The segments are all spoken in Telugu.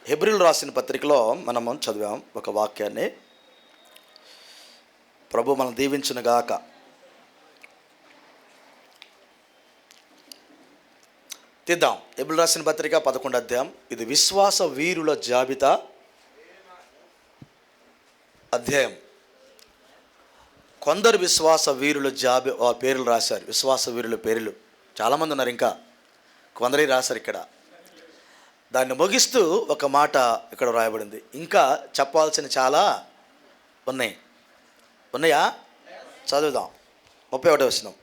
హెబ్రీయులు రాసిన పత్రికలో మనము చదివాం ఒక వాక్యాన్ని. ప్రభు మనం దీవించునుగాక. తీద్దాం. హెబ్రీయులు రాసిన పత్రిక 11వ అధ్యాయం. ఇది విశ్వాస వీరుల జాబితా అధ్యాయం. కొందరు విశ్వాస వీరుల పేర్లు రాశారు. విశ్వాస వీరుల పేర్లు చాలామంది ఉన్నారు, ఇంకా కొందరే రాశారు. ఇక్కడ దాన్ని ముగిస్తూ ఒక మాట ఇక్కడ రాయబడింది. ఇంకా చెప్పాల్సిన చాలా ఉన్నాయా? చదువుదాం. 31వ వచనం.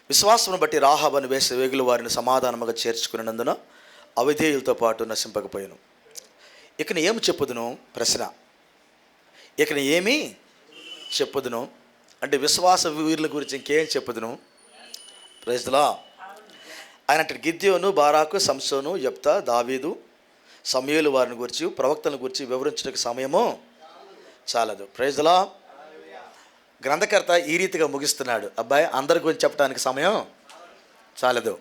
విశ్వాసమును బట్టి రాహాబు అని వేగుల వారిని సమాధానముగా చేర్చుకున్నందున అవిధేయులతో పాటు నశింపకపోయాను. ఇక ఏమి చెప్పుదును? ప్రశ్న. ఇక ఏమి చెప్పుదును అంటే విశ్వాస వీరుల గురించి ఇంకేం చెప్పుదును? Praise the lord. ఆయన అంటే గిద్యోను, బారాకు, సంసోను, యెఫ్తా, దావీదు, సమూయేలు వారిని గురించి, ప్రవక్తలను గురించి వివరించడానికి సమయము చాలదు. Praise the lord. గ్రంథకర్త ఈ రీతిగా ముగిస్తున్నాడు. అబ్బాయి, అందరి గురించి చెప్పడానికి సమయం చాలదు.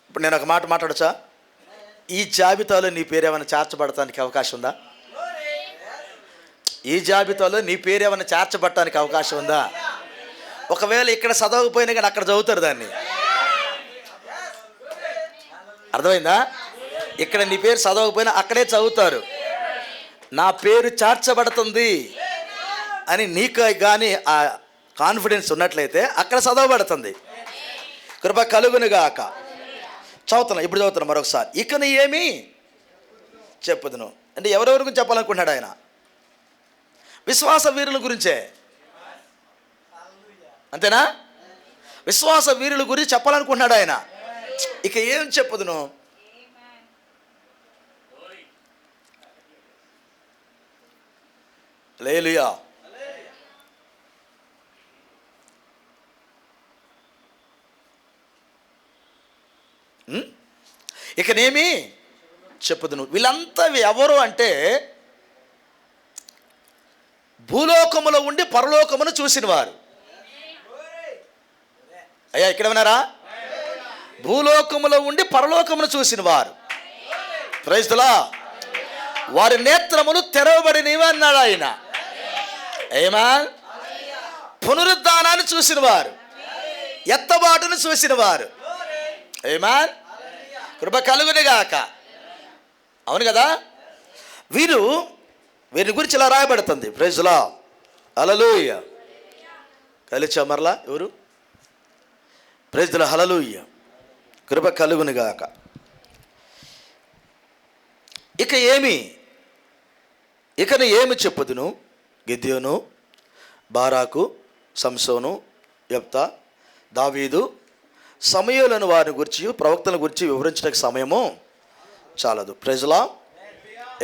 ఇప్పుడు నేను ఒక మాట మాట్లాడచ్చా? ఈ జాబితాలో నీ పేరు ఏమైనా చేర్చబడటానికి అవకాశం ఉందా? ఈ జాబితాలో నీ పేరు ఏమైనా చేర్చబడటానికి అవకాశం ఉందా? ఒకవేళ ఇక్కడ చదవకపోయినా కానీ అక్కడ చదువుతారు దాన్ని. అర్థమైందా? ఇక్కడ నీ పేరు చదవకపోయినా అక్కడే చదువుతారు. నా పేరు చేర్చబడుతుంది అని నీకు కానీ ఆ కాన్ఫిడెన్స్ ఉన్నట్లయితే అక్కడ చదవబడుతుంది. కృప కలుగునుగాక. ఇప్పుడు చదువుతున్నా మరొకసారి. ఇక నీ ఏమి చెప్పుదును అంటే ఎవరెవరి గురించి చెప్పాలనుకుంటున్నాడు ఆయన? విశ్వాస వీరుల గురించే, అంతేనా? విశ్వాస వీరుల గురించి చెప్పాలనుకుంటున్నాడు ఆయన. ఇక ఏం చెప్పుదును? హల్లెలూయా. ఇకనేమి చెప్పుదును. వీళ్ళంతా ఎవరు అంటే భూలోకములో ఉండి పరలోకమును చూసిన వారు. అయ్యా, ఇక్కడ విన్నారా? భూలోకములో ఉండి పరలోకమును చూసిన వారు. Praise the lord. వారి నేత్రములు తెరవబడినవి అన్నాడు ఆయన. ఆమేన్. పునరుద్ధానాన్ని చూసిన వారు, ఎత్తబాటును చూసిన వారు. ఆమేన్. కృప కలుగునుగాక. అవును కదా? వీరి గురించి ఇలా రాయబడుతుంది. Praise the lord. హల్లెలూయా. కలిచా మరలా ఎవరు? Praise the lord. హల్లెలూయా. కృప కలుగునుగాక. ఇకను ఏమి చెప్పుదును? గిద్యోను, బారాకు, సంసోను, యెఫ్తా, దావీదు, సమూయేలు వారిని గురించి, ప్రవక్తల గురించి వివరించడానికి సమయము చాలదు. Praise the lord.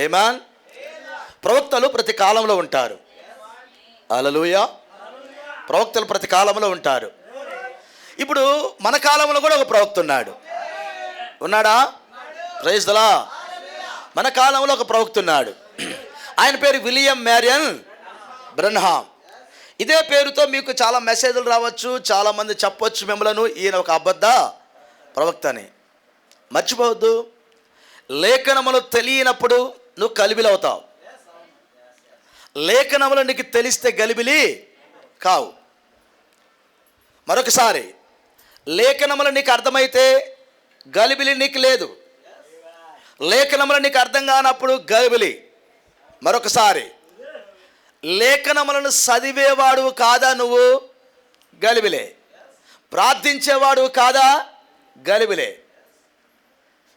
ఆమేన్. ప్రవక్తలు ప్రతి కాలంలో ఉంటారు. హల్లెలూయా. ప్రవక్తలు ప్రతి కాలంలో ఉంటారు. ఇప్పుడు మన కాలంలో కూడా ఒక ప్రవక్త ఉన్నాడా? Praise the lord. మన కాలంలో ఒక ప్రవక్త ఉన్నాడు. ఆయన పేరు విలియం మ్యారియన్ బ్రన్హామ్. ఇదే పేరుతో మీకు చాలా మెసేజ్లు రావచ్చు, చాలామంది చెప్పవచ్చు మిమ్మలను ఈయన ఒక అబద్ధ ప్రవక్త అని. మర్చిపోవద్దు, లేఖనములు తెలియనప్పుడు నువ్వు గలిబిలవుతావు. లేఖనములు నీకు తెలిస్తే గలిబిలి కావు. మరొకసారి, లేఖనములు నీకు అర్థమైతే గలిబిలి నీకు లేదు. లేఖనములు నీకు అర్థం కానప్పుడు గలిబిలి. మరొకసారి, లేఖనములను చదివేవాడు కాదా నువ్వు? గలిబిలే. ప్రార్థించేవాడు కాదా? గలిబిలే.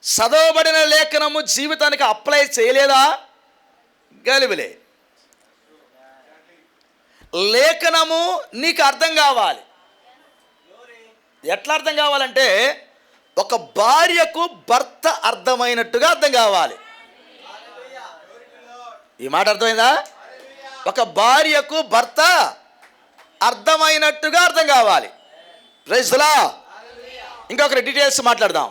చదవబడిన లేఖనము జీవితానికి అప్లై చేయలేదా? గలిబిలే. లేఖనము నీకు అర్థం కావాలి. ఎట్లా అర్థం కావాలంటే, ఒక భార్యకు భర్త అర్థమైనట్టుగా అర్థం కావాలి. ఈ మాట అర్థమైందా? ఒక భార్యకు భర్త అర్థమైనట్టుగా అర్థం కావాలి. Praise the lord. ఇంకొక డీటెయిల్స్ మాట్లాడదాం.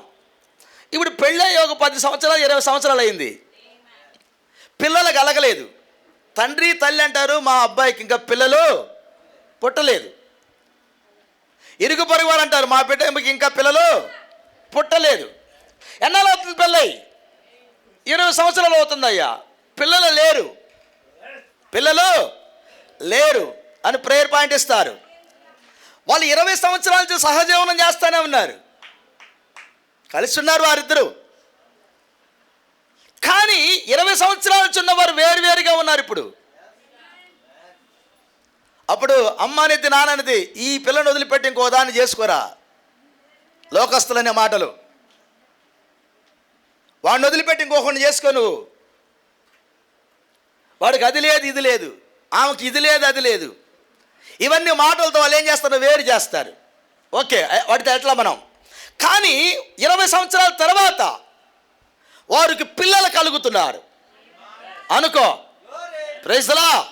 ఇప్పుడు పెళ్ళి ఒక 10 సంవత్సరాలు 20 సంవత్సరాలు అయింది, పిల్లలు కలగలేదు. తండ్రి తల్లి అంటారు, మా అబ్బాయికి ఇంకా పిల్లలు పుట్టలేదు. ఇరుగు పొరుగు వారు అంటారు, మా బిడ్డకి ఇంకా పిల్లలు పుట్టలేదు. ఎన్నాళ్ళు అవుతుంది పెళ్ళై? 20 సంవత్సరాలు అవుతుందయ్యా, పిల్లలు లేరు అని ప్రేయర్ పాయింట్ ఇస్తారు. వాళ్ళు 20 సంవత్సరాల నుంచి సహజీవనం చేస్తూనే ఉన్నారు, కలిసి ఉన్నారు వారిద్దరూ. కానీ 20 సంవత్సరాల నుంచి ఉన్నవారు వేరువేరుగా ఉన్నారు ఇప్పుడు. అప్పుడు అమ్మ అనేది నాన్న అనేది, ఈ పిల్లని వదిలిపెట్టి ఇంకో దాన్ని చేసుకోరా, లోకస్తులనే మాటలు. వాడిని వదిలిపెట్టి ఇంకొకరిని చేసుకో నువ్వు, వాడికి అది లేదు ఇది లేదు, ఆమెకి ఇది లేదు అది లేదు, ఇవన్నీ మాటలతో వాళ్ళు ఏం చేస్తారు, వేరు చేస్తారు. ఓకే, వాటితో ఎట్లా మనం. కానీ 20 సంవత్సరాల తర్వాత వారికి పిల్లలు కలుగుతున్నారు అనుకో, ప్రైజ్ ది లార్డ్.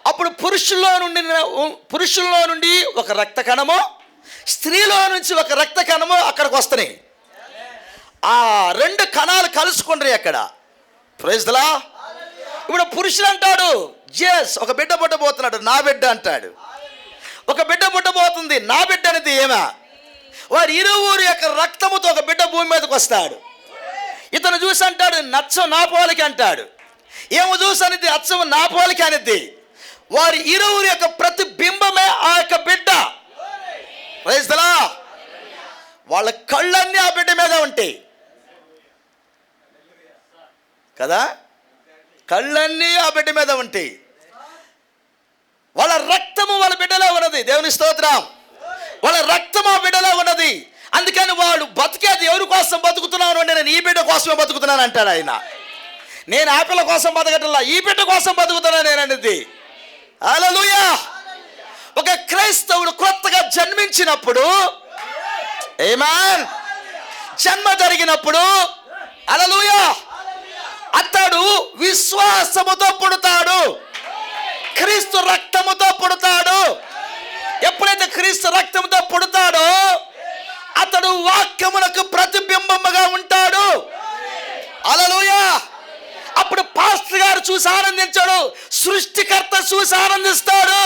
అప్పుడు పురుషుల్లో నుండి ఒక రక్త కణము, స్త్రీలో నుంచి ఒక రక్త కణము అక్కడికి వస్తున్నాయి. ఆ 2 కణాలు కలుసుకుంటారు అక్కడ, ప్రైజ్ ది లార్డ్. ఇప్పుడు పురుషుడు అంటాడు, ఒక బిడ్డ పుట్టబోతున్నాడు, నా బిడ్డ అంటాడు. ఒక బిడ్డ పుట్టబోతుంది, నా బిడ్డ అనేది ఏమా. వారి ఇరువురు యొక్క రక్తముతో ఒక బిడ్డ భూమి మీదకి వస్తాడు. ఇతను చూసి అంటాడు, నచ్చం నా పోలిక అంటాడు. ఏమో చూసి అనేది అచ్చం నా పోలిక అనేది. వారి ఇరువురు యొక్క ప్రతిబింబమే ఆ యొక్క బిడ్డ, ప్రైజ్ ది లార్డ్. వాళ్ళ కళ్ళన్నీ ఆ బిడ్డ మీద ఉంటాయి కదా, కళ్ళన్నీ ఆ బిడ్డ మీద ఉంటాయి. వాళ్ళ రక్తము వాళ్ళ బిడ్డలో ఉన్నది, దేవుని స్తోత్రం. వాళ్ళ రక్తం ఆ బిడ్డలో ఉన్నది. అందుకని వాడు బతికేది ఎవరి కోసం బతుకుతున్నాను అంటే, నేను ఈ బిడ్డ కోసమే బతుకుతున్నాను అంటాడు ఆయన. నేను ఆ పిల్ల కోసం బతకటల్లా, ఈ బిడ్డ కోసం బతుకుతున్నాను నేను అనేది. హల్లెలూయా. ఒక క్రైస్తవుడు కొత్తగా జన్మించినప్పుడు, ఆమేన్, జన్మ జరిగినప్పుడు, హల్లెలూయా, అతడు విశ్వాసముతో పుడతాడు, క్రీస్తు రక్తముతో పుడతాడు. ఎప్పుడైతే క్రీస్తు రక్తముతో పుడతాడో అతడు వాక్యమునకు ప్రతిబింబముగా ఉంటాడు. హల్లెలూయా. అప్పుడు పాస్టర్ గారు చూసి ఆనందించాడు, సృష్టికర్త చూసి ఆనందిస్తాడు.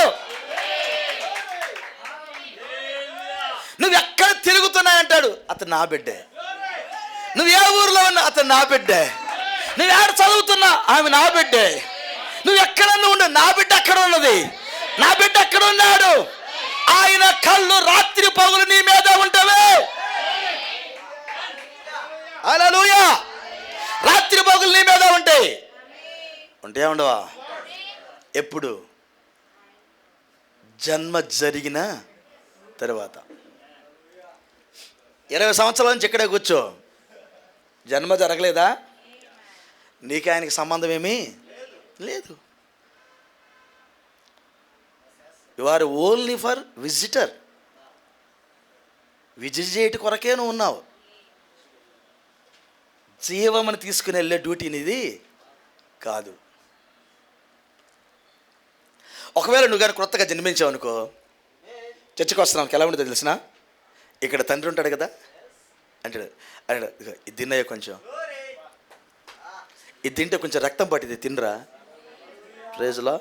నువ్వు ఎక్కడ తిరుగుతున్నాయంటాడు, అతను నా బిడ్డే. నువ్వు ఏ ఊరిలో ఉన్నా, అతను నా బిడ్డే. నువ్వు ఎక్కడ చదువుతున్నా, ఆమె నా బిడ్డే. నువ్వు ఎక్కడన్నా ఉండు, నా బిడ్డ అక్కడ ఉన్నది, నా బిడ్డ అక్కడ ఉన్నాడు. ఆయన కళ్ళు రాత్రి పగులు నీ మీద ఉంటవే. హల్లెలూయా. రాత్రి పగులు నీ మీద ఉంటాయి. ఉంటే ఉండవా? ఎప్పుడు? జన్మ జరిగిన తర్వాత. 20 సంవత్సరాల నుంచి ఇక్కడే కూర్చో, జన్మ జరగలేదా? నీకు ఆయనకి సంబంధం ఏమీ లేదు. You are only for visitor. Visit చేయటి కొరకే నువ్వు ఉన్నావు. జీవమని తీసుకుని వెళ్ళే డ్యూటీని ఇది కాదు. ఒకవేళ నువ్వు కానీ కొత్తగా జన్మించావు అనుకో, చర్చకు వస్తున్నావు, ఎలా ఉంటుందో తెలిసిన, ఇక్కడ తండ్రి ఉంటాడు కదా, అంటాడు అంటాడు ఇది తిన్నాయో కొంచెం, ఇది తింటే కొంచెం రక్తం పట్టింది తినరా, ప్రైజ్లో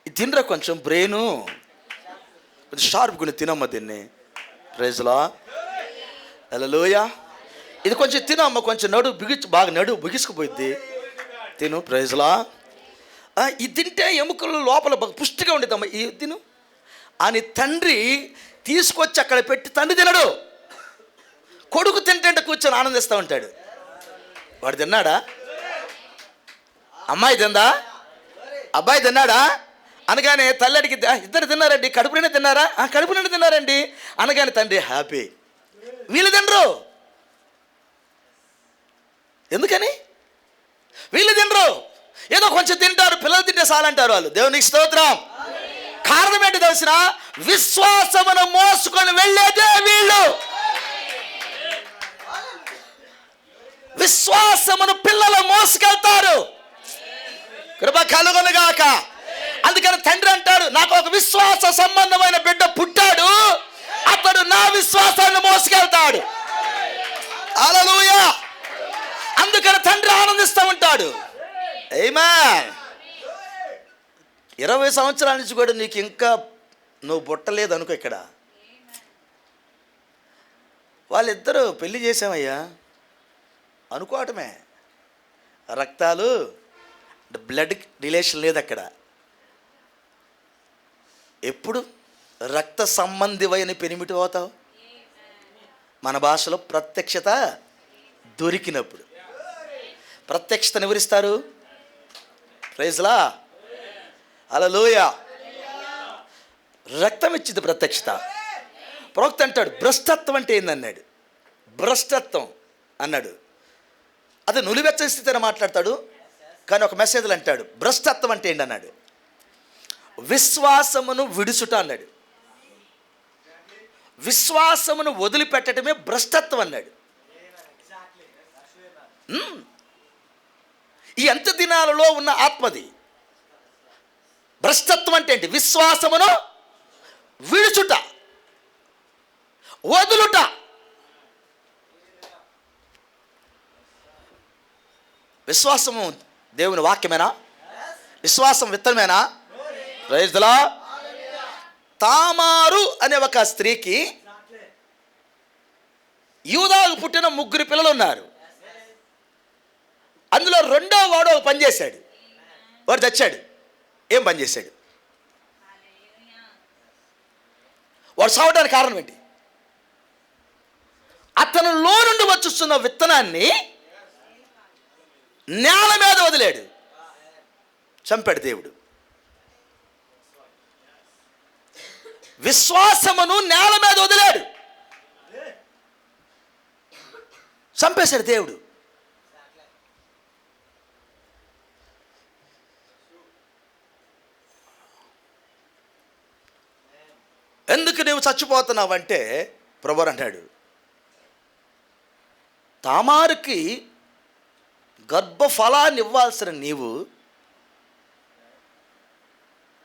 ఇది తినరా, కొంచెం బ్రెయిను కొంచెం షార్ప్ కొన్ని తినమ్మా దీన్ని, ప్రైజ్లో హల్లెలూయా. ఇది కొంచెం తినమ్మా, కొంచెం బాగా నడు బిగుసుకుపోయిద్ది, తిను, ప్రైజ్లో. ఇది తింటే ఎముకలు లోపల పుష్టిగా ఉండేదమ్మా, ఇది తిను అని తండ్రి తీసుకొచ్చి అక్కడ పెట్టి, తండ్రి తినడు, కొడుకు తింటే కూర్చొని ఆనందిస్తూ ఉంటాడు. వాడు తిన్నాడా? అమ్మాయి తిందా? అబ్బాయి తిన్నాడా? అనగానే తల్లి అడిగి, ఇద్దరు తిన్నారండి, కడుపు నిండా తిన్నారా? కడుపు నిండా తిన్నారండి అనగానే తండ్రి హ్యాపీ. వీళ్ళు తినరు. ఎందుకని? వీళ్ళు తినరు, ఏదో కొంచెం తింటారు, పిల్లలు తింటే చాలంటారు వాళ్ళు. దేవునికి స్తోత్రం. కారణం ఏంటి తెలిసిన? విశ్వాసమును మోసుకొని వెళ్ళేదే వీళ్ళు. విశ్వాసమును పిల్లలు మోసుకెళ్తారు. కృప కలుగునుగాక. అందుకని తండ్రి అంటాడు, నాకు ఒక విశ్వాస సంబంధమైన బిడ్డ పుట్టాడు, అతడు నా విశ్వాసాన్ని మోసుకెళ్తాడు. హల్లెలూయా. అందుకని తండ్రి ఆనందిస్తూ ఉంటాడు. ఆమేన్. 20 సంవత్సరాల నుంచి కూడా నీకు ఇంకా నువ్వు పుట్టలేదు అనుకో, ఇక్కడ వాళ్ళిద్దరూ పెళ్లి చేసామయ్యా అనుకోవటమే. రక్తాలు బ్లడ్ రిలేషన్ లేదు అక్కడ. ఎప్పుడు రక్త సంబంధివైన పెనిమిటి అవుతావు? మన భాషలో ప్రత్యక్షత దొరికినప్పుడు. ప్రత్యక్షతను ఎవరిస్తారు? ప్రైజ్లా, హల్లెలూయా. రక్తం ఇచ్చింది ప్రత్యక్షత. ప్రవక్త అంటాడు భ్రష్టత్వం అంటే ఏందన్నాడు. భ్రష్టత్వం అన్నాడు. అది నులివెచ్చని స్థితి అని మాట్లాడతాడు, కానీ ఒక మెసేజ్లు అంటాడు భ్రష్టత్వం అంటే ఏంటి అన్నాడు. విశ్వాసమును విడుచుట అన్నాడు. విశ్వాసమును వదిలిపెట్టడమే భ్రష్టత్వం అన్నాడు. ఈ అంత్య దినాలలో ఉన్న ఆత్మది. భ్రష్టత్వం అంటే ఏంటి? విశ్వాసమును విడుచుట, వదులుట. విశ్వాసము దేవుని వాక్యమేనా? విశ్వాసం విత్తనమేనా? Praise the lord. తామారు అనే ఒక స్త్రీకి యూదాకు పుట్టిన 3 పిల్లలు ఉన్నారు. అందులో రెండో వాడు ఒక పని చేశాడు. వాడు చచ్చాడు. ఏం పని చేశాడు? వాడు సావడానికి కారణం ఏంటి? అతనిలో నుండి వచ్చుస్తున్న విత్తనాన్ని నేల మీద వదిలాడు. చంపాడు దేవుడు. విశ్వాసమును నేల మీద వదిలాడు, చంపేశాడు దేవుడు. ఎందుకు నువ్వు చచ్చిపోతున్నావంటే ప్రభువు అంటాడు, తామారుకి గర్భఫలాన్ని ఇవ్వాల్సిన నీవు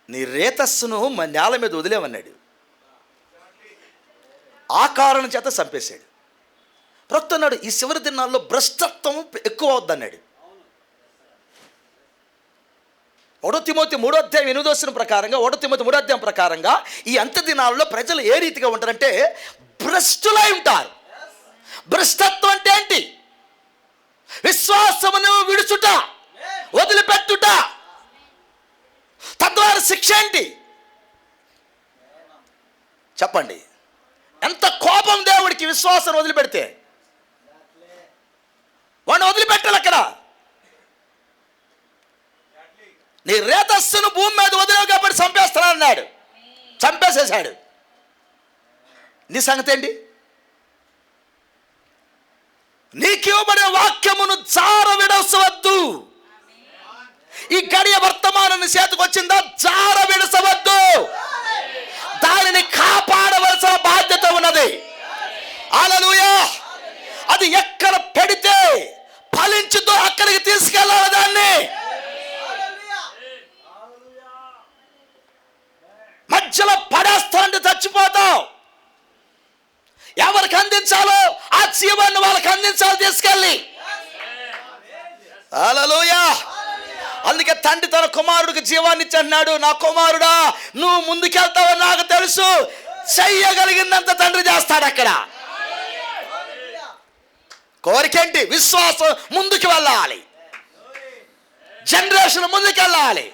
నీ రేతస్సును నేల మీద వదిలేవన్నాడు. ఆ కారణం చేత చంపేశాడు. ప్రవక్త అన్నాడు ఈ చివరి దినాల్లో భ్రష్టత్వం ఎక్కువ అవుద్దన్నాడు. 1 తిమోతి 3:8 ప్రకారంగా 1 తిమోతి 3 ప్రకారంగా ఈ అంత్య దినాల్లో ప్రజలు ఏ రీతిగా ఉంటారంటే భ్రష్టులై ఉంటారు. భ్రష్టత్వం అంటే ఏంటి? విశ్వాసమును విడుచుట, వదిలిపెట్టుట. తద్వారా శిక్ష ఏంటి చెప్పండి? ఎంత కోపం దేవుడికి విశ్వాసం వదిలిపెడితే. వాడిని వదిలిపెట్టాలి. అక్కడ నీ రేతస్సును భూమి మీద వదిలేవు కాబట్టి చంపేస్తానన్నాడు. చంపేసేశాడు. నీ సంగతి ఏంటి? నీకు ఇవ్వబడే వాక్యమును జార విడవద్దు. ఈ గడియ వర్తమానం చేతికి వచ్చిందా? జార విడసవద్దు. దానిని కాపాడవలసిన బాధ్యత ఉన్నది. హల్లెలూయా. అది ఎక్కడ పెడితే ఫలించుతో అక్కడికి తీసుకెళ్ళాలి. దాన్ని మధ్యలో పడేస్తాంటే చచ్చిపోతావు. ఎవరికి అందించాలో ఆ జీవాన్ని వాళ్ళకి అందించాలి తీసుకెళ్ళి. హల్లెలూయా. అందుకే తండ్రి తన కుమారుడికి జీవాన్ని ఇచ్చి అన్నాడు, నా కుమారుడా నువ్వు ముందుకెళ్తావని నాకు తెలుసు. చెయ్యగలిగినంత తండ్రి చేస్తాడు. అక్కడ కోరికేంటి? విశ్వాసం ముందుకు వెళ్ళాలి, జనరేషన్ ముందుకెళ్ళాలి.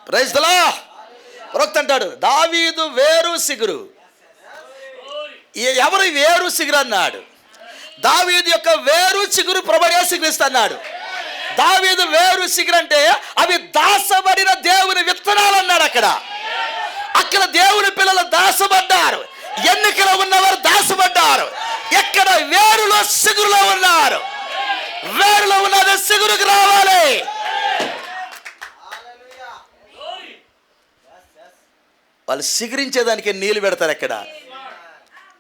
Praise the lord. ప్రవక్త అంటాడు దావీదు వేరు సిగురు. ఎవరు వేరు సిగురు అన్నాడు? దావీదు యొక్క వేరు చిగురు ప్రభువే సిగురిస్తున్నాడు. దావీదు వేరు సిగురు అంటే అవి దాసబడిన దేవుని విత్తనాలు అన్నాడు. అక్కడ దేవుని పిల్లలు దాసబడ్డారు. ఎన్నికలో ఉన్నవారు దాసబడ్డారు. ఎక్కడ వేరులో సిగురులో ఉన్నారు. వేరులో ఉన్నది సిగురుకు రావాలి. వాళ్ళు సిగురించేదానికి నీళ్ళు పెడతారు. ఎక్కడ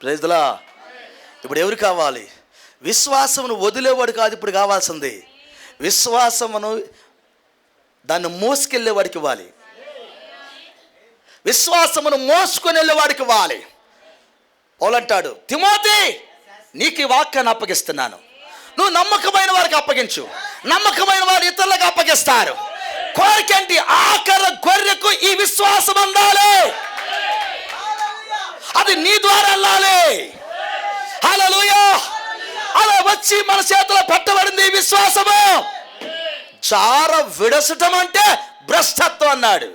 ప్రైజ్ ది లార్డ్. ఇప్పుడు ఎవరు కావాలి? విశ్వాసమును వదిలేవాడు కాదు ఇప్పుడు కావాల్సింది. విశ్వాసమును దాన్ని మోసుకెళ్ళేవాడికి ఇవ్వాలి. విశ్వాసమును మోసుకొని వెళ్ళేవాడికి ఇవ్వాలి. పౌలంటాడు తిమోతి నీకు ఈ వాక్యాన్ని అప్పగిస్తున్నాను. నువ్వు నమ్మకమైన వారికి అప్పగించు. నమ్మకమైన వారు ఇతరులకు అప్పగిస్తారు. కోరికేంటి? ఆఖరి గొర్రెకు ఈ విశ్వాసం అందాలి. అది నీ ద్వారా వెళ్ళాలి. హల్లెలూయా. అలా వచ్చి మన చేతిలో పెట్టబడింది ఈ విశ్వాసము. చార విడసటం అంటే భ్రష్టత్వం అన్నాడు.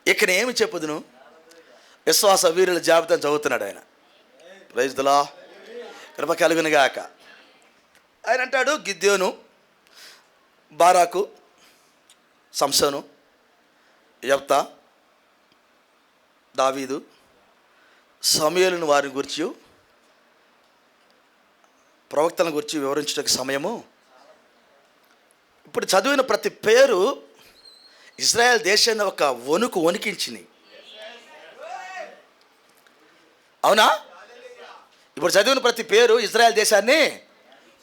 ఇక్కడ ఏమి చెప్పుదును? విశ్వాస వీరుల జాబితాను చదువుతున్నాడు ఆయన. ప్రైజ్ ది లార్డ్, కృప కలుగును గాక. ఆయన అంటాడు, గిద్యోను, బారాకు, సంసోను, యెఫ్తా, దావీదు, సమూయేలును వారిని గురించి, ప్రవక్తలను గురించి వివరించడానికి సమయము. ఇప్పుడు చదివిన ప్రతి పేరు ఇజ్రాయెల్ దేశాన్ని ఒక వణికించింది. అవునా? ఇప్పుడు చదివిన ప్రతి పేరు ఇజ్రాయెల్ దేశాన్ని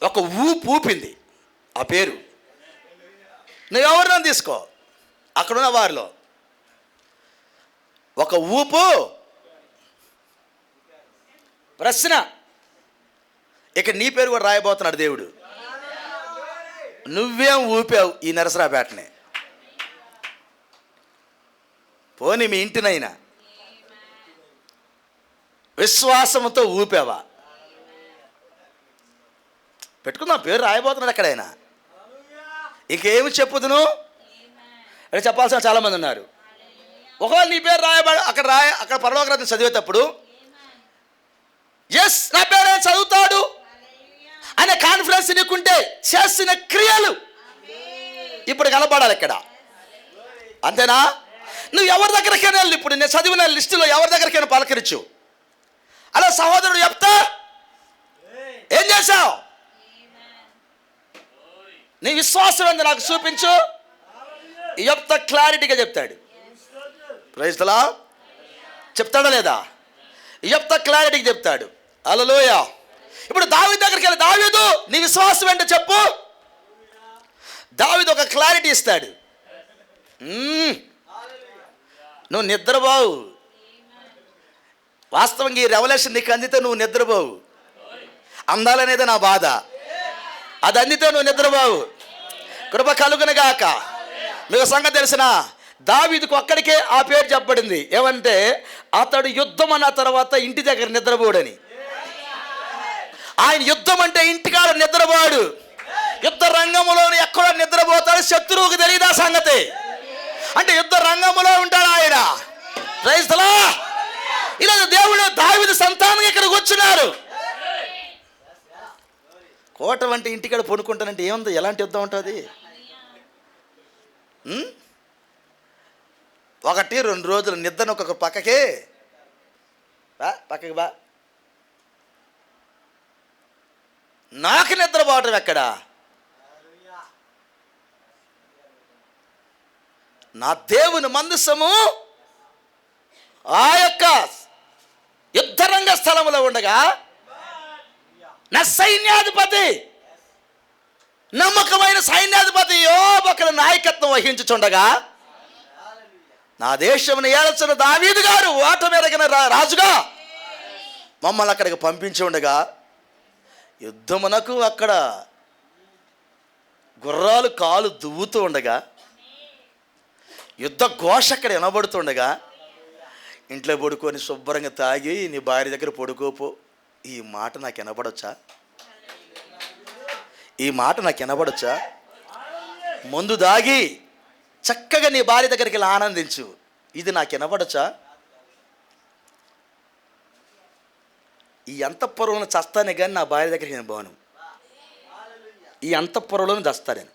ఒక ఊపింది. ఆ పేరు నువ్వు ఎవరినో తీసుకో, అక్కడున్న వారిలో ఒక ఊపు. ప్రశ్న, ఇక నీ పేరు కూడా రాయబోతున్నాడు దేవుడు. నువ్వేం ఊపావు ఈ నరసరాపేటని? పోనీ మీ ఇంటినైనా విశ్వాసంతో ఊపావా? పెట్టుకుందాం, పేరు రాయబోతున్నాడు అక్కడైనా. ఇంకేమి చెప్పుదును అని చెప్పాల్సిన చాలామంది ఉన్నారు. ఒకవేళ నీ పేరు అక్కడ పరలోక గ్రంథం చదివేటప్పుడు ఎస్ నా పేరు చదువుతాడు అనే కాన్ఫిడెన్స్ నీకుంటే చేసిన క్రియలు ఇప్పుడు కనపడాలి ఇక్కడ. అంతేనా? నువ్వు ఎవరి దగ్గరికైనా వెళ్ళి, ఇప్పుడు నేను చదివిన లిస్టులో ఎవరి దగ్గరికైనా పలకరించు. అలా సహోదరుడు చెప్తా, ఏం చేశావు? నీ విశ్వాసం ఏంది నాకు చూపించు. చెప్తా, క్లారిటీగా చెప్తాడు. Praise the lord. చెప్తాడా లేదా? చెప్తా, క్లారిటీగా చెప్తాడు. హల్లెలూయ. ఇప్పుడు దావీదు దగ్గరికి వెళ్ళి, దావీదు నీ విశ్వాసం ఏంటో చెప్పు. దావీదు ఒక క్లారిటీ ఇస్తాడు. నువ్వు నిద్రపోవు. వాస్తవంగా ఈ రెవల్యూషన్ నీకు అందితే నువ్వు నిద్రపోవు. అందాలనేది నా బాధ. అది అందితే నువ్వు నిద్రపోవు. కృప కలుగును గాక. మీకు సంగతి తెలిసిన, దావీదుకు ఒక్కడికే ఆ పేరు చెప్పబడింది. ఏమంటే అతడు యుద్ధం అన్న తర్వాత ఇంటి దగ్గర నిద్రపోడని. ఆయన యుద్ధం అంటే ఇంటికాడ నిద్రపోడు. యుద్ధ రంగంలో ఎక్కడ నిద్రపోతాడు శత్రువుకు తెలియదా సంగతి. అంటే యుద్ధ రంగంలో ఉంటాడు ఆయన. Praise the lord. ఈరోజు దేవుడు దావీదు సంతానం ఇక్కడికి వచ్చినారు. కోట వంటి ఇంటికాడ పడుకుంటానంటే ఏముంది? ఎలాంటి యుద్ధం ఉంటుంది? 1-2 రోజులు నిద్రను ఒక పక్కకి బా. నాకు నిద్రపోవటం ఎక్కడ? నా దేవుని మందసము ఆ యొక్క యుద్ధరంగ స్థలంలో ఉండగా నా సైన్యాధిపతి, నమ్మకమైన సైన్యాధిపతి యోబు అక్కడ నాయకత్వం వహించుచుండగా, నా దేశమును ఏల్చిన దావీదు గారు ఓటమెరగిన రాజుగా మమ్మల్ని అక్కడికి పంపించి ఉండగా, యుద్ధమునకు అక్కడ గుర్రాలు కాలు దువ్వుతూ ఉండగా, యుద్ధ ఘోష అక్కడ వినబడుతుండగా, ఇంట్లో పడుకొని శుభ్రంగా తాగి నీ భార్య దగ్గర పడుకోపో. ఈ మాట నాకు వినపడొచ్చా? ఈ మాట నాకు వినపడొచ్చా? ముందు దాగి చక్కగా నీ భార్య దగ్గరికి వెళ్ళి ఆనందించు. ఇది నాకు వినపడొచ్చా? ఈ అంతఃపురంలో చస్తానే కానీ నా భార్య దగ్గరికి నేను పోను. ఈ అంతఃపురంలోనే చస్తా నేను,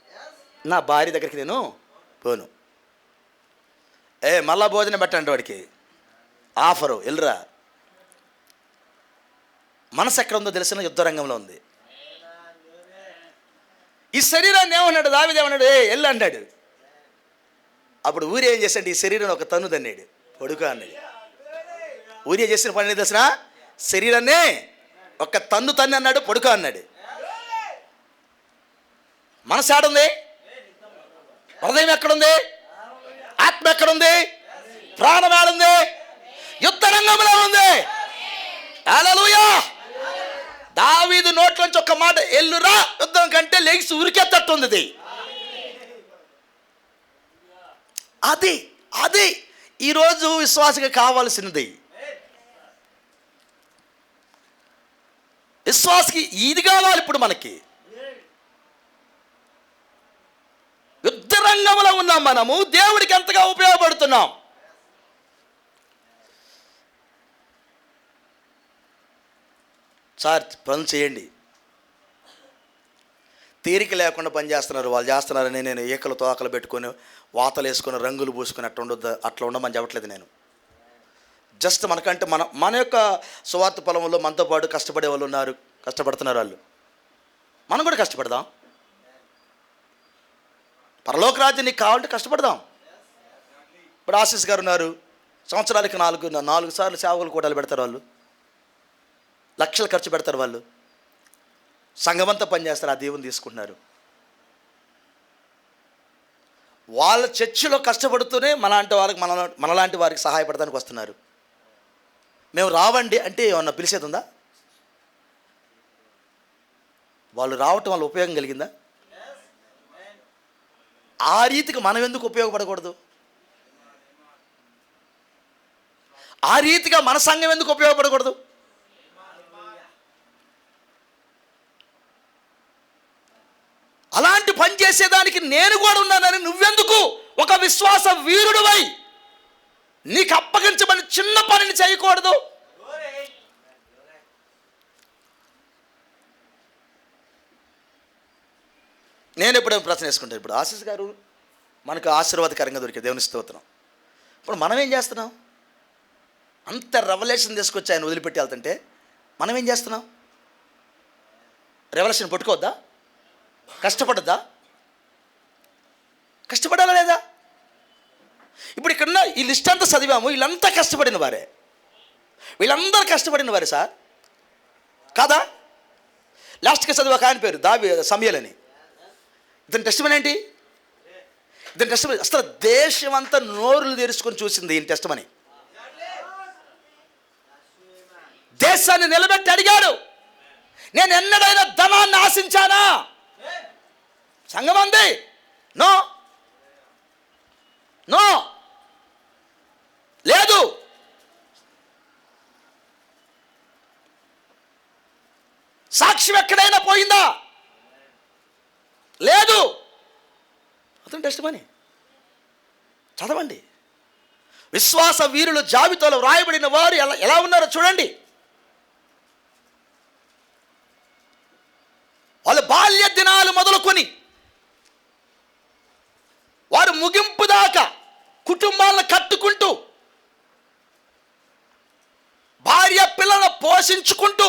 నా భార్య దగ్గరికి నేను పోను. మళ్ళా భోజనం పెట్టండి వాడికి ఆఫరు, వెళ్ళరా. మనసు ఎక్కడ ఉందో తెలిసిన యుద్ధ రంగంలో ఉంది. ఈ శరీరాన్ని ఏమన్నాడు దావీదు? ఏమన్నాడు? వెళ్ళు అన్నాడు. అప్పుడు ఊరి ఏం చేశాడు? ఈ శరీరాన్ని ఒక తన్ను తన్నాడు, పడుకో అన్నాడు. ఊరి చేసిన పని తెలిసిన శరీరాన్ని ఒక తన్ను తన్ని అన్నాడు, పడుకో అన్నాడు. మనసు ఏడుంది? హృదయం ఎక్కడుంది? ఆత్మ ఎక్కడుంది? ప్రాణం ఏడుంది? యుద్ధ రంగంలో ఉంది. హల్లెలూయా. దావీదు నోట్లోంచి ఒక మాట, ఎల్లురా యుద్ధం కంటే లెగిసి ఉరికెత్తట్టుంది. అది అది ఈరోజు విశ్వాసగా కావాల్సినది. విశ్వాసకి ఇది కావాలి. ఇప్పుడు మనకి సంఘములో ఉన్న మనము దేవుడికి ఎంతగా ఉపయోగపడుతున్నాం? సార్ పనులు చేయండి, తీరిక లేకుండా పని చేస్తున్నారు, వాళ్ళు చేస్తున్నారని నేను ఈకలు తోకలు పెట్టుకొని వాతలు వేసుకొని రంగులు పూసుకొని అట్లా ఉండొద్దు, అట్లా ఉండమని చెప్పట్లేదు నేను. జస్ట్ మనకంటే మన యొక్క సువార్త పొలంలో మనతో పాటు కష్టపడే వాళ్ళు ఉన్నారు, కష్టపడుతున్నారు వాళ్ళు. మనం కూడా కష్టపడదాం. పరలోక రాజ్యం నీకు కావాలంటే కష్టపడదాం. ఇప్పుడు ఆశీస్ గారు ఉన్నారు, సంవత్సరానికి 4 సార్లు సేవకులు కూడాలు పెడతారు వాళ్ళు, లక్షలు ఖర్చు పెడతారు వాళ్ళు, సంఘమంతా పనిచేస్తారు, ఆ దేవుని తీసుకుంటున్నారు. వాళ్ళ చర్చిలో కష్టపడుతూనే మనలాంటి వారికి సహాయపడడానికి వస్తున్నారు. మేము రావండి అంటే ఏమన్నా పిలిచేది ఉందా? వాళ్ళు రావటం వల్ల ఉపయోగం కలిగిందా? ఆ రీతికి మనం ఎందుకు ఉపయోగపడకూడదు? ఆ రీతిగా మన సంఘం ఎందుకు ఉపయోగపడకూడదు? అలాంటి పని చేసేదానికి నేను కూడా ఉన్నానని నువ్వెందుకు ఒక విశ్వాస వీరుడివై నీకు అప్పగించబడిన చిన్న పనిని చేయకూడదు? నేను ఎప్పుడేమో ప్రశ్న వేసుకుంటాను. ఇప్పుడు ఆశీస్ గారు మనకు ఆశీర్వాదకరంగా దొరికే దేవుని స్తోత్రం. ఇప్పుడు మనం ఏం చేస్తున్నాం? అంత రెవల్యూషన్ తీసుకొచ్చి ఆయన వదిలిపెట్టి వెళ్తుంటే మనం ఏం చేస్తున్నాం? రెవల్యూషన్ పట్టుకోవద్దా? కష్టపడద్దా? కష్టపడాలా లేదా? ఇప్పుడు ఇక్కడ ఈ లిస్ట్ అంతా చదివాము, వీళ్ళంతా కష్టపడిన వారే, వీళ్ళందరూ కష్టపడిన వారే సార్ కాదా? లాస్ట్కి చదివా ఆయన పేరు సమయల్ అని. ఇతని టెస్టిమనీ ఏంటి? ఇతని టెస్టిమనీ అసలు దేశం అంతా నోరులు తెరుచుకొని చూసింది ఈయన టెస్టిమనీ. దేశాన్ని నిలబెట్టి అడిగాడు, నేను ఎన్నడైనా ధనాన్ని ఆశించానా? సంఘమంది నో నో లేదు. సాక్ష్యం ఎక్కడైనా పోయిందా? లేదు. అతను టెస్టిమనీ చదవండి. విశ్వాస వీరులు జాబితాలో వ్రాయబడిన వారు ఎలా ఉన్నారో చూడండి. వాళ్ళ బాల్య దినాలు మొదలుకొని వారు ముగింపు దాకా కుటుంబాలను కట్టుకుంటూ, భార్య పిల్లలను పోషించుకుంటూ,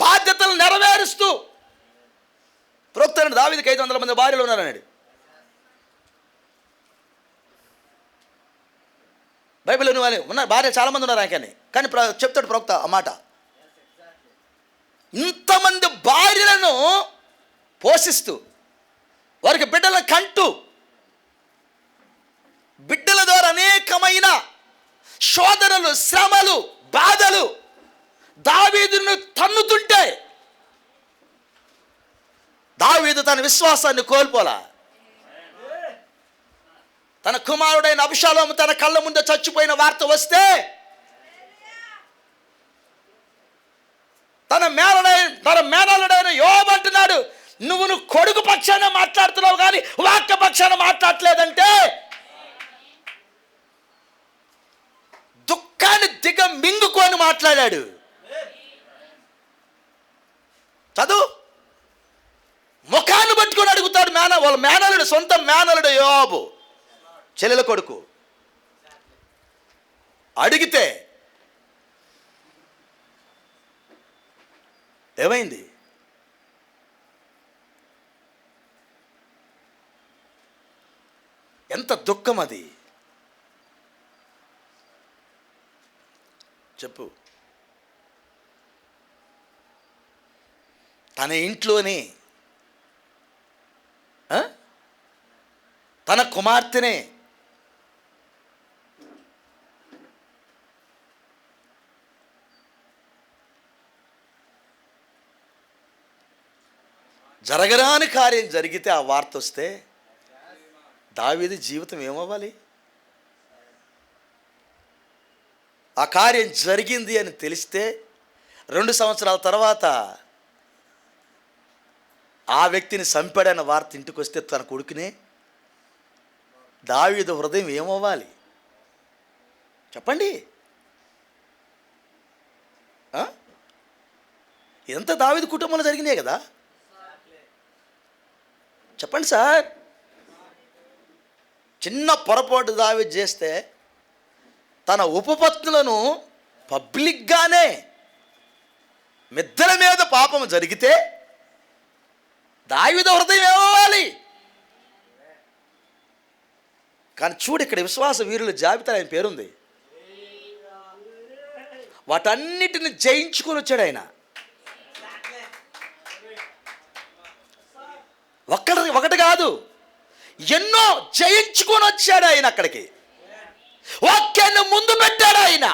బాధ్యతలు నెరవేరుస్తూ, ప్రవక్త దావీదుకి 500 మంది భార్యలు ఉన్నారన్నాడు. బైబిల్లో ఉన్నారు భార్య చాలామంది ఉన్నారు ఆయనకని, కానీ చెప్తాడు ప్రవక్త ఆ మాట. ఇంతమంది భార్యలను పోషిస్తూ, వారికి బిడ్డలను కంటూ, బిడ్డల ద్వారా అనేకమైన శోధనలు, శ్రమలు, బాధలు దావీదును తన్నుతుంటే దావీదు తన విశ్వాసాన్ని కోల్పోలా. తన కుమారుడైన అబ్షాలోము తన కళ్ళ ముందే చచ్చిపోయిన వార్త వస్తే తన మేనలుడైన యోబు అంటున్నాడు, నువ్వు కొడుకు పక్షాన మాట్లాడుతున్నావు కానీ వాక్య పక్షాన మాట్లాడలేదంటే దుఃఖాన్ని మింగుకొని మాట్లాడాడు. చదువు, ముఖాన్ని పట్టుకొని అడుగుతాడు. వాళ్ళ మేనలుడు, సొంత మేనలుడు యోబు చెల్లెల కొడుకు. అడిగితే ఏమైంది? ఎంత దుఃఖం అది చెప్పు. తన ఇంట్లోనే తన కుమార్తెనే జరగరాని కార్యం జరిగితే ఆ వార్త వస్తే దావీదు జీవితం ఏమవ్వాలి? ఆ కార్యం జరిగింది అని తెలిస్తే 2 సంవత్సరాల తర్వాత ఆ వ్యక్తిని చంపాడన్న వార్త ఇంటికి వస్తే తన కొడుకునే దావీదు హృదయం ఏమవ్వాలి చెప్పండి? ఇదంతా దావీదు కుటుంబంలో జరిగినాయి కదా. చెప్పండి సార్. చిన్న పొరపాటు దావీదు చేస్తే తన ఉపపత్నులను పబ్లిక్గానే మిద్దెల మీద పాపం జరిగితే దావీదు హృదయం ఏమవ్వాలి? కానీ చూడు, ఇక్కడ విశ్వాస వీరుల జాబితా ఆయన పేరుంది. వాటన్నిటిని జయించుకొని వచ్చాడు ఆయన. ఒకటి కాదు, ఎన్నో జయించుకొని వచ్చాడు ఆయన. అక్కడికి వాక్యాన్ని ముందు పెట్టాడు ఆయన.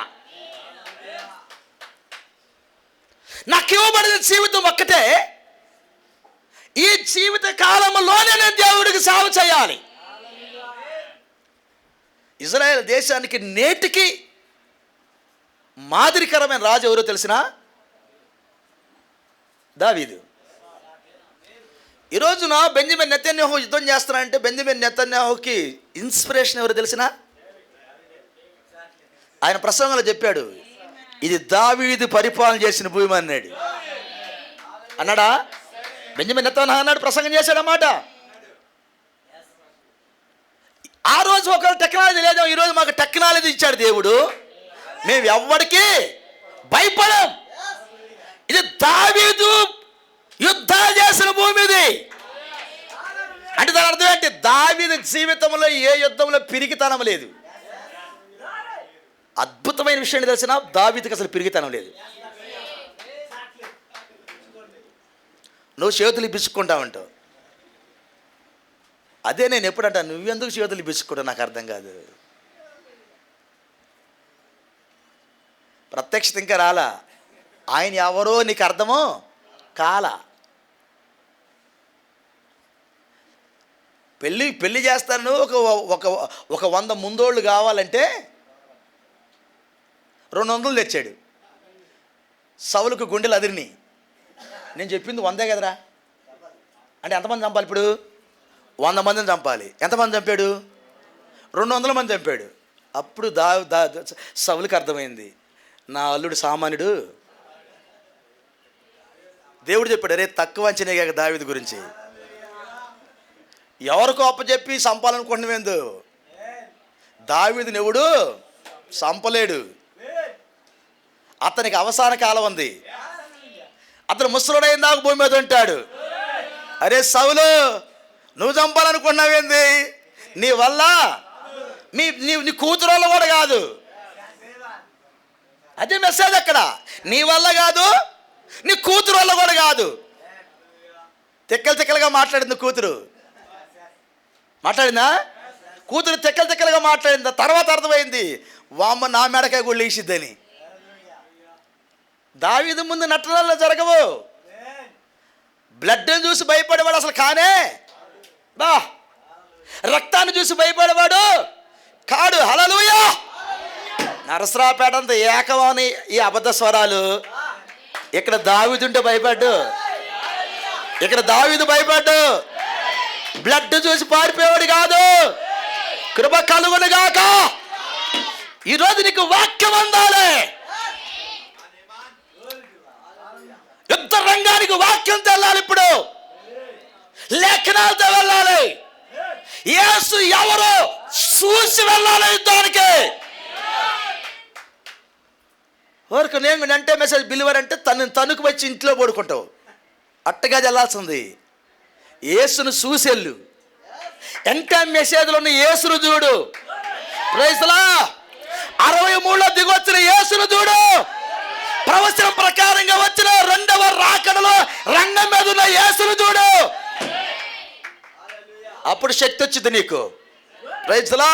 నాకు ఇవ్వబడిన జీవితం ఒక్కటే, ఈ జీవిత కాలంలోనే నేను దేవుడికి సేవ చేయాలి. ఇజ్రాయెల్ దేశానికి నేటికి మాదిరికరమైన రాజు ఎవరో తెలిసినా? దావీదు. ఈ రోజున బెంజమిన్ నెతన్యాహు యుద్ధం చేస్తున్నాడంటే బెంజమిన్ నెతన్యాహుకి ఇన్స్పిరేషన్ ఎవరు తెలిసినా? ఆయన ప్రసంగంలో చెప్పాడు, ఇది దావీదు పరిపాలన చేసిన భూమి అన్నాడు. అన్నాడా? బెంజమిన్ నెతన్యాహు అన్నాడు, ప్రసంగం చేశాడన్నమాట. ఆ రోజు ఒకవేళ టెక్నాలజీ లేదు, ఈరోజు మాకు టెక్నాలజీ ఇచ్చాడు దేవుడు. మేము ఎవ్వడికి భయపడం. ఇది దావీదు యుద్ధాలు చేసిన భూమి ఇది. అంటే దాని అర్థం ఏంటి? దావీదు జీవితంలో ఏ యుద్ధంలో పిరికితనం లేదు. అద్భుతమైన విషయాన్ని తెలిసిన దావీదుకి అసలు పిరికితనం లేదు. నువ్వు చేతులు ఇప్పించుకుంటావంటావు. అదే నేను ఎప్పుడంటా, నువ్వెందుకు చేతులు ఇప్పించుకుంటావు నాకు అర్థం కాదు. ప్రత్యక్షత ఇంకా రాలా, ఆయన ఎవరో నీకు అర్థమో కాలా. పెళ్ళి చేస్తాను ఒక ఒక ఒక 100 ముందోళ్ళు కావాలంటే 200 తెచ్చాడు. సౌలుకు గుండెలు అదిరిని. నేను చెప్పింది 100 కదరా అంటే ఎంతమంది చంపాలి? ఇప్పుడు 100 మందిని చంపాలి. ఎంతమంది చంపాడు? 200 మంది చంపాడు. అప్పుడు సౌలుకి అర్థమైంది, నా అల్లుడు సామాన్యుడు. దేవుడు చెప్పాడు, అరే తక్కువ అంచనే కాక దావీదు గురించి. ఎవరికో అప్పచెప్పి చంపాలనుకుంటున్నావేందు? దావీదుని ఎవడు చంపలేడు. అతనికి అవసాన కాలం ఉంది. అతను ముసలుడైన దాకా భూమి మీద ఉంటాడు. అరే సౌలు, నువ్వు చంపాలనుకున్నావేంది? నీ వల్ల నీ కూతురు వల్ల కూడా కాదు. అదే మెసేజ్ అక్కడ. నీ వల్ల కాదు, నీ కూతురు వల్ల కూడా కాదు. తిక్కలుగా మాట్లాడింది కూతురు. మాట్లాడిందా? కూతురు తిక్కలుగా మాట్లాడిందా? తర్వాత అర్థమైంది, వామ్మ నా మెడకాయ కూడా లేచిద్దని. దావీదు ముందు నటనలు జరగవు. బ్లడ్ని చూసి భయపడేవాడు అసలు కానే బా. రక్తాన్ని చూసి భయపడేవాడు కాడు. హల్లెలూయా. నరసరాపేట అంత ఏకమని ఈ అబద్ధ స్వరాలు. ఇక్కడ దావీదు ఉంటే భయపడ్డు. ఇక్కడ దావీదు భయపడ్డు. బ్లడ్ చూసి పారిపోయేవాడు కాదు. కృప కలుగును గాక. ఈరోజు నీకు వాక్యం అందాలి. యుద్ధ రంగానికి వాక్యం తెల్లాలి. ఇప్పుడు లేఖనాలతో వెళ్ళాలి. యేసు ఎవరో చూసి వెళ్ళాలి యుద్ధానికి. వరకు నేను అంటే మెసేజ్ బిలివర్ అంటే తనకు వచ్చి ఇంట్లో పడుకుంటావు. అట్టగా వెళ్ళాల్సింది. యేసును చూసెళ్ళు. ఎంత మెసేజ్లో ఉన్న యేసును చూడు. ప్రైజ్ లా. 63లో దిగొచ్చిన యేసును చూడు. ప్రవచనం ప్రకారంగా వచ్చిన 2వ రాకడలో రంగం మీద ఉన్న యేసును చూడు. అప్పుడు శక్తి వచ్చింది నీకు. ప్రైజ్ లా.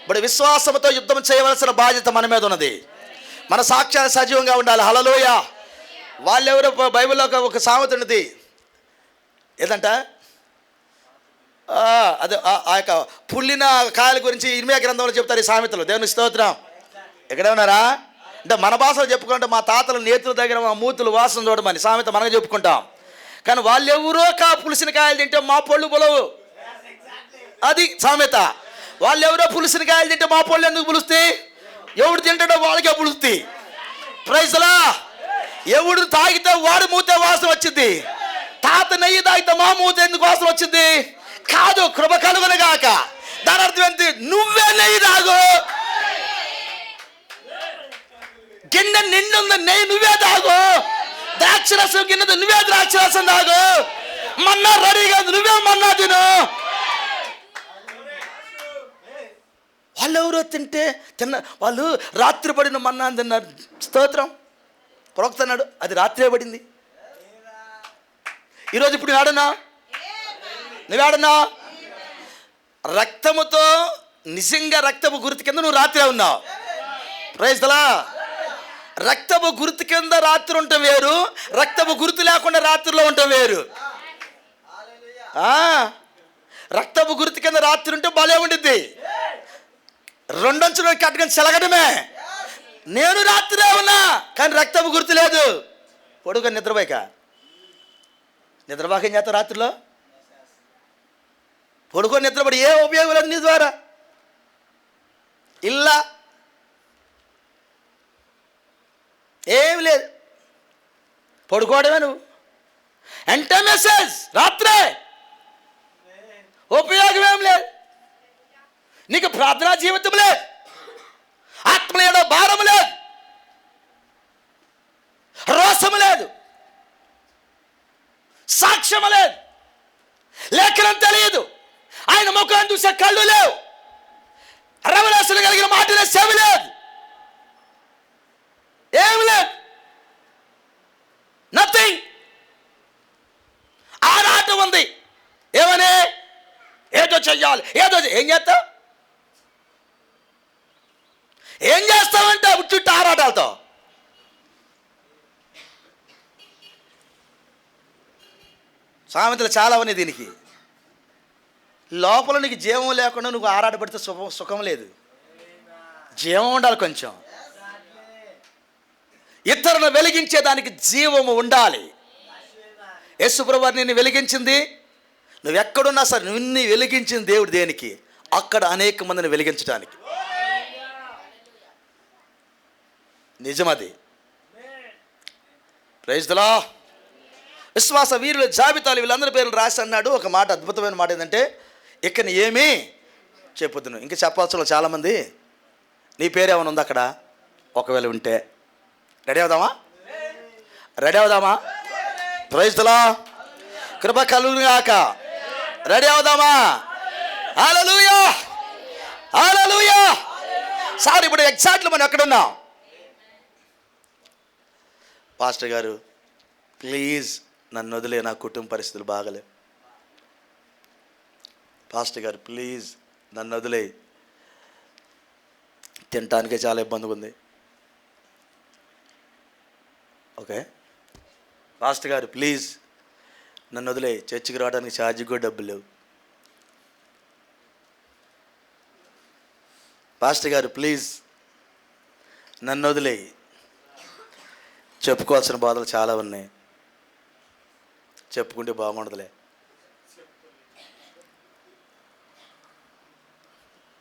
ఇప్పుడు విశ్వాసంతో యుద్ధం చేయవలసిన బాధ్యత మన మీద ఉన్నది. మన సాక్ష్యాలు సజీవంగా ఉండాలి. హల్లెలూయా. వాళ్ళెవరో బైబిల్లో ఒక సామెత ఉన్నది. ఏదంట? అదే ఆ యొక్క పుల్లిన కాయల గురించి ఇర్మియా గ్రంథంలో చెప్తారు ఈ సామెతలు. దేవుని స్తోత్రం. ఎక్కడే ఉన్నారా? అంటే మన భాషలో చెప్పుకుంటే మా తాతల నేతుల దగ్గర మా మూతులు వాసన చూడమని సామెత మనకు చెప్పుకుంటాం. కానీ వాళ్ళెవరో పులిసిన కాయలు తింటే మా పళ్ళు పులవు. అది సామెత. వాళ్ళెవరో పులిసిన కాయలు తింటే మా పళ్ళు ఎందుకు పులుస్తాయి? ఎవడు తింటాడో వాళ్ళకే పులుస్తాయి. ప్రైజ్ లా. ఎవడు తాగితే వాడు మూతే వాసన వచ్చింది. తాత నెయ్యి తాగితే మా మూత ఎందుకు వాసన వచ్చింది? కాదు, కృప కలుగునుగాక. దాని అర్థం ఏంటి? నువ్వే నెయ్యి తాగు. గిన్నె నిండుంది, నెయ్యి నువ్వే తాగు. ద్రాక్షరసం గిన్నెది, నువ్వే ద్రాక్షరసం తాగు. మన్నా రెడీగా నువ్వే మన్నా తిను. వాళ్ళు ఎవరో వాళ్ళు రాత్రి పడిన మన్నా తిన్నారు. స్తోత్రం. ప్రవక్త అన్నాడు అది రాత్రే పడింది. ఈరోజు ఇప్పుడు నువ్వేడన్నా రక్తముతో నిజంగా రక్తపు గుర్తు కింద నువ్వు రాత్రే ఉన్నావు. Praise the lord. రక్తపు గుర్తు కింద రాత్రి ఉండటం వేరు, రక్తపు గుర్తు లేకుండా రాత్రిలో ఉండటం వేరు. రక్తపు గుర్తు కింద రాత్రి ఉంటే భలే ఉండిద్ది. రెండంచులు కట్టుకొని చెలగడమే. నేను రాత్రే ఉన్నా కానీ రక్తపు గుర్తు లేదు. పొడుగు నిద్రపోయాక ఏం చేస్తావు? రాత్రిలో పొడుకొని నిద్రపడి ఏ ఉపయోగం లేదు నీ ద్వారా. ఇల్లా ఏమి లేదు, పడుకోవడమే. నువ్వు అంటే మెసేజ్ రాత్రే ఉపయోగం ఏం లేదు. నీకు ప్రార్థనా జీవితం లేదు, ఆత్మలేడో భారం లేదు, రోషము లేదు, సాక్ష్యం లేదు, లేఖనం తెలియదు, ఆయన ముఖాన్ని చూసే కళ్ళు లేవు, రవణాసులు కలిగిన మాటలే చెవి లేదు, ఏమి లేదు. నథింగ్. ఆరాటం ఉంది. ఏమని? ఏదో చెయ్యాలి, ఏం చేస్తావు? ఏం చేస్తావంటే చుట్టూ ఆరాటాలతో. సామెతలు చాలా ఉన్నాయి దీనికి. లోపల నీకు జీవం లేకుండా నువ్వు ఆరాటపడితే సుఖం లేదు. జీవం ఉండాలి కొంచెం. ఇతరులను వెలిగించేదానికి జీవము ఉండాలి. యేసుప్రభు నిన్ను వెలిగించింది, నువ్వు ఎక్కడున్నా సరే నిన్ను వెలిగించింది దేవుడు దేనికి? అక్కడ అనేక మందిని వెలిగించడానికి. నిజమది. Praise the lord. విశ్వాస వీరుల జాబితాలు వీళ్ళందరి పేర్లు రాసి అన్నాడు. ఒక మాట, అద్భుతమైన మాట ఏంటంటే, ఇక్కడ ఏమీ చెప్పుదును. ఇంకా చెప్పాల్సిన చాలామంది. నీ పేరేమైనా ఉంది అక్కడ? ఒకవేళ ఉంటే రెడీ అవుదామా? Praise the lord. కృప కలుగుగాక. రెడీ అవుదామా? Hallelujah, hallelujah. సార్ ఇప్పుడు ఎగ్జాక్ట్లీ మనం ఎక్కడున్నాం? పాస్టర్ గారు ప్లీజ్ నన్ను వదిలే, నా కుటుంబ పరిస్థితులు బాగలేవు. పాస్టర్ గారు ప్లీజ్ నన్ను వదిలే, తినటానికే చాలా ఇబ్బందిగా ఉంది. ఓకే. పాస్టర్ గారు ప్లీజ్ నన్ను వదిలే, చర్చికి రావడానికి ఛార్జీకి కూడా డబ్బులు లేవు. పాస్టర్ గారు ప్లీజ్ నన్ను వదిలే, చెప్పుకోవాల్సిన బాధలు చాలా ఉన్నాయి, చెప్పుకుంటే బాగుండదులే.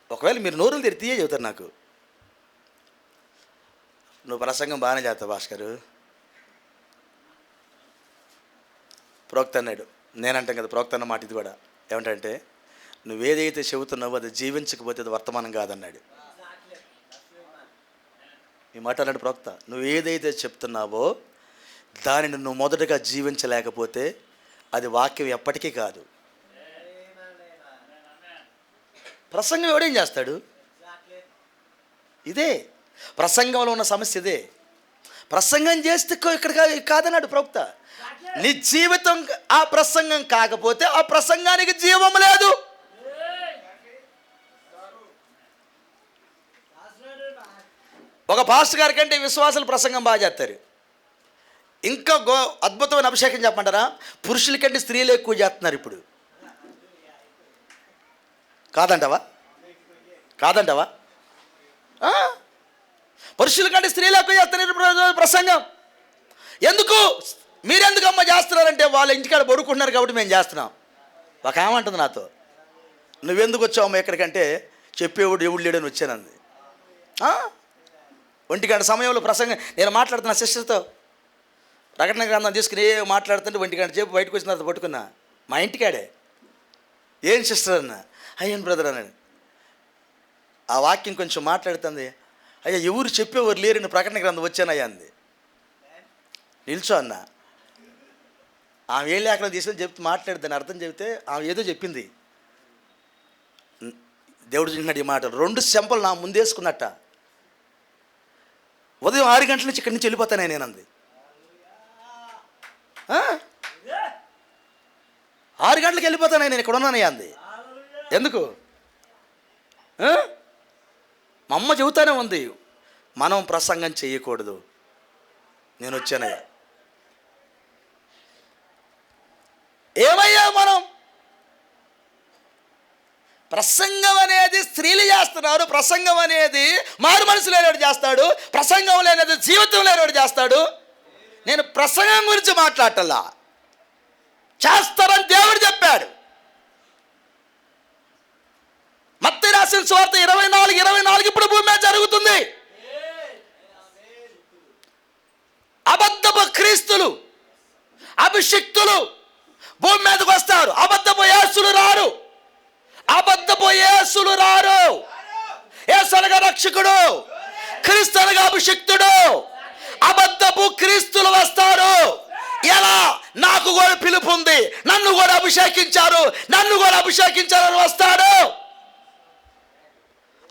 ఒకవేళ మీరు నోరులు తెరితీయే చెబుతారు నాకు, నువ్వు ప్రసంగం బాగానే చేస్తావు భాస్కర్. ప్రోక్త అన్నాడు, నేనంటాం కదా ప్రోక్త అన్న మాట ఇది కూడా. ఏమంటే నువ్వేదైతే చెబుతున్నావో అది జీవించకపోతే అది వర్తమానం కాదన్నాడు. ఈ మాట అన్నాడు ప్రోక్త. నువ్వు ఏదైతే చెప్తున్నావో దానిని నువ్వు మొదటగా జీవించలేకపోతే అది వాక్యం ఎప్పటికీ కాదు. ప్రసంగం ఎవడేం చేస్తాడు? ఇదే ప్రసంగంలో ఉన్న సమస్య. ఇదే ప్రసంగం చేస్తే ఇక్కడ కాదన్నాడు ప్రోక్త. నీ జీవితం ఆ ప్రసంగం కాకపోతే ఆ ప్రసంగానికి జీవం లేదు. ఒక పాస్టర్ గారి కంటే విశ్వాసులు ప్రసంగం బాగా చేస్తారు. ఇంకా అద్భుతమైన అభిషేకం చెప్పమంటారా? పురుషుల కంటే స్త్రీలు ఎక్కువ చేస్తున్నారు ఇప్పుడు. కాదంటావా? పురుషుల కంటే స్త్రీలు ఎక్కువ చేస్తున్నారు ప్రసంగం. ఎందుకు? మీరెందుకమ్మా చేస్తున్నారంటే వాళ్ళ ఇంటికాడ పడుకుంటున్నారు కాబట్టి మేము చేస్తున్నాం. ఒక ఏమంటుంది నాతో, నువ్వెందుకు వచ్చావమ్మా ఎక్కడికంటే చెప్పేవాడు ఎవడు లేడని వచ్చానంది. 1 గంట సమయంలో ప్రసంగం నేను మాట్లాడుతున్నా సిస్టర్తో, ప్రకటన గ్రంథం తీసుకుని మాట్లాడుతుంటే 1 గంట చెప్పి బయటకు వచ్చిన తర్వాత పట్టుకున్నా. మా ఇంటికాడే. ఏం సిస్టర్ అన్న, అయ్యాను బ్రదర్ అన్నాడు. ఆ వాక్యం కొంచెం మాట్లాడుతుంది. అయ్యా ఎవరు చెప్పేవారు లేరని ప్రకటన గ్రంథం వచ్చానయ్యా అంది. నిల్చో అన్న. ఆమె ఏ లేఖనం తీసుకొని చెప్తే మాట్లాడుతాను అర్థం చెబితే ఆమె ఏదో చెప్పింది. దేవుడు చెప్పినట్టు ఈ మాట 2 చెంపలు నా ముందేసుకున్నట్ట. ఉదయం 6 గంటల నుంచి ఇక్కడి నుంచి వెళ్ళిపోతానే నేనంది. 6 గంటలకు వెళ్ళిపోతానే నేను ఇక్కడ ఉన్నానయ్యా అంది. ఎందుకు? మా అమ్మ చెబుతానే ఉంది, మనం ప్రసంగం చేయకూడదు. నేను వచ్చానయ్యా. ఏమయ్యా మనం? ప్రసంగం అనేది స్త్రీలు చేస్తున్నారు. ప్రసంగం అనేది మారు మనసు లేనివాడు చేస్తాడు. ప్రసంగం లేనిది జీవితం లేనివాడు చేస్తాడు. నేను ప్రసంగం గురించి మాట్లాడటల్లా, చేస్తారని దేవుడు చెప్పాడు. మత్తయి రాసిన సువార్త 24:24 ఇప్పుడు భూమి మీద జరుగుతుంది. అబద్ధపు క్రీస్తులు, అభిషిక్తులు భూమి మీదకి వస్తారు. అబద్ధపు యేసులు రారు. అబద్ధపు యేసులు రారు. యేసు అనగా రక్షకుడు, క్రీస్తు అనగా అభిషిక్తుడు. అబద్ధపు క్రీస్తులు వస్తారు. ఎలా? నాకు కూడా పిలుపు ఉంది, నన్ను కూడా అభిషేకించారని వస్తాడు.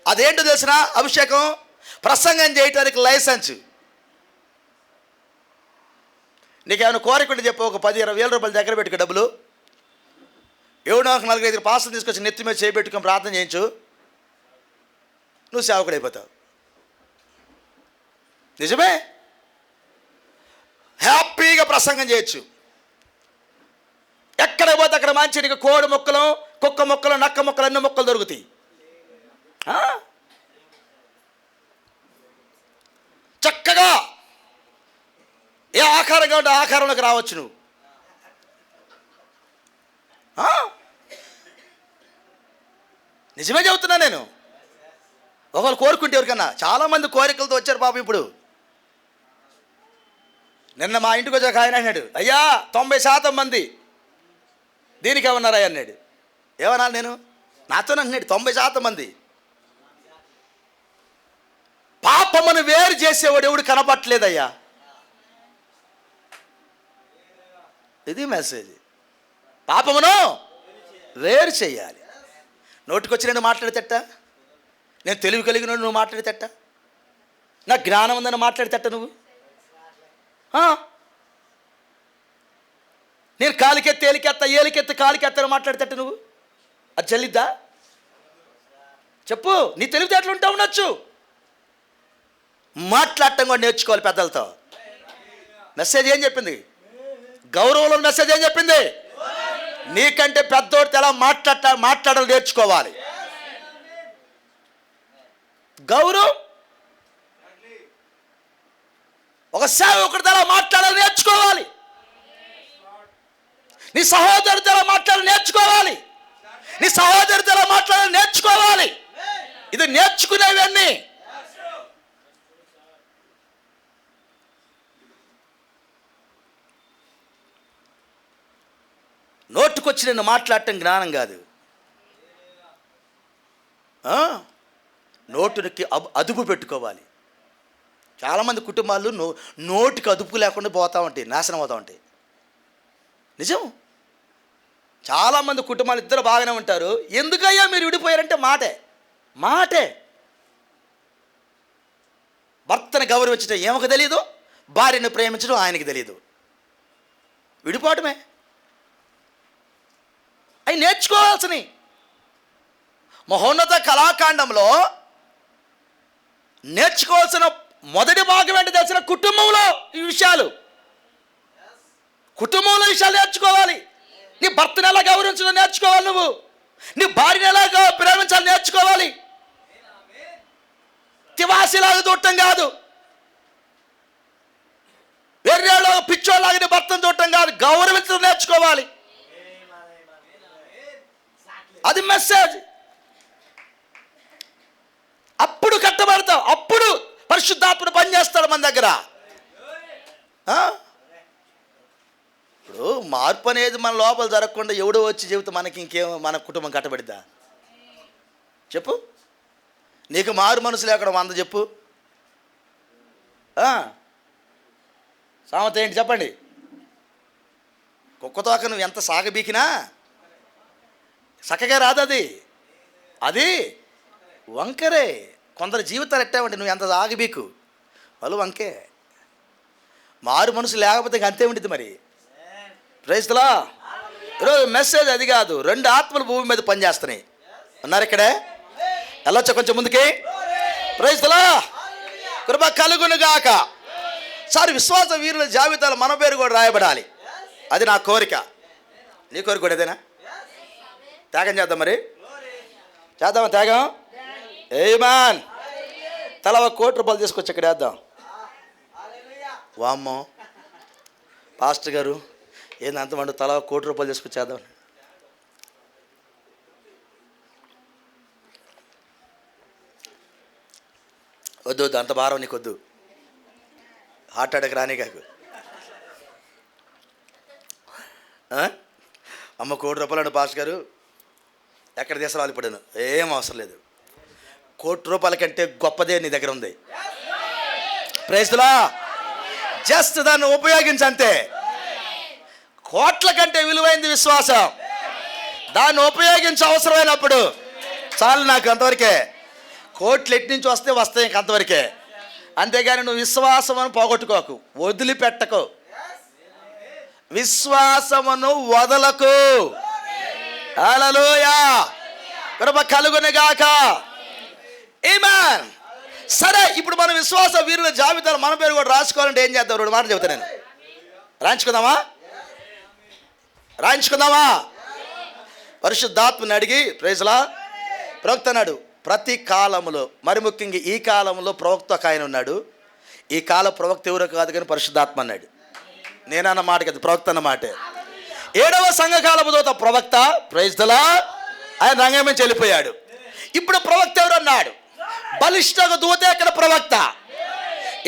అదేంటో తెలిసిన అభిషేకం? ప్రసంగం చేయటానికి లైసెన్స్. నీకేమైనా కోరికుంటే చెప్పు, ఒక 10-20 వేల రూపాయలు దగ్గర పెట్టుకో డబ్బులు. ఎవడో ఒక 4-5 పాస్టర్లు తీసుకొచ్చి నెత్తి మీద చేయబెట్టుకొని ప్రార్థన చేయించు, నువ్వు సేవకుడు అయిపోతావు. నిజమే, హ్యాపీగా ప్రసంగం చేయొచ్చు. ఎక్కడ పోతే అక్కడ మంచి నీకు కోడి మొక్కలు, కుక్క మొక్కలు, నక్క మొక్కలు, అన్ని మొక్కలు దొరుకుతాయి. చక్కగా ఏ ఆకారంగా ఉంటే ఆకారంలోకి రావచ్చు నువ్వు. నిజమే చెబుతున్నా నేను. ఒకళ్ళు కోరుకుంటే ఎవరికన్నా, చాలామంది కోరికలతో వచ్చారు పాపం. ఇప్పుడు నిన్న మా ఇంటికి వచ్చాక ఆయన అన్నాడు, అయ్యా 90% మంది దీనికి ఏమన్నారా అన్నాడు. ఏమన్నాను నేను? నాతో అంటున్నాడు 90% మంది. పాపమును వేరు చేసేవాడు ఎవడు కనపట్లేదయ్యా. ఇది మెసేజ్. పాపమును వేరు చేయాలి. నోటికొచ్చి నేను మాట్లాడితేట, నేను తెలివి కలిగిన నువ్వు మాట్లాడితేట, నా జ్ఞానం ఉందని మాట్లాడితేట నువ్వు. నేను కాలికెత్తి ఏలికెత్త, ఏలికెత్తి కాలికెత్తని మాట్లాడితేట నువ్వు. అది చెల్లిద్దా? చెప్పు. నీ తెలివితేటలు ఉంటా ఉండొచ్చు, మాట్లాడటం కూడా నేర్చుకోవాలి పెద్దలతో. మెసేజ్ ఏం చెప్పింది? గౌరవంలో మెసేజ్ ఏం చెప్పింది? నీకంటే పెద్దోడితో ఎలా మాట్లాడాలి నేర్చుకోవాలి. గౌరవం. ఒక సేవకుడితో ఎలా మాట్లాడాలి నేర్చుకోవాలి. నీ సహోదరుడితో ఎలా మాట్లాడాలి నేర్చుకోవాలి. నీ సహోదరుడితో ఎలా మాట్లాడాలి నేర్చుకోవాలి. ఇది నేర్చుకునేవన్నీ. నోటుకొచ్చి నేను మాట్లాడటం జ్ఞానం కాదు. నోటుకి అదుపు పెట్టుకోవాలి. చాలామంది కుటుంబాలు నోటికి అదుపు లేకుండా పోతూ ఉంటాయి, నాశనం అవుతూ ఉంటాయి. నిజం. చాలామంది కుటుంబాలు ఇద్దరు బాగానే ఉంటారు. ఎందుకయ్యా మీరు విడిపోయారంటే మాటే. భర్తను గౌరవించడం ఏమకు తెలియదు, భార్యను ప్రేమించడం ఆయనకి తెలియదు. విడిపోవటమే. అవి నేర్చుకోవాల్సినవి. మహోన్నత కళాకాండంలో నేర్చుకోవాల్సిన మొదటి భాగం ఏంటి తెలిసిన? కుటుంబంలో ఈ విషయాలు. కుటుంబంలో విషయాలు నేర్చుకోవాలి. నీ భర్తను ఎలా గౌరవించడం నేర్చుకోవాలి. నువ్వు నీ భార్యను ఎలా ప్రేమించాలి నేర్చుకోవాలి. తివాసిలాగా చూడటం కాదు. వెర్రేలో పిచ్చోళ్ళగా భర్తను చూడటం కాదు, గౌరవించడం నేర్చుకోవాలి. అది మెసేజ్. అప్పుడు కట్టబడతాం, అప్పుడు పరిశుద్ధాత్ముడు పనిచేస్తాడు మన దగ్గర. ఇప్పుడు మార్పు అనేది మన లోపల జరగకుండా ఎవడో వచ్చి చెబితే మనకి ఇంకేం, మన కుటుంబం కట్టబడిద్దా? చెప్పు. నీకు మారు మనసు లేకుండా 100 చెప్పు. సామెత ఏంటి చెప్పండి? కుక్కతోక నువ్వు ఎంత సాగబీకినా చక్కగా రాదు. అది వంకరే. కొందరు జీవితాలు ఎట్టామంటే నువ్వు ఎంత సాగబీకు వాళ్ళు వంకే. మారు మనసు లేకపోతే అంతే ఉంటుంది మరి. Praise the lord. ఈరోజు మెసేజ్ అది కాదు, 2 ఆత్మలు భూమి మీద పనిచేస్తున్నాయి. ఉన్నారు ఇక్కడే? వెళ్ళొచ్చా కొంచెం ముందుకి? Praise the lord. కృప కలుగును గాక. సార్, విశ్వాస వీరుల జాబితాలో మన పేరు కూడా రాయబడాలి. అది నా కోరిక. నీ కోరిక కూడా అదేనా? త్యాగం చేద్దాం మరి. చేద్దామా త్యాగం? ఏమాన్. తల ₹1 కోటి తీసుకొచ్చి ఇక్కడ వేద్దాం. వామ్మో పాస్టర్ గారు ఏంది అంతమంది తల ₹1 కోటి తీసుకొచ్చేద్దాం. వద్దు వద్దు, అంత భారం నీకు వద్దు. హార్ట్ అటాక్ రాని కాకు. అమ్మ ₹1 కోటి అండి పాస్టర్ గారు, ఎక్కడ తీసుకురావాలి ఇప్పుడు? ఏం అవసరం లేదు. ₹1 కోటి కంటే గొప్పదే నీ దగ్గర ఉంది. Praise the lord. జస్ట్ దాన్ని ఉపయోగించంతే. కోట్ల కంటే విలువైంది విశ్వాసం. దాన్ని ఉపయోగించే అవసరమైనప్పుడు చాలు. నాకు అంతవరకే. కోట్లు ఎట్నుంచి వస్తాయి ఇంక అంతవరకే. అంతేగాని నువ్వు విశ్వాసమును పోగొట్టుకోకు, వదిలిపెట్టకు. విశ్వాసమును వదలకు. హల్లెలూయా. కృప కలుగును గాక. ఆమేన్. సరే, ఇప్పుడు మనం విశ్వాస వీరుల జాబితాలో మన పేరు కూడా రాసుకోవాలంటే ఏం చేద్దాం? 2 మాటలు చెబుతా నేను. రాయించుకుందామా? పరిశుద్ధాత్మని అడిగి ప్రైజ్ ది లార్డ్. ప్రవక్త అన్నాడు, ప్రతి కాలంలో, మరి ముఖ్యంగా ఈ కాలంలో ప్రవక్త ఒక ఆయన ఉన్నాడు. ఈ కాల ప్రవక్త ఎవరో కాదు కానీ పరిశుద్ధాత్మ అన్నాడు. నేనన్న మాట కదా, ప్రవక్త అన్న మాటే. 7వ సంఘకాలపు దూత ప్రవక్త. Praise the lord. ఆయన రంగం నుంచి వెళ్ళిపోయాడు. ఇప్పుడు ప్రవక్త ఎవరు అన్నాడు? బలిష్ఠ దూత ఇక్కడ ప్రవక్త,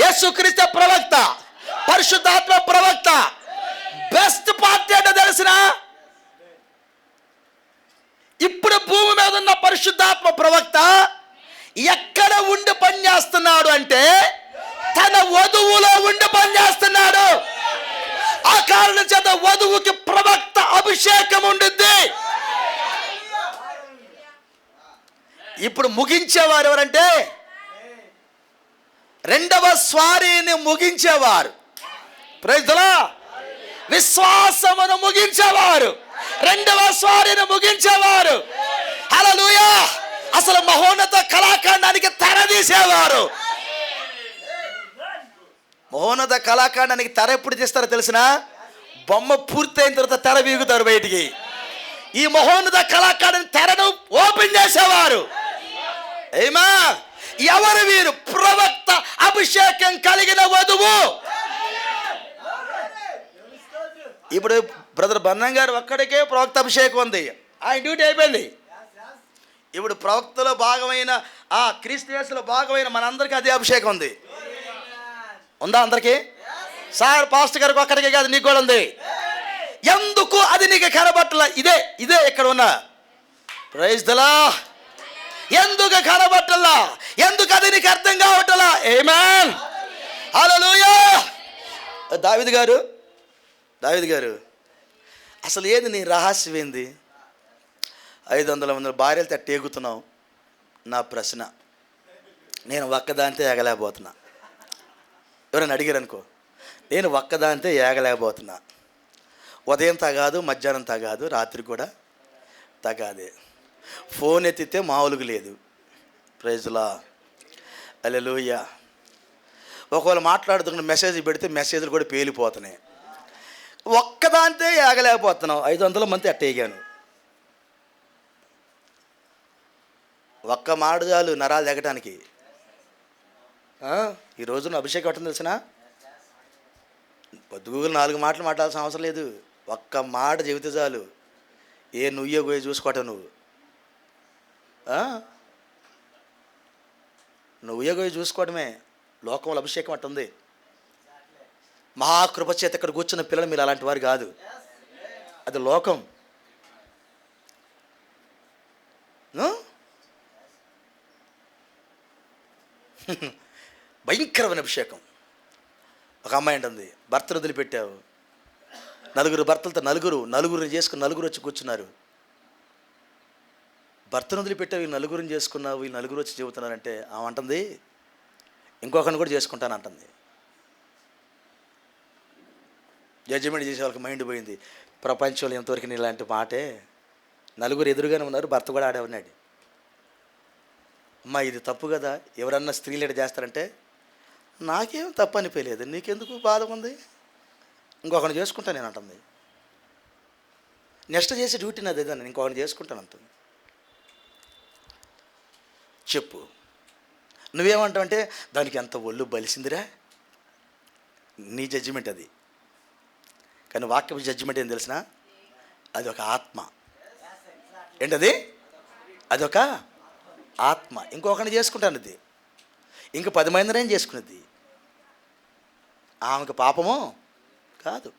యేసుక్రీస్తు ప్రవక్త, పరిశుద్ధాత్మ ప్రవక్త. బెస్ట్ పార్టీ అంటే తెలిసిన, ఇప్పుడు భూమి మీద ఉన్న పరిశుద్ధాత్మ ప్రవక్త ఎక్కడ ఉండి పనిచేస్తున్నాడు అంటే తన వధువులో ఉండి పనిచేస్తున్నాడు. ఆ కారణం చేత వధువుకి ప్రవక్త అభిషేకం ఉండుద్ది. ఇప్పుడు ముగించేవారు ఎవరంటే 2వ స్వారీని ముగించేవారు. Praise the lord. విశ్వాసమును ముగించేవారు, 2వ స్వారీని ముగించేవారు. హల్లెలూయా. అసలు మహోన్నత కళాఖండానికి తెరదీసేవారు. మహోన్నత కళాఖండానికి తెర ఎప్పుడు తీస్తారో తెలిసిన? బొమ్మ పూర్తయిన తర్వాత తెర వీగుతారు బయటికి. ఈ మహోన్నత కళాఖండం తెరను ఓపెన్ చేసేవారు. ఆమేన్. ఎవరు వీరు? ప్రవక్త అభిషేకం కలిగిన వధువు. ఇప్పుడు బ్రదర్ బన్నం గారు ఒక్కడికే ప్రవక్త అభిషేకం ఉంది, ఆయన డ్యూటీ అయిపోయింది. ఇప్పుడు ప్రవక్తలో భాగమైన క్రీస్తు యేసులో భాగమైన మనందరికీ అదే అభిషేకం ఉంది. ఉందా అందరికీ? సార్ పాస్టర్ గారికి ఒక్కడికే కాదు, నీకు కూడా ఉంది. ఎందుకు అది నీకు కనబట్టలా? ఇదే ఇక్కడ ఉన్న. Praise the lord. ఎందుకు కనబట్టలా? ఎందుకు అది నీకు అర్థం కావట్లా? ఆమేన్. హల్లెలూయా. దావీదు గారు అసలు ఏది నీ రహస్యం? ఏంది 500 మంది భార్యలు తట్టి ఎగుతున్నావు? నా ప్రశ్న, నేను ఒక్కదాంతే ఏగలేకపోతున్నా. ఎవరైనా అడిగారు అనుకో, నేను ఒక్కదాంతే ఏగలేకపోతున్నా. ఉదయం తగాదు, మధ్యాహ్నం తగాదు, రాత్రి కూడా తగాదే. ఫోన్ ఎత్తితే మామూలుగా లేదు. Praise the lord. హల్లెలూయా. ఒకవేళ మాట్లాడుతున్న మెసేజ్ పెడితే మెసేజ్లు కూడా పేలిపోతున్నాయి. ఒక్కదాంతే ఏగలేకపోతున్నావు. 500 మంది అట్టేగాను. ఒక్క మాట చాలు నరాలు ఎగటానికి. ఈ రోజున అభిషేకం పట్టడం తెలిసిన? పొద్దుగూకులు 4 మాటలు మాట్లాడాల్సిన అవసరం లేదు. ఒక్క మాట చెబితే చాలు. నుయ్యో పోయి చూసుకోవటం నువ్వు. నువ్వే పోయి చూసుకోవడమే. లోకంలో అభిషేకం అట్టుంది. మహాకృప చేత ఇక్కడ కూర్చున్న పిల్లలు మీరు అలాంటి వారు కాదు. అది లోకం. భయంకరమైన అభిషేకం. ఒక అమ్మాయి అంటుంది, భర్తను వదిలిపెట్టావు. భర్తలతో నలుగురిని చేసుకుని నలుగురు వచ్చి కూర్చున్నారు. భర్తను వదిలిపెట్టావు, ఈ నలుగురిని చేసుకున్నావు, ఈ నలుగురు వచ్చి చెబుతున్నారంటే ఆమె అంటుంది, ఇంకొకరిని కూడా చేసుకుంటాను అంటుంది. జడ్జిమెంట్ చేసే వాళ్ళకి మైండ్ పోయింది. ప్రపంచంలో ఎంతవరకు నేను ఇలాంటి మాటే. నలుగురు ఎదురుగానే ఉన్నారు, భర్త కూడా ఆడే ఉన్నాడు. అమ్మా ఇది తప్పు కదా, ఎవరన్నా స్త్రీలు ఎడ చేస్తారంటే నాకేం తప్పు అనిపించలేదు, నీకెందుకు బాధ ఉంది, ఇంకొకరిని చేసుకుంటాను నేను అంటుంది. నెక్స్ట్ చేసే డ్యూటీ నాది ఏదన్నా, ఇంకొకరిని చేసుకుంటాను అంటుంది. చెప్పు నువ్వేమంటావు అంటే దానికి ఎంత ఒళ్ళు బలిసిందిరా, నీ జడ్జిమెంట్ అది. కానీ వాక్య జడ్జిమెంట్ ఏం తెలిసిన, అది ఒక ఆత్మ. ఏంటది? అదొక ఆత్మ. ఇంకొకరిని చేసుకుంటాను అది, ఇంక 10 మందిని చేసుకునేది. ఆమెకు పాపము కాదు,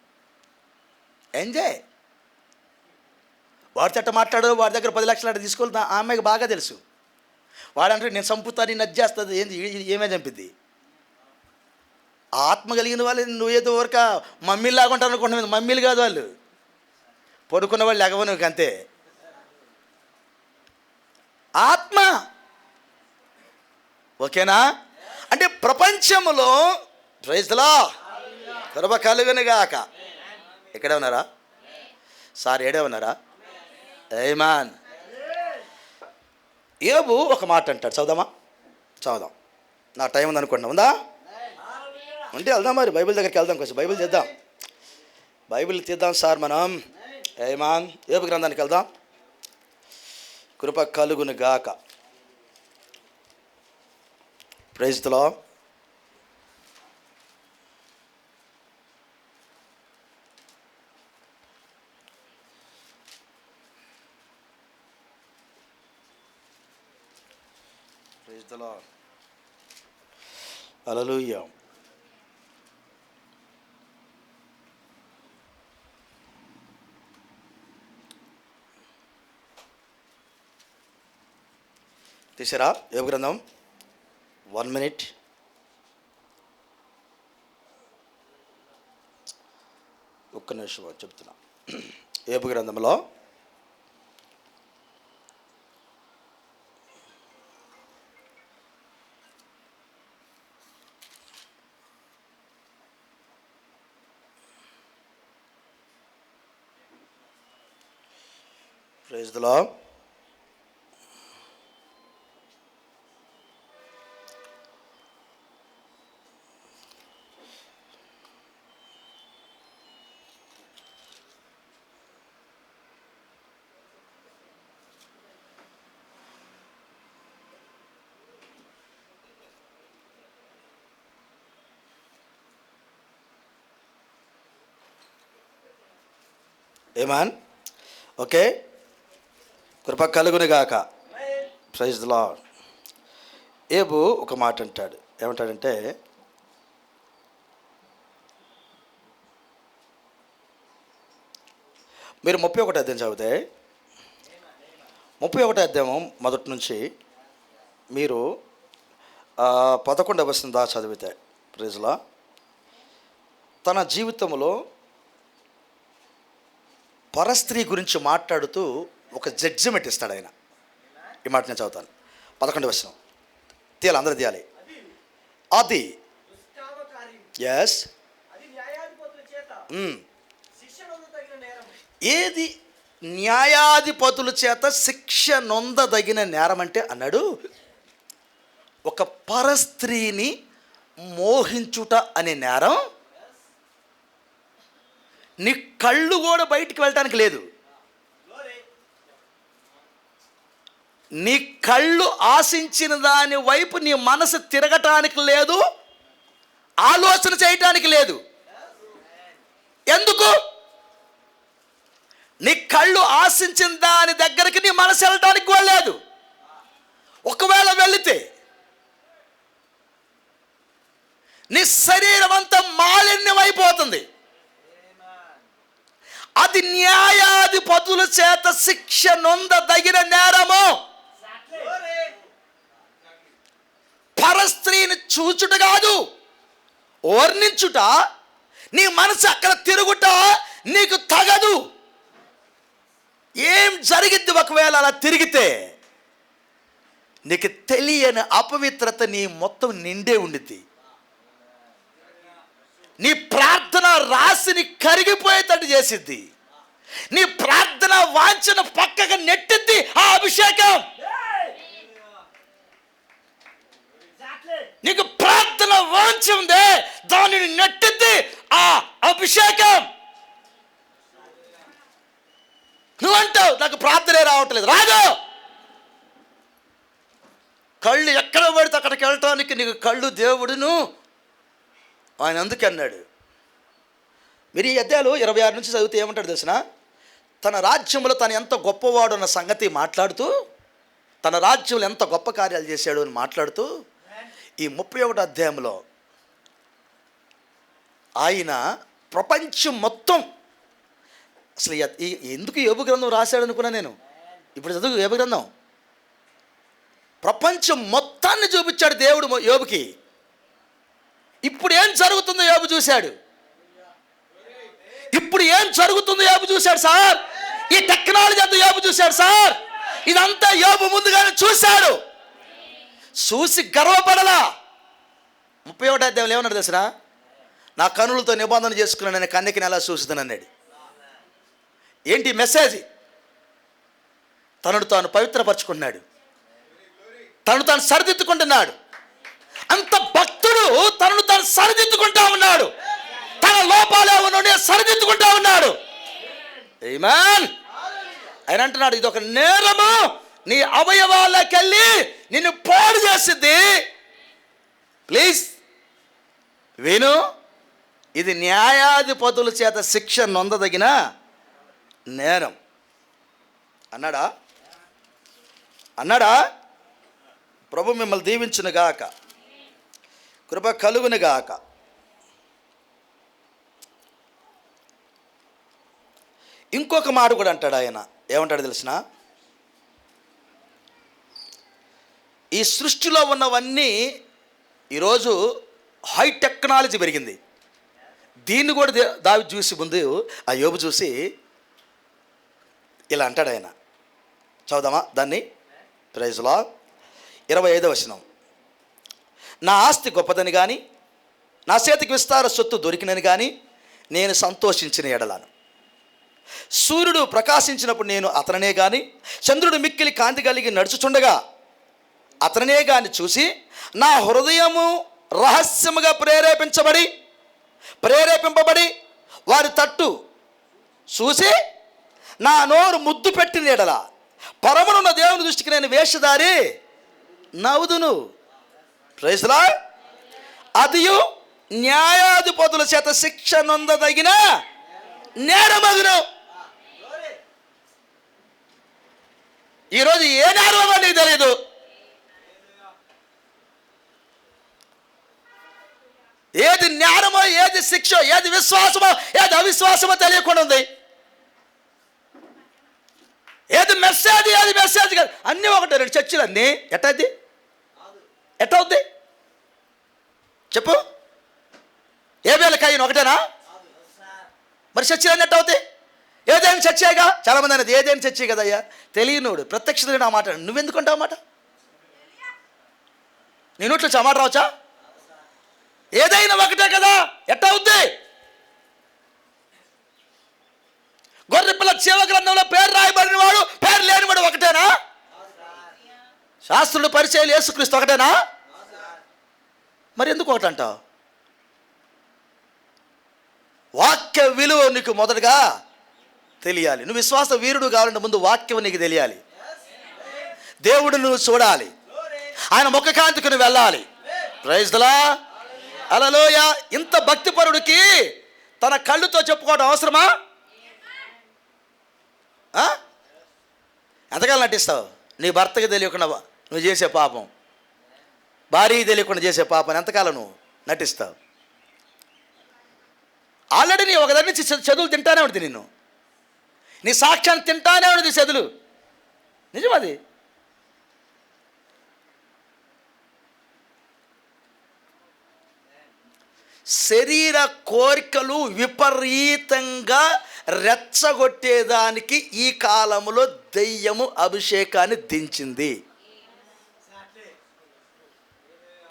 ఎంజాయ్. వాడి చెట్ట మాట్లాడు, వాడి దగ్గర 10 లక్షలు తీసుకోవాలి, ఆ అమ్మాయికి బాగా తెలుసు. వాడంటే నేను చంపుతాను, నేను నచ్చేస్తుంది, ఏంది ఏమే చంపిద్ది. ఆత్మ కలిగిన వాళ్ళు నువ్వేదో వరక మమ్మీలు లాగుంటారు అనుకుంటున్నావు. మమ్మీలు కాదు వాళ్ళు, పడుకున్న వాళ్ళు ఎగవను అంతే. ఆత్మ. ఓకేనా? అంటే ప్రపంచంలో ప్రైజ్లా కృప కలుగునుగాక. ఇక్కడే ఉన్నారా సార్? ఏడే ఉన్నారా? ఆమేన్. యోబు ఒక మాట అంటాడు, చదువుదాం. నా టైం ఉంది అనుకుంటున్నా, ఉందా? అంటే వెళ్దాం, మరి బైబిల్ దగ్గరికి వెళ్దాం, కొంచెం బైబిల్ తీద్దాం సార్ మనం. ఆమేన్. యోబు గ్రంథానికి వెళ్దాం. కృప కలుగునుగాక. Praise the lord. Praise the lord. Hallelujah. తీసారా యోబు గ్రంథం? 1 minute. ఒక్క నిమిషం చెప్తున్నా. యోబు గ్రంథంలో praise the lord. Amen. Okay. కృప కలుగునుగాక. Praise the lord. యోబు ఒక మాట అంటాడు, ఏమంటాడంటే, మీరు 31వ అధ్యాయం చదివితే 31వ అధ్యాయం మొదటి నుంచి మీరు 11వ వచనం దాకా చదివితే, ప్రైజ్ ది లార్డ్, తన జీవితంలో పరస్త్రీ గురించి మాట్లాడుతూ ఒక జడ్జిమెంట్ ఇస్తాడు ఆయన. ఈ మాట నేను చదువుతాను. 11వ వచనం తీయాలి, అందరూ తీయాలి. అది ఎస్ ఏది న్యాయాధిపతుల చేత శిక్ష నొందదగిన నేరం అంటే అన్నాడు, ఒక పరస్త్రీని మోహించుట అనే నేరం. నీ కళ్ళు కూడా బయటికి వెళ్ళటానికి లేదు, నీ కళ్ళు ఆశించిన దాని వైపు నీ మనసు తిరగటానికి లేదు, ఆలోచన చేయటానికి లేదు. ఎందుకు? నీ కళ్ళు ఆశించిన దాని దగ్గరికి నీ మనసు వెళ్ళడానికి కూడా లేదు. ఒకవేళ వెళితే నీ శరీరం అంతా మాలిన్యం అయిపోతుంది. అది న్యాయాధిపతుల చేత శిక్ష నొందదగిన నేరము. పరస్త్రీని చూచుట కాదు, వర్ణించుట, నీ మనసు అక్కడ తిరుగుట నీకు తగదు. ఏం జరిగిద్ది ఒకవేళ అలా తిరిగితే? నీకు తెలియని అపవిత్రత నీ మొత్తం నిండే ఉండిద్ది. నీ ప్రార్థన రాశిని కరిగిపోయేటట్టు చేసిద్ది. నీ ప్రార్థన వాంఛన పక్కగా నెట్టిద్ది ఆ అభిషేకం. నీకు ప్రార్థన వాంఛ ఉందే, దానిని నెట్టిద్ది ఆ అభిషేకం. నువ్వంటావు నాకు ప్రార్థనే రావట్లేదు. రాదు. కళ్ళు ఎక్కడ పడితే అక్కడికి వెళ్ళటానికి నీకు కళ్ళు దేవుడును ఆయన అందుకే అన్నాడు. మీరు ఈ అధ్యాయాలు 26 నుంచి చదివితే ఏమంటాడు తెలిసిన? తన రాజ్యంలో తను ఎంత గొప్పవాడు అన్న సంగతి మాట్లాడుతూ, తన రాజ్యంలో ఎంత గొప్ప కార్యాలు చేశాడు అని మాట్లాడుతూ, ఈ 31 అధ్యాయంలో ఆయన ప్రపంచం మొత్తం అసలు ఎందుకు యోబు గ్రంథం రాశాడు అనుకున్నా నేను. ఇప్పుడు చదువు యోబు గ్రంథం. ప్రపంచం మొత్తాన్ని చూపించాడు దేవుడు యోబుకి. ఇప్పుడు ఏం జరుగుతుందో యోబు చూశాడు. ఇప్పుడు ఏం జరుగుతుందో యోబు చూశాడు సార్. ఈ టెక్నాలజీ అంతా యోబు చూశాడు సార్. ఇదంతా యోబు ముందుగానే చూశాడు. చూసి గర్వపడలా. 31 అధ్యాయంలో ఏమన్నాడు తెలుసా? నా కనులతో నిబంధన చేసుకున్నాను, నేను కన్యకని ఎలా చూసుదని అన్నాడు. ఏంటి మెసేజ్? తనను తాను పవిత్రపరచుకున్నాడు, తను తాను సరిదిద్దుకుంటున్నాడు. అంత భక్తుడు తనను తాను సరిదిద్దుకుంటా ఉన్నాడు. తన లోపాలు ఏమన్నా సరిదిద్దుకుంటా ఉన్నాడు. ఆమేన్. ఆయన అంటున్నాడు, ఇది ఒక నేరము, నీ అవయవాల్లోకి వెళ్ళి నిన్ను పాడు చేసిద్ది. ప్లీజ్ విను, ఇది న్యాయాధిపతుల చేత శిక్ష నొందదగిన నేరం అన్నాడా? ప్రభు మిమ్మల్ని దీవించును గాక, కృప కలుగును గాక. ఇంకొక మాట కూడా అంటాడు ఆయన. ఏమంటాడు తెలిసిన? ఈ సృష్టిలో ఉన్నవన్నీ ఈరోజు హై టెక్నాలజీ పెరిగింది. దీన్ని కూడా దావీదు చూసి ముందు ఆ యోబు చూసి ఇలా అంటాడు ఆయన. చదువుదామా దాన్ని? Praise lord. 25వ వచనం. నా ఆస్తి గొప్పదని కానీ, నా చేతికి విస్తార సొత్తు దొరికినని కానీ నేను సంతోషించిన ఎడలను. సూర్యుడు ప్రకాశించినప్పుడు నేను అతననే కానీ, చంద్రుడు మిక్కిలి కాంతి కలిగి నడుచుచుండగా అతననే కానీ చూసి, నా హృదయము రహస్యముగా ప్రేరేపింపబడి వారి తట్టు చూసి నా నోరు ముద్దు పెట్టిన ఎడల పరమనున్న దేవుని దృష్టికి నేను వేషధారి నవ్వుదును. Praise lord. అదియు న్యాయాధిపతుల చేత శిక్ష నొందదగిన నేరమగును. ఈరోజు ఏ నేరమో నీకు తెలియదు. ఏది జ్ఞానమో, ఏది శిక్ష, ఏది విశ్వాసమో, ఏది అవిశ్వాసమో తెలియకుండా ఉంది. ఏది మెసేజ్, ఏది మెసేజ్ కాదు, అన్నీ ఒకటే. రెండు చర్చిలు అన్నీ ఎట్టవుద్ది చెప్పు? ఏబేలు కయ్యను ఒకటేనా? మరి చర్చిలు అన్నీ ఎట్టవుతాయి? ఏదైనా చర్చేగా. చాలామంది అనేది ఏదైనా చర్చే కదయ్యా. తెలియనోడు ప్రత్యక్షంగా ఆ మాట నువ్వెందుకుంటావు? మాట నీ నోట్లో ఆ మాట రావచ్చా? ఏదైనా ఒకటే కదా, ఎట్టా అవుద్ది? గొర్రెపిల్ల జీవ గ్రంథంలో పేరు రాయబడిన వాడు, పేరు లేనివాడు ఒకటేనా? శాస్త్రుడు పరిచయం యేసుక్రీస్తు ఒకటేనా? మరి ఎందుకు ఒకటి అంటావు? వాక్య విలువ నీకు మొదటగా తెలియాలి. నువ్వు విశ్వాస వీరుడు కావాలంటే ముందు వాక్యం నీకు తెలియాలి. దేవుడు నువ్వు చూడాలి, ఆయన ముఖకాంతికి నువ్వు వెళ్ళాలి. Praise the lord. హల్లెలూయా. ఇంత భక్తిపరుడికి తన కళ్ళుతో చెప్పుకోవడం అవసరమా? ఎంతకాలం నటిస్తావు? నీ భర్తకి తెలియకుండా నువ్వు చేసే పాపం, భార్యకి తెలియకుండా చేసే పాపం ఎంతకాలం నువ్వు నటిస్తావు? ఆల్రెడీ నీ ఒక దగ్గర నుంచి చదువులు తింటానే ఉంటుంది, నిన్ను నీ సాక్ష్యాన్ని తింటానే ఉంటుంది చదువులు. నిజమది. శరీర కోరికలు విపరీతంగా రెచ్చగొట్టేదానికి ఈ కాలంలో దెయ్యము అభిషేకాన్ని దించింది.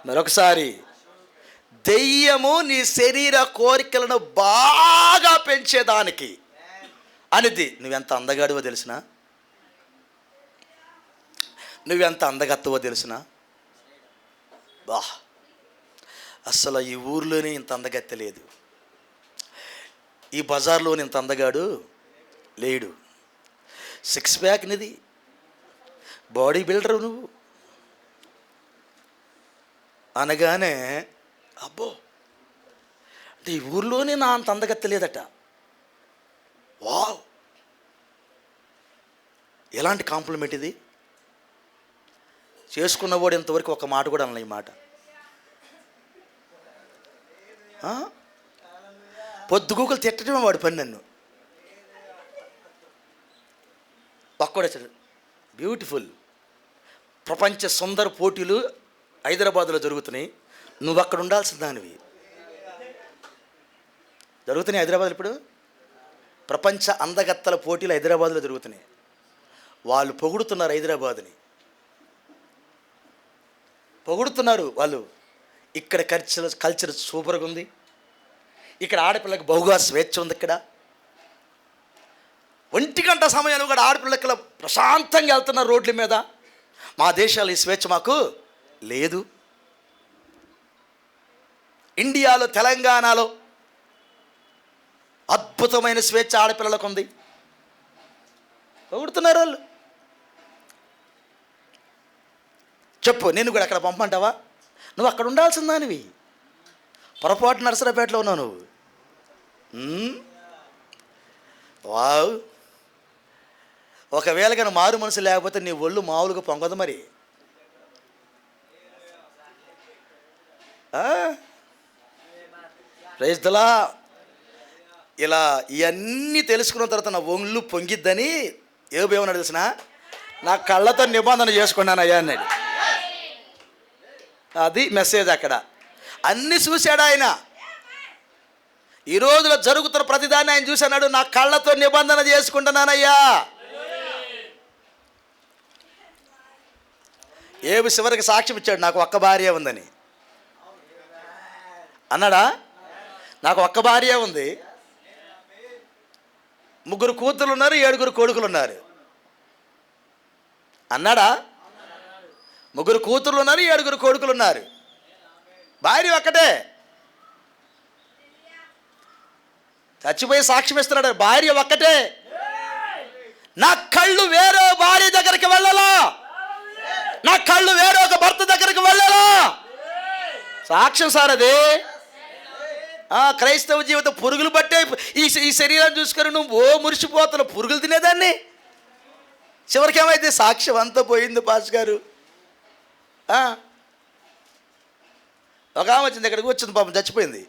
మరొకసారి, దెయ్యము నీ శరీర కోరికలను బాగా పెంచేదానికి అనిది. నువ్వెంత అందగాడివో తెలిసినా, నువ్వెంత అందగత్తవో తెలిసినా, బా అసలు ఈ ఊర్లోనే ఇంత అందగత్తె లేదు, ఈ బజార్లోని ఇంత అందగాడు లేడు, సిక్స్ ప్యాక్ నిది, బాడీ బిల్డరు నువ్వు అనగానే అబ్బో అంటే ఈ ఊర్లోనే నా అంత అందగత్తె లేదట. వావ్, ఎలాంటి కాంప్లిమెంట్ ఇది! చేసుకున్నవాడు ఇంతవరకు ఒక మాట కూడా అనలే. ఈ మాట పొద్దుగూకులు తిట్టడమే వాడు పని. నన్ను పక్కడొచ్చాడు. బ్యూటిఫుల్ ప్రపంచ సుందర పోటీలు హైదరాబాద్లో జరుగుతున్నాయి, నువ్వు అక్కడ ఉండాల్సిన దానివి. జరుగుతున్నాయి హైదరాబాద్లో ఇప్పుడు ప్రపంచ అందగత్తల పోటీలు హైదరాబాద్లో జరుగుతున్నాయి. వాళ్ళు పొగుడుతున్నారు, హైదరాబాద్ని పొగుడుతున్నారు వాళ్ళు. ఇక్కడ కల్చర్ సూపర్గా ఉంది, ఇక్కడ ఆడపిల్లకి బహుగా స్వేచ్ఛ ఉంది. ఇక్కడ 1 గంట సమయంలో కూడా ఆడపిల్లకి ప్రశాంతంగా వెళ్తున్నారు రోడ్ల మీద. మా దేశాలు ఈ స్వేచ్ఛ మాకు లేదు. ఇండియాలో, తెలంగాణలో అద్భుతమైన స్వేచ్ఛ ఆడపిల్లలకు ఉంది. పొగుడుతున్నారు వాళ్ళు. చెప్పు, నేను కూడా అక్కడ పంపమంటావా? నువ్వు అక్కడ ఉండాల్సిన దానివి. పొరపాటు నరసరాపేటలో ఉన్నావు నువ్వు. వావ్, ఒకవేళ కానీ మారు మనసు లేకపోతే నీ ఒళ్ళు మామూలుగా పొంగదు మరి. Praise the lord. ఇలా ఇవన్నీ తెలుసుకున్న తర్వాత నా ఒళ్ళు పొంగిద్దని ఏమన్నాడు తెలిసిన, నా కళ్ళతో నిబంధన చేసుకున్నానయ్యా అన్నాడు. అది మెసేజ్. అక్కడ అన్నీ చూశాడు ఆయన. ఈ రోజులో జరుగుతున్న ప్రతిదాన్ని ఆయన చూసి అన్నాడు, నా కళ్ళతో నిబంధన చేసుకుంటున్నానయ్యా. ఏబు చివరికి సాక్ష్యం ఇచ్చాడు, నాకు ఒక్క భార్య ఉందని అన్నాడా? నాకు ఒక్క భార్య ఉంది, 3 కూతురు ఉన్నారు, 7 కొడుకులు ఉన్నారు అన్నాడా? 3 కూతుర్లు ఉన్నారు, 7 కొడుకులు ఉన్నారు, భార్య ఒక్కటే. చచ్చిపోయి సాక్ష్యం ఇస్తున్నాడు, భార్య ఒక్కటే. నా కళ్ళు వేరే భార్య దగ్గరికి వెళ్ళాలా, నా కళ్ళు వేరే ఒక భర్త దగ్గరికి వెళ్ళాలా? సాక్ష్యం సార్ అది. క్రైస్తవ జీవితం పురుగులు పట్టే ఈ శరీరాన్ని చూసుకొని నువ్వు మురిసిపోతున్నావు. పురుగులు తినేదాన్ని చివరికి ఏమైతే సాక్ష్యం అంతా పోయింది పాస్ గారు. ఒక ఆమె వచ్చింది, ఇక్కడికి వచ్చింది, పాపం చచ్చిపోయింది.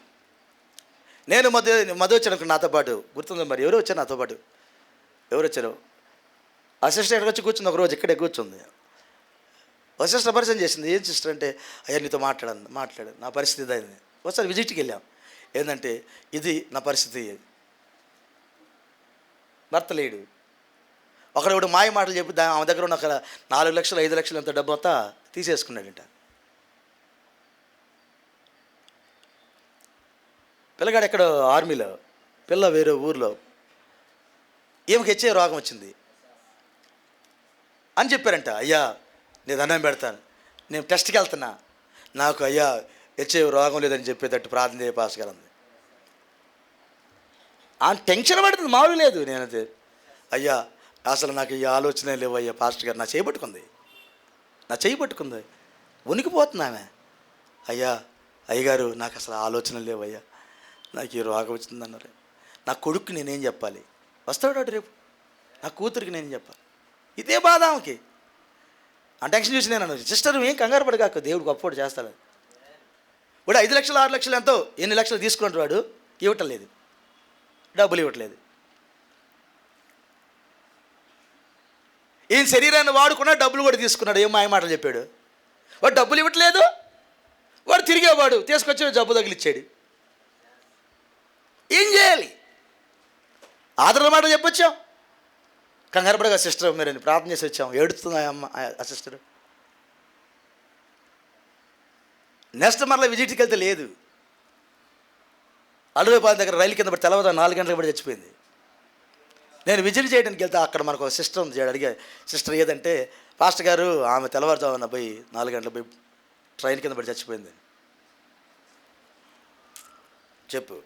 నేను మధు వచ్చాను నాతో పాటు, గుర్తుంది మరి ఎవరు వచ్చారు నాతో పాటు? ఎవరు వచ్చారు? అసిస్టెంట్ వచ్చి కూర్చుంది ఒకరోజు, ఇక్కడే కూర్చుంది. సిస్టర్ పరిచయం చేసింది. ఏం సిస్టర్ అంటే, అయ్యా నీతో మాట్లాడు నా పరిస్థితి ఇదైంది. ఒకసారి విజిట్కి వెళ్ళాం. ఏంటంటే, ఇది నా పరిస్థితి, భర్త లేడు. ఒకడు మాయ మాటలు చెప్పి ఆమె దగ్గర ఉన్న 4 లక్షలు 5 లక్షలు ఎంత డబ్బు అంతా తీసేసుకున్నాడంట. పిల్లగాడు ఎక్కడ ఆర్మీలో, పిల్ల వేరే ఊర్లో. ఈమెకి హెచ్ఐ రోగం వచ్చింది అని చెప్పారంట. అయ్యా నేను దండం పెడతాను, నేను టెస్ట్కి వెళ్తున్నా, నాకు అయ్యా హెచ్ఐ రోగం లేదని చెప్పేటట్టు ప్రార్థన చేయ పాస్ గారు అంది. ఆ టెన్షన్ పడుతుంది, మామూలు లేదు. నేనైతే అయ్యా అసలు నాకు ఈ ఆలోచనే లేవు అయ్యా పాస్టర్ గారు, నా చేయి పట్టుకుంది, ఉనికిపోతుంది ఆమె. అయ్యా అయ్యగారు నాకు అసలు ఆలోచన లేవయ్యా, నాకు ఈ రోగం వచ్చిందన్నారు. నా కొడుక్కి నేనేం చెప్పాలి? వస్తాడు రేపు, నా కూతురికి నేనేం చెప్పాలి? ఇదే బాధ ఆమెకి. ఆ టెన్షన్ చూసి నేను సిస్టర్ ఏం కంగారు పడగాక, దేవుడు గొప్పవాడు చేస్తాడు. వాడు 5 లక్షలు 6 లక్షలు ఎంతో ఎన్ని లక్షలు తీసుకుంటాడు, వాడు ఇవ్వటం లేదు, డబ్బులు ఇవ్వట్లేదు. ఈయన శరీరాన్ని వాడుకున్నా డబ్బులు కూడా తీసుకున్నాడు. ఏం మాయ మాటలు చెప్పాడు. వాడు డబ్బులు ఇవ్వట్లేదు, వాడు తిరిగేవాడు తీసుకొచ్చి జబ్బు తగిలిచ్చాడు. ఏం చేయాలి? ఆదరణ మాట చెప్పొచ్చాం, కంగారు పడగా సిస్టర్ మీరని ప్రార్థన చేసి వచ్చాం. ఏడుస్తుంది అమ్మ ఆ సిస్టర్. నెక్స్ట్ మరలా విజిట్కి వెళ్తే లేదు, అడవిపాలెం దగ్గర రైలు కింద పడి తెల్లవారు 4 గంటలకు పడి చచ్చిపోయింది. నేను విజిట్ చేయడానికి వెళ్తే అక్కడ మనకు ఒక సిస్టర్ ఉంది. అడిగే సిస్టర్ ఏదంటే, పాస్టర్ గారు ఆమె తెల్లవారుజామున పోయి 4 గంటలకు పోయి ట్రైన్ కింద పడి చచ్చిపోయింది. చెప్పు,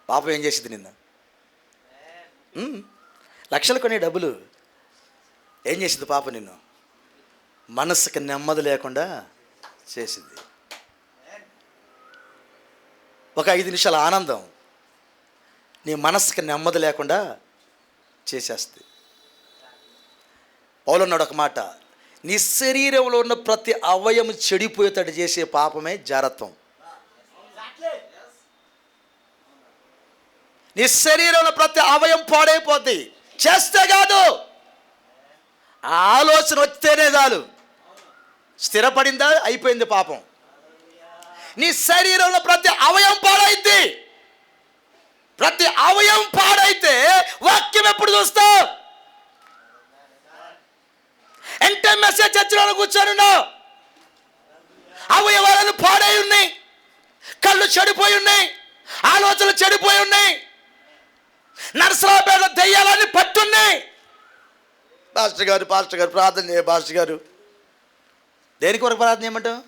పాపం ఏం చేసింది నిన్న? లక్షలు కొనే డబ్బులు ఏం చేసింది పాప? నిన్ను మనసుకి నెమ్మది లేకుండా చేసింది. ఒక 5 నిమిషాల ఆనందం నీ మనసుకి నెమ్మది లేకుండా చేసేస్తుంది. పౌలున్నాడు ఒక మాట, నీ శరీరంలో ఉన్న ప్రతి అవయవం చెడిపోయేటట్టు చేసే పాపమే జారత్వం. నీ శరీరంలో ప్రతి అవయం పాడైపోద్ది. చేస్తే కాదు, ఆలోచన వస్తేనే చాలు, స్థిరపడిందా అయిపోయింది పాపం. నీ శరీరంలో ప్రతి అవయం పాడైద్ది. ప్రతి అవయం పాడైతే వాక్యం ఎప్పుడు చూస్తావు? ఎంటే మెసేజ్ చర్చలో కూర్చొని అవయవాలను పాడై ఉన్నాయి, కళ్ళు చెడిపోయి ఉన్నాయి, ఆలోచనలు చెడిపోయి ఉన్నాయి, నరసరావుపేట దెయ్యాలన్నీ పట్టున్నాయి. పాస్టర్ గారు ప్రార్థన చేయ. పాస్టర్ గారు దేనికి వరకు ప్రార్థన చేయమంటావు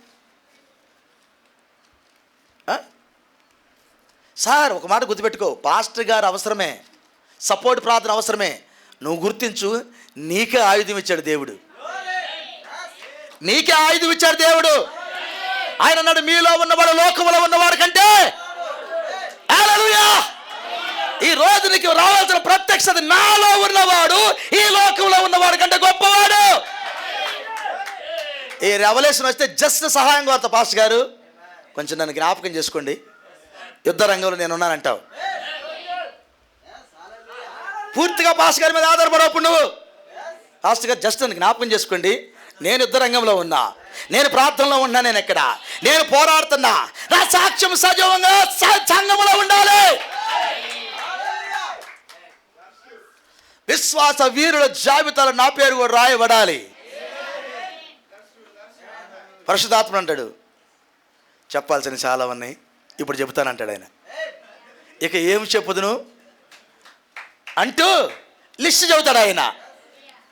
సార్? ఒక మాట గుర్తుపెట్టుకో, పాస్టర్ గారు అవసరమే, సపోర్ట్ ప్రార్థన అవసరమే. నువ్వు గుర్తించు, నీకే ఆయుధం ఇచ్చాడు దేవుడు. నీకే ఆయుధం ఇచ్చాడు దేవుడు. ఆయన అన్నాడు, మీలో ఉన్నవాడు లోకంలో ఉన్నవాడు కంటే. హల్లెలూయా! ఈ రోజు నీకు రావాల్సిన ప్రత్యక్షత, నాలో ఉన్నవాడు ఈ లోకంలో ఉన్నవాడు కంటే గొప్పవాడు. ఈ రెవల్యూషన్ వస్తే జస్ట్ సహాయం కోరుతా, పాస్టర్ గారు కొంచెం నన్ను జ్ఞాపకం చేసుకోండి, యుద్ధ రంగంలో నేను ఉన్నానంటావు. పూర్తిగా పాస్టర్ గారి మీద ఆధారపడప్పుడు నువ్వు, పాస్టర్ గారు జస్ట్ నన్ను జ్ఞాపకం చేసుకోండి, నేను యుద్ధ రంగంలో ఉన్నా, నేను ప్రార్థనలో ఉన్నా, నేను ఎక్కడ నేను పోరాడుతున్నా, నా సాక్ష్యం సజీవంగా సంఘంలో ఉండాలి. విశ్వాస వీరుల జాబితాలో నా పేరు కూడా రాయబడాలి. పరిశుద్ధాత్మ అంటాడు, చెప్పాల్సిన చాలా ఉన్నాయి, ఇప్పుడు చెబుతానంటాడు ఆయన. ఇక ఏం చెప్పుదును అంటూ లిస్ట్ చెబుతాడు ఆయన.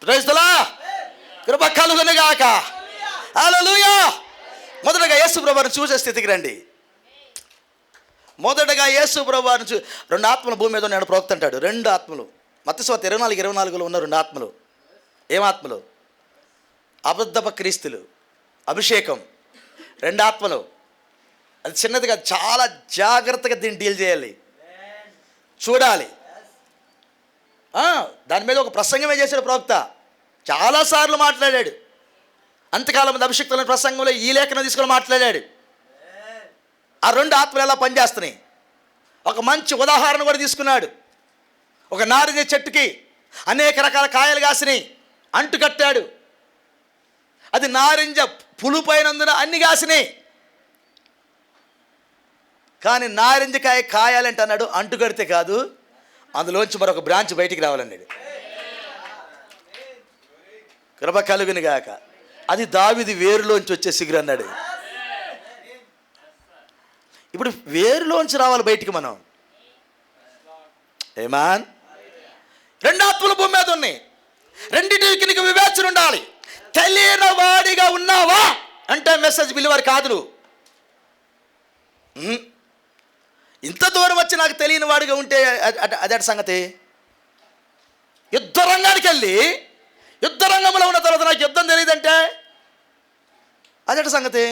ప్రైజ్లా కృప కలుగునుగాక. హల్లెలూయా! మొదటగా యేసు ప్రభువుని చూసే స్థితికి రండి. మొదటగా యేసు ప్రభువుని 2 ఆత్మలు భూమి మీద ఉన్నాడు ప్రవక్త అంటాడు. 2 ఆత్మలు, మత్తయి సువార్త 24:24లో ఉన్న 2 ఆత్మలు. ఏం ఆత్మలు? అబద్ధపు క్రీస్తులు, అభిషేకం. 2 ఆత్మలు. అది చిన్నదిగా, చాలా జాగ్రత్తగా దీన్ని డీల్ చేయాలి, చూడాలి. దాని మీద ఒక ప్రసంగమే చేశాడు ప్రవక్త, చాలాసార్లు మాట్లాడాడు. అంతకాలం మంది అభిషేక్తుల ప్రసంగంలో ఈ లేఖనం తీసుకొని మాట్లాడాడు. ఆ 2 ఆత్మలు ఎలా పనిచేస్తున్నాయి ఒక మంచి ఉదాహరణ కూడా తీసుకున్నాడు. ఒక నారింజ చెట్టుకి అనేక రకాల కాయలు కాసినాయి, అంటు కట్టాడు. అది నారింజ పులుపైనందున అన్ని కాసినాయి. కానీ నారింజకాయ కాయాలంటే అన్నాడు, అంటు కడితే కాదు, అందులోంచి మరొక బ్రాంచ్ బయటికి రావాలన్నాడు. కృప కలుగును గాక. అది దావీదు వేరులోంచి వచ్చే సిగురు అన్నాడు. ఇప్పుడు వేరులోంచి రావాలి బయటికి మనం. ఏమాన్? 2 ఆత్మలు భూమి మీద ఉన్నాయి. రెండింటికి నీకు వివేచన ఉండాలి. తెలియని వాడిగా ఉన్నావా అంటే మెసేజ్ పిలివారు కాదు నువ్వు. ఇంత దూరం వచ్చి నాకు తెలియని వాడిగా ఉంటే అదే సంగతి. యుద్ధ రంగానికి వెళ్ళి యుద్ధ రంగంలో ఉన్న తర్వాత నాకు యుద్ధం తెలియదంటే అదే సంగతి.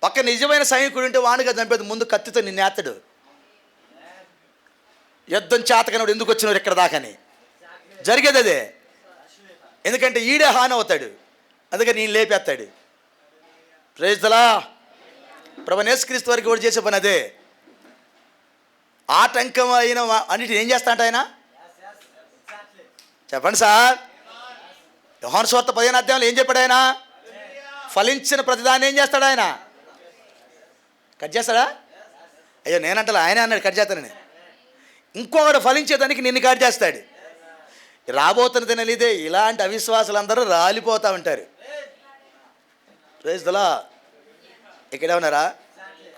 పక్క నిజమైన సైనికుడు ఉంటే వానిగా చంపేది, ముందు కత్తితో నిన్నేస్తాడు. యుద్ధం చేతకనోడు ఎందుకు వచ్చినారు ఇక్కడ దాకాని జరిగేది అదే. ఎందుకంటే ఈడే హాని అవుతాడు, అందుకని నేను లేపేస్తాడు. Praise the lord. ప్రభువైన యేసుక్రీస్తు వారికి కూడా చేసే పని అదే. ఆటంకం అయిన అన్నిటిని ఏం చేస్తా అంటే ఆయన, చెప్పండి సార్, యోహాను సువార్త 15వ అధ్యాయంలో ఏం చెప్పాడు ఆయన? ఫలించిన ప్రతిదాన్ని ఏం చేస్తాడు ఆయన? కట్ చేస్తాడా? అయ్యో నేనంటలా, ఆయనే అన్నాడు కట్ చేస్తానని. ఇంకొకడు ఫలించేదానికి నిన్ను కట్ చేస్తాడు. రాబోతున్న తినలేదే ఇలాంటి అవిశ్వాసాలు అందరూ రాలిపోతూ ఉంటారు. Praise the lord. ఇక్కడే ఉన్నారా?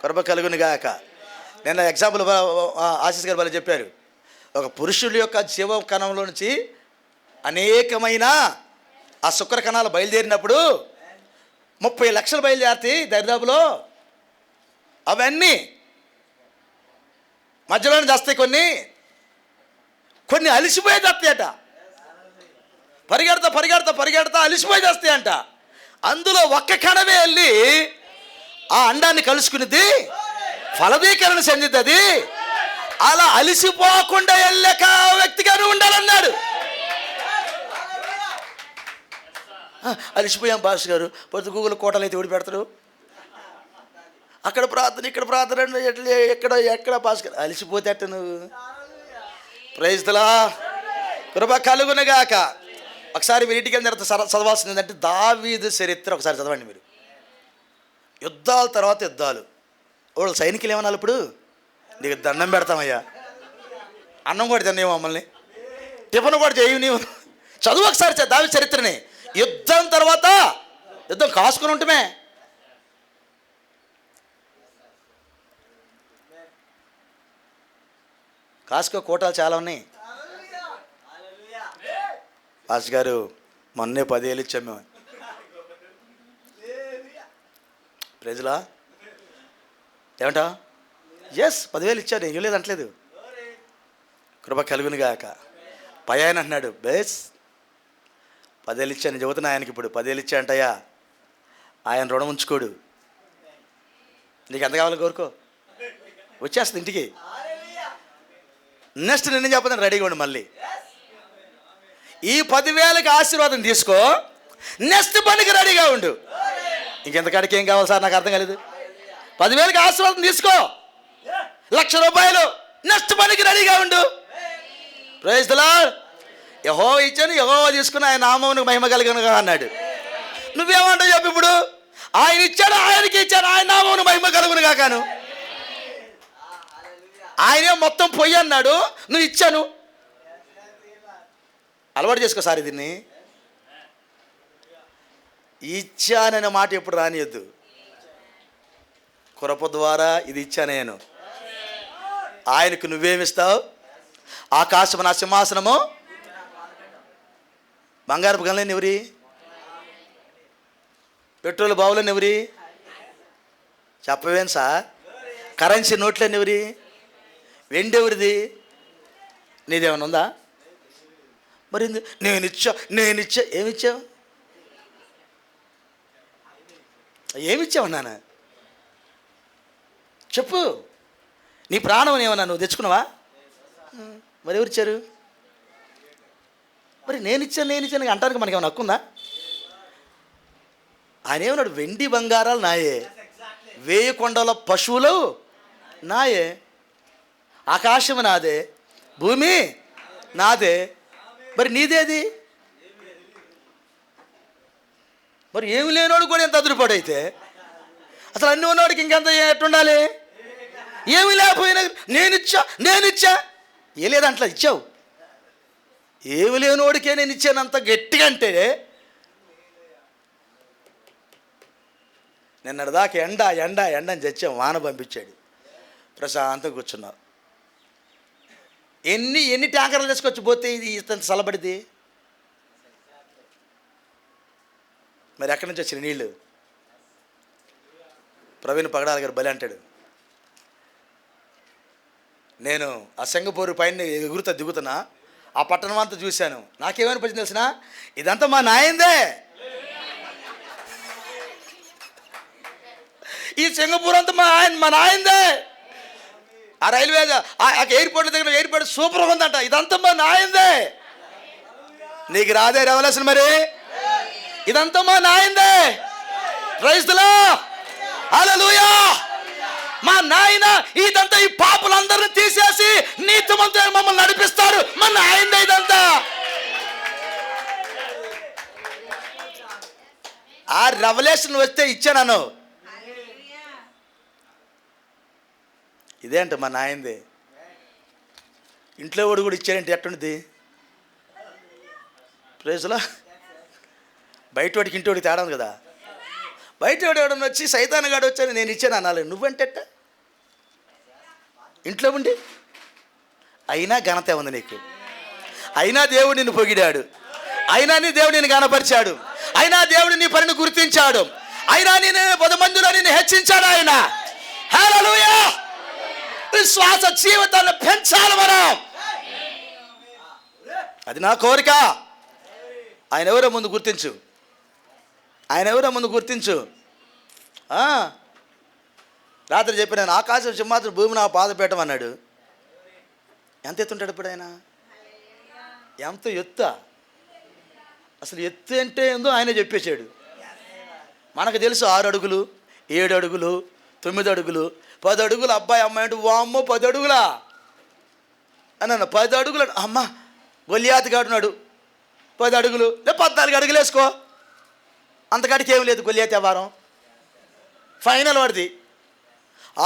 కృప కలుగును గాక. నిన్న ఎగ్జాంపుల్ ఆశీస్ గారు వాళ్ళు చెప్పారు. ఒక పురుషుడి యొక్క జీవ కణంలో నుంచి అనేకమైన ఆ శుక్ర కణాలు బయలుదేరినప్పుడు 30 లక్షలు బయలుదేరుతాయి దరిదాపులో. అవన్నీ మధ్యలోనే చేస్తాయి, కొన్ని అలిసిపోయి చేస్తాయట. పరిగెడతా అలిసిపోయి చేస్తాయంట. అందులో ఒక్క కణమే వెళ్ళి ఆ అండాన్ని కలుసుకునిద్ది, ఫలదీకరణ చెందుతుంది. అలా అలిసిపోకుండా వెళ్ళక వ్యక్తిగానే ఉండాలన్నాడు. అలిసిపోయాం భాష గారు, పొద్దు గూగుల్ కోటలు అయితే ఊడి పెడతారు, అక్కడ ప్రార్థన ఇక్కడ ప్రార్థన, ఎక్కడ భాష గారు అలిసిపోతే అట్ట నువ్వు. Praise the lord. కృప కలుగునుగాక. ఒకసారి మీరు ఇంటికి వెళ్ళిన తర్వాత చదవాల్సింది ఏంటంటే దావీదు చరిత్ర ఒకసారి చదవండి మీరు. యుద్ధాల తర్వాత యుద్ధాలు. వాళ్ళు సైనికులు ఏమన్నా ఇప్పుడు నీకు దండం పెడతామయ్యా, అన్నం కూడా తిన్నావు మమ్మల్ని, టిఫిన్ కూడా చేయవు నీవు. చదువు ఒకసారి దావీదు చరిత్రని. యుద్ధం తర్వాత యుద్ధం కాసుకుని ఉంటమే. కాసుకో కోటాలు చాలా ఉన్నాయి. పాస్ గారు మొన్నే 10,000 ఇచ్చాం మేము. ప్రజలా ఏమంటా? ఎస్ 10,000 ఇచ్చాను, ఏం లేదు అంటలేదు. కృప కలుగునుగాక. పై ఆయన అంటున్నాడు, బేస్ 10,000 ఇచ్చాను చెబుతున్నా ఆయనకి. ఇప్పుడు 10,000 ఇచ్చా అంటయ్యా, ఆయన రుణం ఉంచుకోడు. నీకు ఎంత కావాలో కోరుకో, వచ్చేస్తుంది ఇంటికి. నెక్స్ట్ నిన్న చెప్పదని రెడీగా ఉండు. మళ్ళీ ఈ 10,000కి ఆశీర్వాదం తీసుకో, నెక్స్ట్ పనికి రెడీగా ఉండు. ఇంకెంతకాడికి ఏం కావాలి సార్ నాకు అర్థం కాలేదు. 10,000కి ఆశీర్వాదం తీసుకో, ₹1,00,000 నెక్స్ట్ పనికి రెడీగా ఉండు. Praise the lord. యెహోవా ఇచ్చాను, యెహోవా తీసుకుని ఆయన నామమునకు మహిమ కలుగునుగా అన్నాడు. నువ్వేమంటావు చెప్పు ఇప్పుడు? ఆయన ఇచ్చాడు, ఆయనకి ఇచ్చాను, ఆయన నామమునకు మహిమ కలుగునుగా కాను. ఆయనే మొత్తం పొయ్యి అన్నాడు, నువ్వు ఇచ్చాను. అలవాటు చేసుకో సార్ దీన్ని. ఇచ్చాననే మాట ఎప్పుడు రానియద్దు. కృప ద్వారా ఇది ఇచ్చాను నేను. ఆయనకు నువ్వేమిస్తావు? ఆకాశము నా సింహాసనము, బంగారపు గనులని ఎవరి, పెట్రోల్ బావులని ఎవరి, చెప్పవేం సార్? కరెన్సీ నోట్లని ఎవరి, వెండి ఎవరిది? నీదేమన్నా ఉందా? మరి నేనిచ్చా. ఏమిచ్చావు? ఏమిచ్చావన్నానా చెప్పు. నీ ప్రాణం ఏమన్నా నువ్వు తెచ్చుకున్నావా? మరి ఎవరిచ్చారు? మరి నేనిచ్చాను అంటానికి మనకి ఏమైనా హక్కు ఉందా? ఆయన ఏమన్నాడు? వెండి బంగారాలు నాయే, 1000 కొండల పశువులు నాయే, ఆకాశము నాదే, భూమి నాదే. మరి నీదేది? మరి ఏమి లేనోడు కూడా ఎంత అదురుపాడైతే అసలు అన్ని ఉన్నవాడికి ఇంకెంత ఎట్టుండాలి? ఏమి లేకపోయినా నేనిచ్చా ఏ లేదంట్లా ఇచ్చావు. ఏమి లేనోడికే నేను ఇచ్చానంత గట్టిగా అంటే నిన్నటిదాకా ఎండ అని చచ్చాం, వాన పంపించాడు, ప్రశాంతంగా కూర్చున్నావు. ఎన్ని ట్యాంకర్లు తీసుకొచ్చి పోతే ఇది ఇంత చల్లబడిది? మరి ఎక్కడి నుంచి వచ్చిన నీళ్ళు? ప్రవీణ్ పగడాల గారు బలి అంటాడు, నేను ఆ సింగపూర్ పైన దిగుతున్నా, ఆ పట్టణం అంతా చూశాను, నాకేమనిపించింది తెలిసిన, ఇదంతా మా నాయందే. ఈ సింగపూర్ అంతా మా నాయందే. ఆ రైల్వే ఎయిర్పోర్ట్ దగ్గర ఎయిర్పోర్ట్ సూపర్గా ఉందంట, ఇదంతా మా నాయందే. నీకు రాదే రెవల్యూషన్ మరి? ఇదంతా మా నాయందే. ప్రైజ్ ది లార్డ్, హల్లెలూయా. మా నాయన ఇదంతా ఈ పాపులందరిని తీసేసి నీతిమంతుడైన మమ్మల్ని నడిపిస్తాడు. మా నాయనదే ఇదంతా. ఆ రెవల్యూషన్ వస్తే ఇచ్చాను. ఇదేంట మా నాయనదే. ఇంట్లో వాడు కూడా ఇచ్చాడంటే ఎట్టుండిది? ప్రైజ్లా. బయట వాడికి ఇంటి వాడికి తేడా ఉంది కదా. బయట వాడు ఎవడన్నా వచ్చి సైతాన్ గాడు వచ్చాను నేను ఇచ్చాను అనాలి. నువ్వంటే ఇంట్లో ఉండి అయినా ఘనత ఉంది నీకు. అయినా దేవుడు నిన్ను పొగిడాడు, అయినా నీ దేవుడు నిన్ను గణపరిచాడు, అయినా దేవుడు నీ పనిని గుర్తించాడు, అయినా నేను 10 మందిలో నిన్ను హెచ్చించాడు ఆయన. హల్లెలూయా. విశ్వాస జీవితాన్ని పెంచాలి మనం. అది నా కోరిక. ఆయన ఎవరో ముందు గుర్తించు, ఆయన ఎవరో ముందు గుర్తించు. రాత్రి చెప్పి నేను ఆకాశం సింహాసనం భూమి నా పాదపీఠం అన్నాడు. ఎంత ఎత్తుంటాడు ఇప్పుడు ఆయన? ఎంత ఎత్తా? అసలు ఎత్తు అంటే ఏందో ఆయన చెప్పేశాడు. మనకు తెలుసు 6 అడుగులు, 7 అడుగులు, 9 అడుగులు, 10 అడుగులు. అబ్బాయి అమ్మాయి అంటే వామ్మో 10 అడుగులా అన్న. 10 అడుగులు అమ్మ గొలియాతు కాడున్నాడు 10 అడుగులు, 14 అడుగులు వేసుకో. అంతకాడికి ఏమి లేదు గొలియాతు వ్యవహారం. ఫైనల్ వాడిది.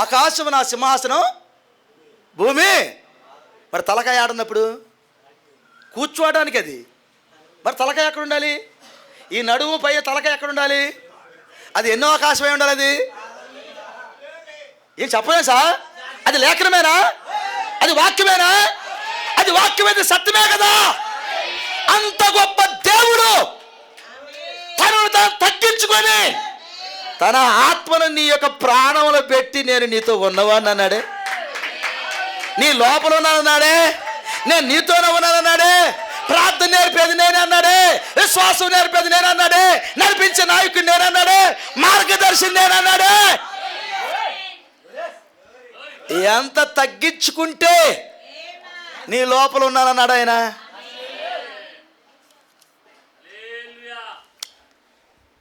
ఆకాశం నా సింహాసనం, భూమి మరి తలకాయ ఆడున్నప్పుడు కూర్చోవడానికి అది. మరి తలకాయ ఎక్కడ ఉండాలి? ఈ నడుము పై తలకాయ ఎక్కడ ఉండాలి? అది ఎన్నో ఆకాశమై ఉండాలి. అది ఏం చెప్పలేదు సార్? అది లేఖనమేనా? అది వాక్యమేనా? అది వాక్యమైతే సత్యమే కదా. అంత గొప్ప దేవుడు తనను తాను తగ్గించుకొని తన ఆత్మను నీ యొక్క ప్రాణంలో పెట్టి నేను నీతో ఉన్నవాడిని అన్నాడే. నీ లోపల ఉన్నానన్నాడే. నేను నీతోనే ఉన్నానన్నాడే. ప్రార్థన నేర్పేది నేనే అన్నాడే. విశ్వాసం నేర్పేది నేను అన్నాడే. నడిపించే నాయకుడు నేనన్నాడే. మార్గదర్శి నేనన్నాడే. ఎంత తగ్గించుకుంటే నీ లోపల ఉన్నానన్నాడు ఆయన.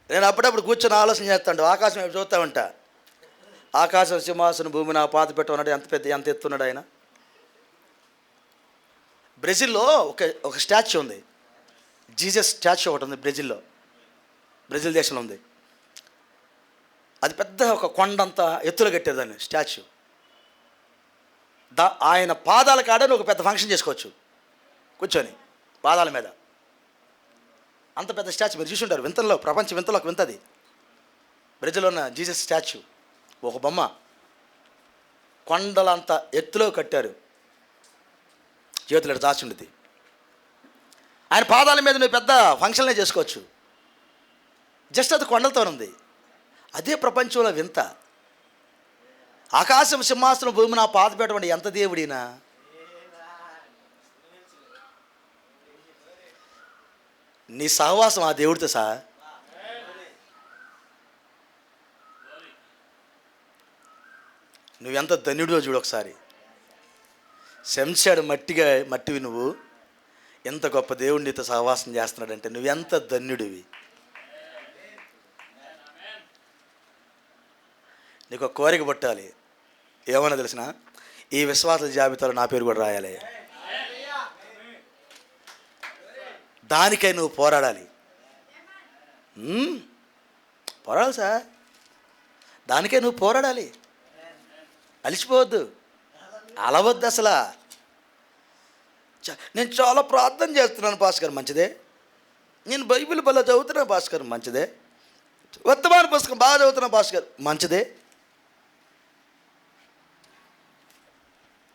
నేను అప్పుడప్పుడు కూర్చొని ఆలోచన చేస్తాడు. ఆకాశం వైపు చూస్తూ ఉంటా. ఆకాశం సింహాసనం భూమి నా పాదపీఠం ఉన్నాడు. ఎంత ఎత్తున్నాడు ఆయన. బ్రెజిల్లో ఒక స్టాచ్యూ ఉంది. జీసస్ స్టాచ్యూ ఒకటి ఉంది బ్రెజిల్లో. బ్రెజిల్ దేశంలో ఉంది. అది పెద్ద ఒక కొండంత ఎత్తులో కట్టేదాన్ని స్టాచ్యూ. ఆయన పాదాల కాడని ఒక పెద్ద ఫంక్షన్ చేసుకోవచ్చు కూర్చొని పాదాల మీద. అంత పెద్ద స్టాచ్యూ మీరు చూసుంటారు. వింతల్లో, ప్రపంచ వింతలో ఒక వింతది. బ్రెజిల్లో ఉన్న జీసస్ స్టాచ్యూ ఒక బొమ్మ కొండలంత ఎత్తులో కట్టారు. చేతులు దాచుండిది. ఆయన పాదాల మీద నువ్వు పెద్ద ఫంక్షన్లే చేసుకోవచ్చు. జస్ట్ అది కొండలతో ఉంది. అదే ప్రపంచంలో వింత. ఆకాశం సింహాసనం భూమి నా పాదపీఠం అంటే ఎంత దేవుడినా. నీ సహవాసం ఆ దేవుడితో సార్. నువ్వెంత ధన్యుడివో చూడు ఒకసారి. శంశాడు మట్టివి నువ్వు. ఎంత గొప్ప దేవుడు నీతో సహవాసం చేస్తున్నాడంటే నువ్వెంత ధన్యుడివి. నీకు ఒక కోరిక పుట్టాలి. ఏమన్నా తెలిసిన? ఈ విశ్వాసాల జాబితాలో నా పేరు కూడా రాయాలి. దానికై నువ్వు పోరాడాలి. పోరాడాలి సార్. దానికై నువ్వు పోరాడాలి. అలిసిపోవద్దు, అలవద్దు అసలు. నేను చాలా ప్రార్థన చేస్తున్నాను భాస్కర్, మంచిదే. నేను బైబిల్ బల్ల చదువుతున్నా భాస్కర్, మంచిదే. వర్తమాన పుస్తకం బాగా చదువుతున్నా భాస్కర్, మంచిదే.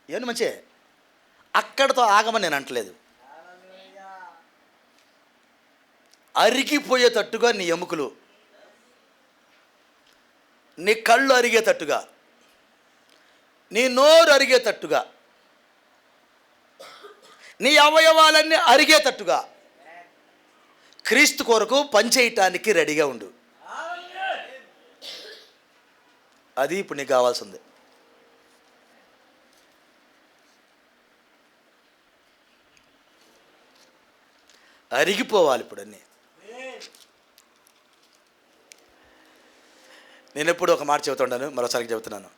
ఏమన్నా మంచిదే. అక్కడితో ఆగమని నేను అంటలేదు. అరిగిపోయేటట్టుగా నీ ఎముకలు, నీ కళ్ళు అరిగేటట్టుగా, నీ నోరు అరిగేటట్టుగా, నీ అవయవాలన్నీ అరిగేటట్టుగా క్రీస్తు కొరకు పనిచేయటానికి రెడీగా ఉండు. అది ఇప్పుడు నీకు కావాల్సింది. అరిగిపోవాలి ఇప్పుడు అన్నీ. నేను ఎప్పుడు ఒక మాట చెబుతుంటాను, మరోసారి చెబుతున్నాను.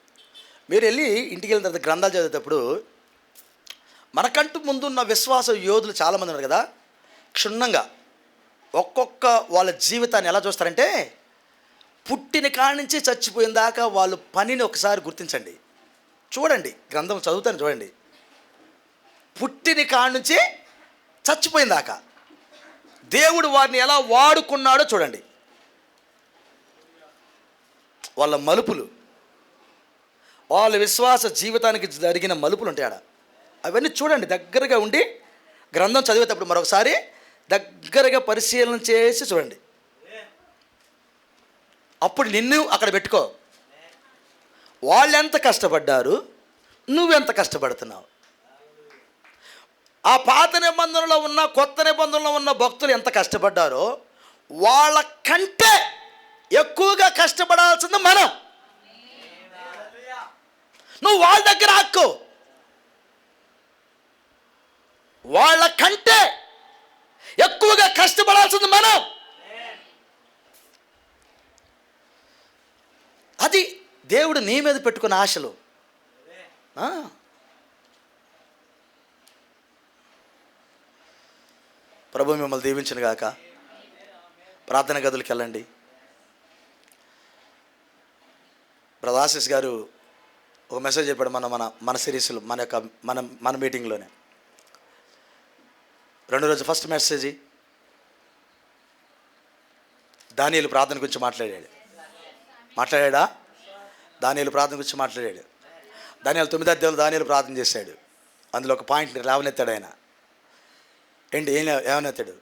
మీరు వెళ్ళి ఇంటికి వెళ్ళిన తర్వాత గ్రంథాలు చదివేటప్పుడు మనకంటూ ముందున్న విశ్వాస యోధులు చాలామంది ఉన్నారు కదా, క్షుణ్ణంగా ఒక్కొక్క వాళ్ళ జీవితాన్ని ఎలా చూస్తారంటే, పుట్టిన కాడి నుంచి చచ్చిపోయిన దాకా వాళ్ళ పనిని ఒకసారి గుర్తించండి, చూడండి. గ్రంథం చదువుతాను చూడండి. పుట్టిన కాడి నుంచి చచ్చిపోయిన దాకా దేవుడు వారిని ఎలా వాడుకున్నాడో చూడండి. వాళ్ళ మలుపులు, వాళ్ళ విశ్వాస జీవితానికి జరిగిన మలుపులు ఉంటాయి ఆడ. అవన్నీ చూడండి, దగ్గరగా ఉండి గ్రంథం చదివేటప్పుడు మరొకసారి దగ్గరగా పరిశీలన చేసి చూడండి. అప్పుడు నిన్ను అక్కడ పెట్టుకో. వాళ్ళు ఎంత కష్టపడ్డారు, నువ్వెంత కష్టపడుతున్నావు. ఆ పాత నిబంధనలో ఉన్న కొత్త నిబంధనలో ఉన్న భక్తులు ఎంత కష్టపడ్డారో వాళ్ళ కంటే ఎక్కువగా కష్టపడాల్సింది మనం. నువ్వు వాళ్ళ దగ్గర ఆక్కో. వాళ్ళ కంటే ఎక్కువగా కష్టపడాల్సింది మనం. అది దేవుడు నీ మీద పెట్టుకున్న ఆశలు. ప్రభు మిమ్మల్ని దీవించును గాక. ప్రార్థన గదులకు వెళ్ళండి. బ్రదర్ ఆశీస్ గారు ఒక మెసేజ్ చెప్పాడు మన సిరీస్లో, మన మీటింగ్లోనే. 2 రోజు ఫస్ట్ మెసేజ్ దానియేలు ప్రార్థన గురించి మాట్లాడా. దానియేలు ప్రార్థన గురించి మాట్లాడాడు. దానియేలు 9వ అధ్యాయంలో దానియేలు ప్రార్థన చేశాడు. అందులో ఒక పాయింట్ లేవనెత్తాడు ఆయన. ఏంటి ఏమనెత్తాడు?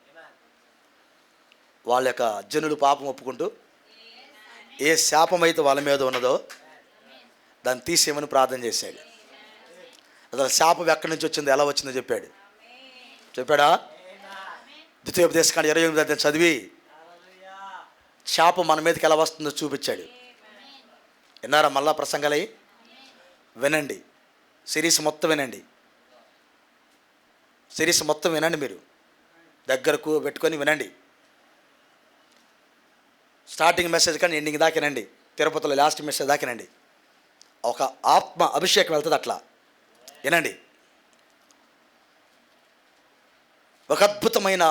వాళ్ళ యొక్క జనులు పాపం ఒప్పుకుంటూ ఏ శాపం అయితే వాళ్ళ మీద ఉన్నదో దాన్ని తీసేయమని ప్రార్థన చేశాడు. అసలు శాపం ఎక్కడి నుంచి వచ్చిందో, ఎలా వచ్చిందో చెప్పాడా? ద్వితీయోపదేశకాండం 28వ అధ్యాయం చదివి శాపం మన మీదకి ఎలా వస్తుందో చూపించాడు. విన్నారా? మళ్ళా ప్రసంగాలై వినండి. సిరీస్ మొత్తం వినండి. మీరు దగ్గరకు పెట్టుకొని వినండి. స్టార్టింగ్ మెసేజ్ కానీ ఎండింగ్ దాకా వినండి. తిరుపతిలో లాస్ట్ మెసేజ్ దాకా వినండి. ఒక ఆత్మ అభిషేకం వెళ్తుంది, అట్లా వినండి. ఒక అద్భుతమైన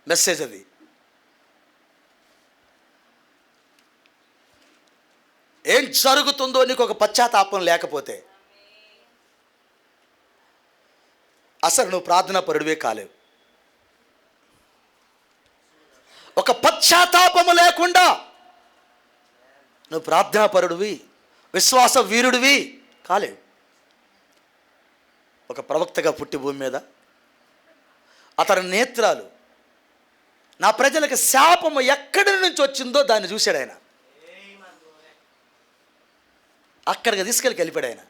మెసేజ్ అది. ఏం జరుగుతుందో నీకు ఒక పశ్చాత్తాపం లేకపోతే అసలు నువ్వు ప్రార్థనా పరుడివే కాలేవు. ఒక పశ్చాత్తాపము లేకుండా నువ్వు ప్రార్థనా పరుడివి, విశ్వాస వీరుడివి కాలేవు. ఒక ప్రవక్తగా పుట్టి భూమి మీద అతని నేత్రాలు నా ప్రజలకు శాపము ఎక్కడి నుంచి వచ్చిందో దాన్ని చూశాడు ఆయన. అక్కడికి వెళ్ళిపోయాడు ఆయన.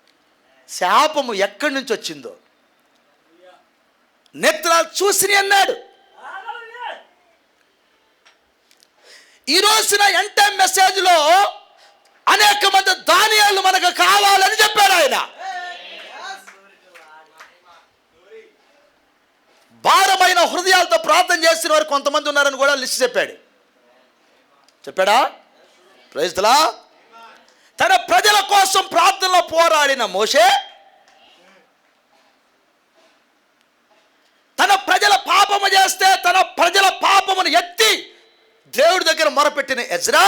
శాపము ఎక్కడి నుంచి వచ్చిందో నేత్రాలు చూసి అన్నాడు. ఈ రోజున ఎంటే మెసేజ్లో అనేక మంది దానియేలు మనకు కావాలని చెప్పాడు ఆయన. భారమైన హృదయాలతో ప్రార్థన చేసిన వారు కొంతమంది ఉన్నారని కూడా లిస్ట్ చెప్పాడా? Praise the lord. తన ప్రజల కోసం ప్రార్థనలో పోరాడిన మోషే, తన ప్రజల పాపము చేస్తే తన ప్రజల పాపమును ఎత్తి దేవుడి దగ్గర మొరపెట్టిన ఎజ్రా,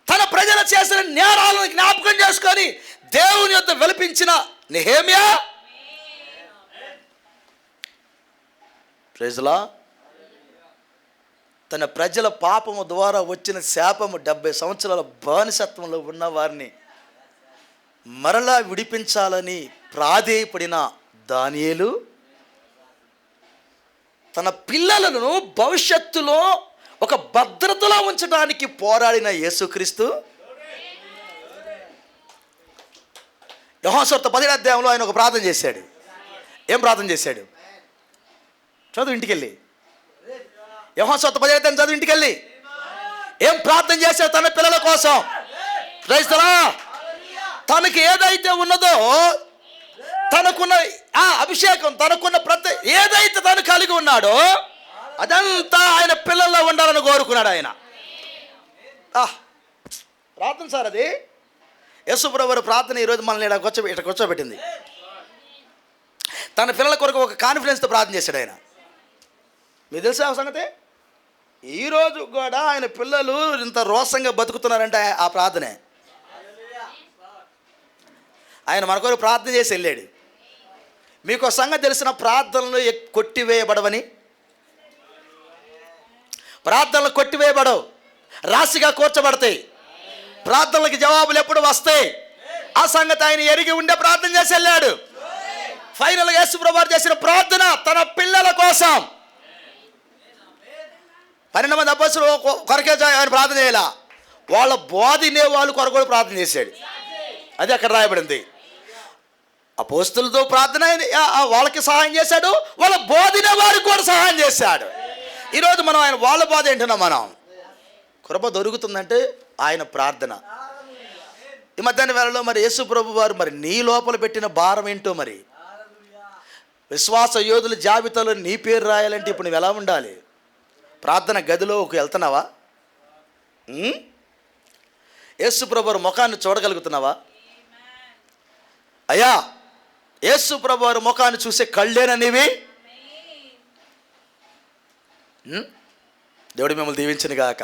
తన ప్రజలు చేసిన నేరాలను జ్ఞాపకం చేసుకొని దేవుని యొద్ద విలపించిన నెహెమ్యా, ప్రైజ్ ది లార్డ్. తన ప్రజల పాపము ద్వారా వచ్చిన శాపము 70 సంవత్సరాల బానిసత్వంలో ఉన్న వారిని మరలా విడిపించాలని ప్రాధేయపడిన దానియేలు, తన పిల్లలను భవిష్యత్తులో ఒక భద్రతలో ఉంచడానికి పోరాడిన యేసుక్రీస్తు, యోహాను సువార్త 10వ అధ్యాయంలో ఆయన ఒక ప్రార్థన చేశాడు. ఏం ప్రార్థన చేశాడు? చదువు ఇంటికి వెళ్ళి. యోహాను సువార్త 10 చదువు ఇంటికి వెళ్ళి. ఏం ప్రార్థన చేశావు తన పిల్లల కోసం? Praise the lord. తనకి ఏదైతే ఉన్నదో, తనకున్న ఆ అభిషేకం, తనకున్న ఏదైతే తను కలిగి ఉన్నాడో అదంతా ఆయన పిల్లల్లో ఉండాలని కోరుకున్నాడు ఆయన. ప్రార్థన సార్ అది. యేసుప్రభువు వారి ప్రార్థన ఈరోజు మనల్ని ఇక్కడ కూర్చోబెట్టింది. తన పిల్లల కొరకు ఒక కాన్ఫిడెన్స్తో ప్రార్థన చేశాడు ఆయన. మీకు తెలుసా ఆ సంగతి? ఈరోజు కూడా ఆయన పిల్లలు ఇంత రోషంగా బతుకుతున్నారంటే ఆ ప్రార్థనే. ఆయన మన కొరకు ప్రార్థన చేసి వెళ్ళాడు. మీకు సంగతి తెలిసిన ప్రార్థనలు కొట్టివేయబడవని. ప్రార్థనలు కొట్టివేయబడవు, రాశిగా కూర్చబడతాయి. ప్రార్థనలకి జవాబులు ఎప్పుడు వస్తాయి ఆ సంగతి ఆయన ఎరిగి ఉండే ప్రార్థన చేసి వెళ్ళాడు. ఫైనల్గా యేసుప్రభువు వారు చేసిన ప్రార్థన తన పిల్లల కోసం. 12 మంది అపోస్తలుల కొరకే ఆయన ప్రార్థన చేయాల, వాళ్ళ బోధినే వాళ్ళు కొరకు కూడా ప్రార్థన చేశాడు. అది అక్కడ రాయబడింది. అపోస్తలులతో ప్రార్థన వాళ్ళకి సహాయం చేశాడు, వాళ్ళ బోధినే వారికి కూడా సహాయం చేశాడు. ఈరోజు మనం ఆయన వాళ్ళ బోధ ఏంటున్నాం. మనం కృప దొరుకుతుందంటే ఆయన ప్రార్థన. ఈ మధ్యాహ్న వేళలో మరి యేసుప్రభువు వారు మరి నీ లోపల పెట్టిన భారం ఏంటో, మరి విశ్వాస యోధుల జాబితాలో నీ పేరు రాయాలంటే ఇప్పుడు నువ్వు ఎలా ఉండాలి? ప్రార్థన గదిలోకి వెళ్తున్నావా? యేసుప్రభువు వారి ముఖాన్ని చూడగలుగుతున్నావా? అయ్యా, యేసుప్రభువు వారి ముఖాన్ని చూసే కళ్ళేననివి. దేవుడు మిమ్మల్ని దీవించను గాక.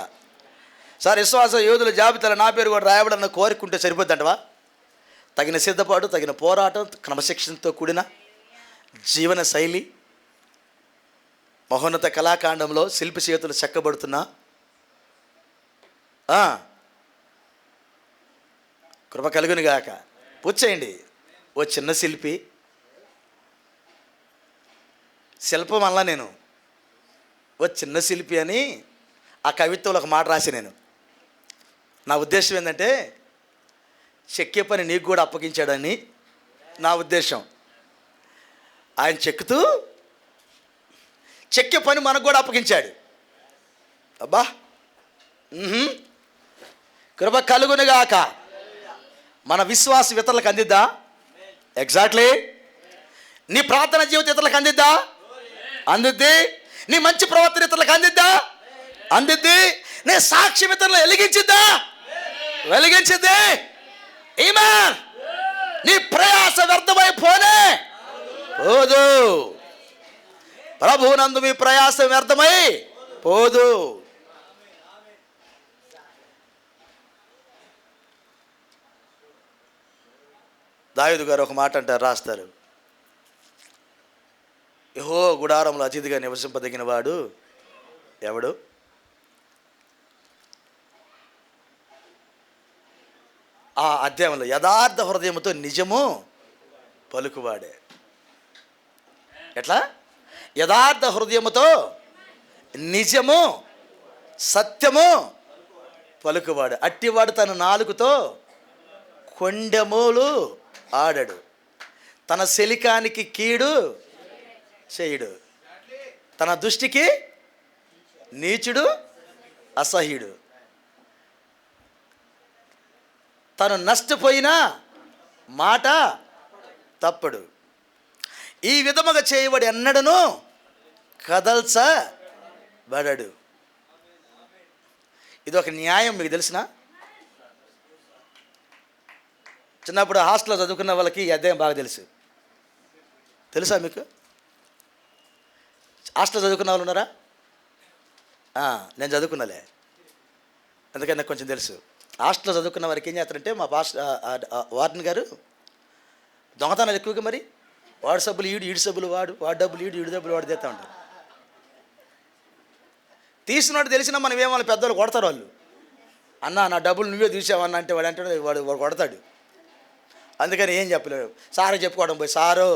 సార్, విశ్వాస యోధుల జాబితాలో నా పేరు కూడా రాయబడన్న కోరుకుంటే సరిపోద్దంటవా? తగిన సిద్ధపాటు, తగిన పోరాటం, క్రమశిక్షణతో కూడిన జీవన శైలి, మహోన్నత కళాకాండంలో శిల్పి చేతులు చెక్కబడుతున్నా కృప కలుగును గాక. పూజ చేయండి. ఓ చిన్న శిల్పి శిల్పం వల్ల నేను ఓ చిన్న శిల్పి అని ఆ కవిత్వంలో ఒక మాట రాసి నేను. నా ఉద్దేశం ఏంటంటే చెక్కే పని నీకు కూడా అప్పగించాడని నా ఉద్దేశం. ఆయన చెక్కుతూ చెక్కే పని మనకు కూడా అప్పగించాడు. అబ్బా, కృప కలుగునుగాక. మన విశ్వాసం ఇతరులకు అందిద్దా? ఎగ్జాక్ట్లీ. నీ ప్రార్థన జీవితం ఇతరులకు అందిద్దా? అందిద్ది. నీ మంచి ప్రవర్తన ఇతరులకు అందిద్దా? అందిద్ది. నీ సాక్ష్యం ఇతరులు వెలిగించిద్దా? వెలిగించిద్ది. ఆమేన్. నీ ప్రయాస వ్యర్థమైపోనే పోదు. ప్రభువునందు మీ ప్రయాస వ్యర్థమై పోదు. దావీదు గారు ఒక మాట అంటారు, రాస్తారు. యెహోవా గుడారంలో అతిథిగా నివసింపదగిన వాడు ఎవడు? ఆ అధ్యాయంలో యథార్థ హృదయముతో నిజము పలుకువాడే. ఎట్లా? యథార్థ హృదయముతో నిజము సత్యము పలుకువాడు. అట్టివాడు తన నాలుకతో కొండెమూలు ఆడడు, తన శలికానికి కీడు చేయుడు, తన దృష్టికి నీచుడు అసహ్యుడు, తను నష్టపోయిన మాట తప్పడు. ఈ విధముగా చేయబడి ఎన్నడను కదల్చబడడు. ఇది ఒక న్యాయం. మీకు తెలిసిన చిన్నప్పుడు హాస్టల్లో చదువుకున్న వాళ్ళకి ఈ అధ్యాయం బాగా తెలుసా మీకు? హాస్టల్లో చదువుకున్న వాళ్ళు ఉన్నారా? నేను చదువుకున్నాలే, అందుకని నాకు కొంచెం తెలుసు. హాస్టల్లో చదువుకున్న వారికి ఏం చేస్తారంటే, మా వార్డెన్ గారు దొంగతనాలు ఎక్కువగా, మరి వాడు సబ్బులు ఈడు సబ్బులు వాడు డబ్బులు ఈడు డబ్బులు వాడు తెస్తా ఉంటారు. తీసినట్టు తెలిసినా మనం ఏమన్నా పెద్దవాళ్ళు కొడతారు. వాళ్ళు, అన్న నా డబ్బులు నువ్వే తీసావన్న అంటే వాడు కొడతాడు. అందుకని ఏం చెప్పలేడు. సారు చెప్పుకోవడం పోయి, సారు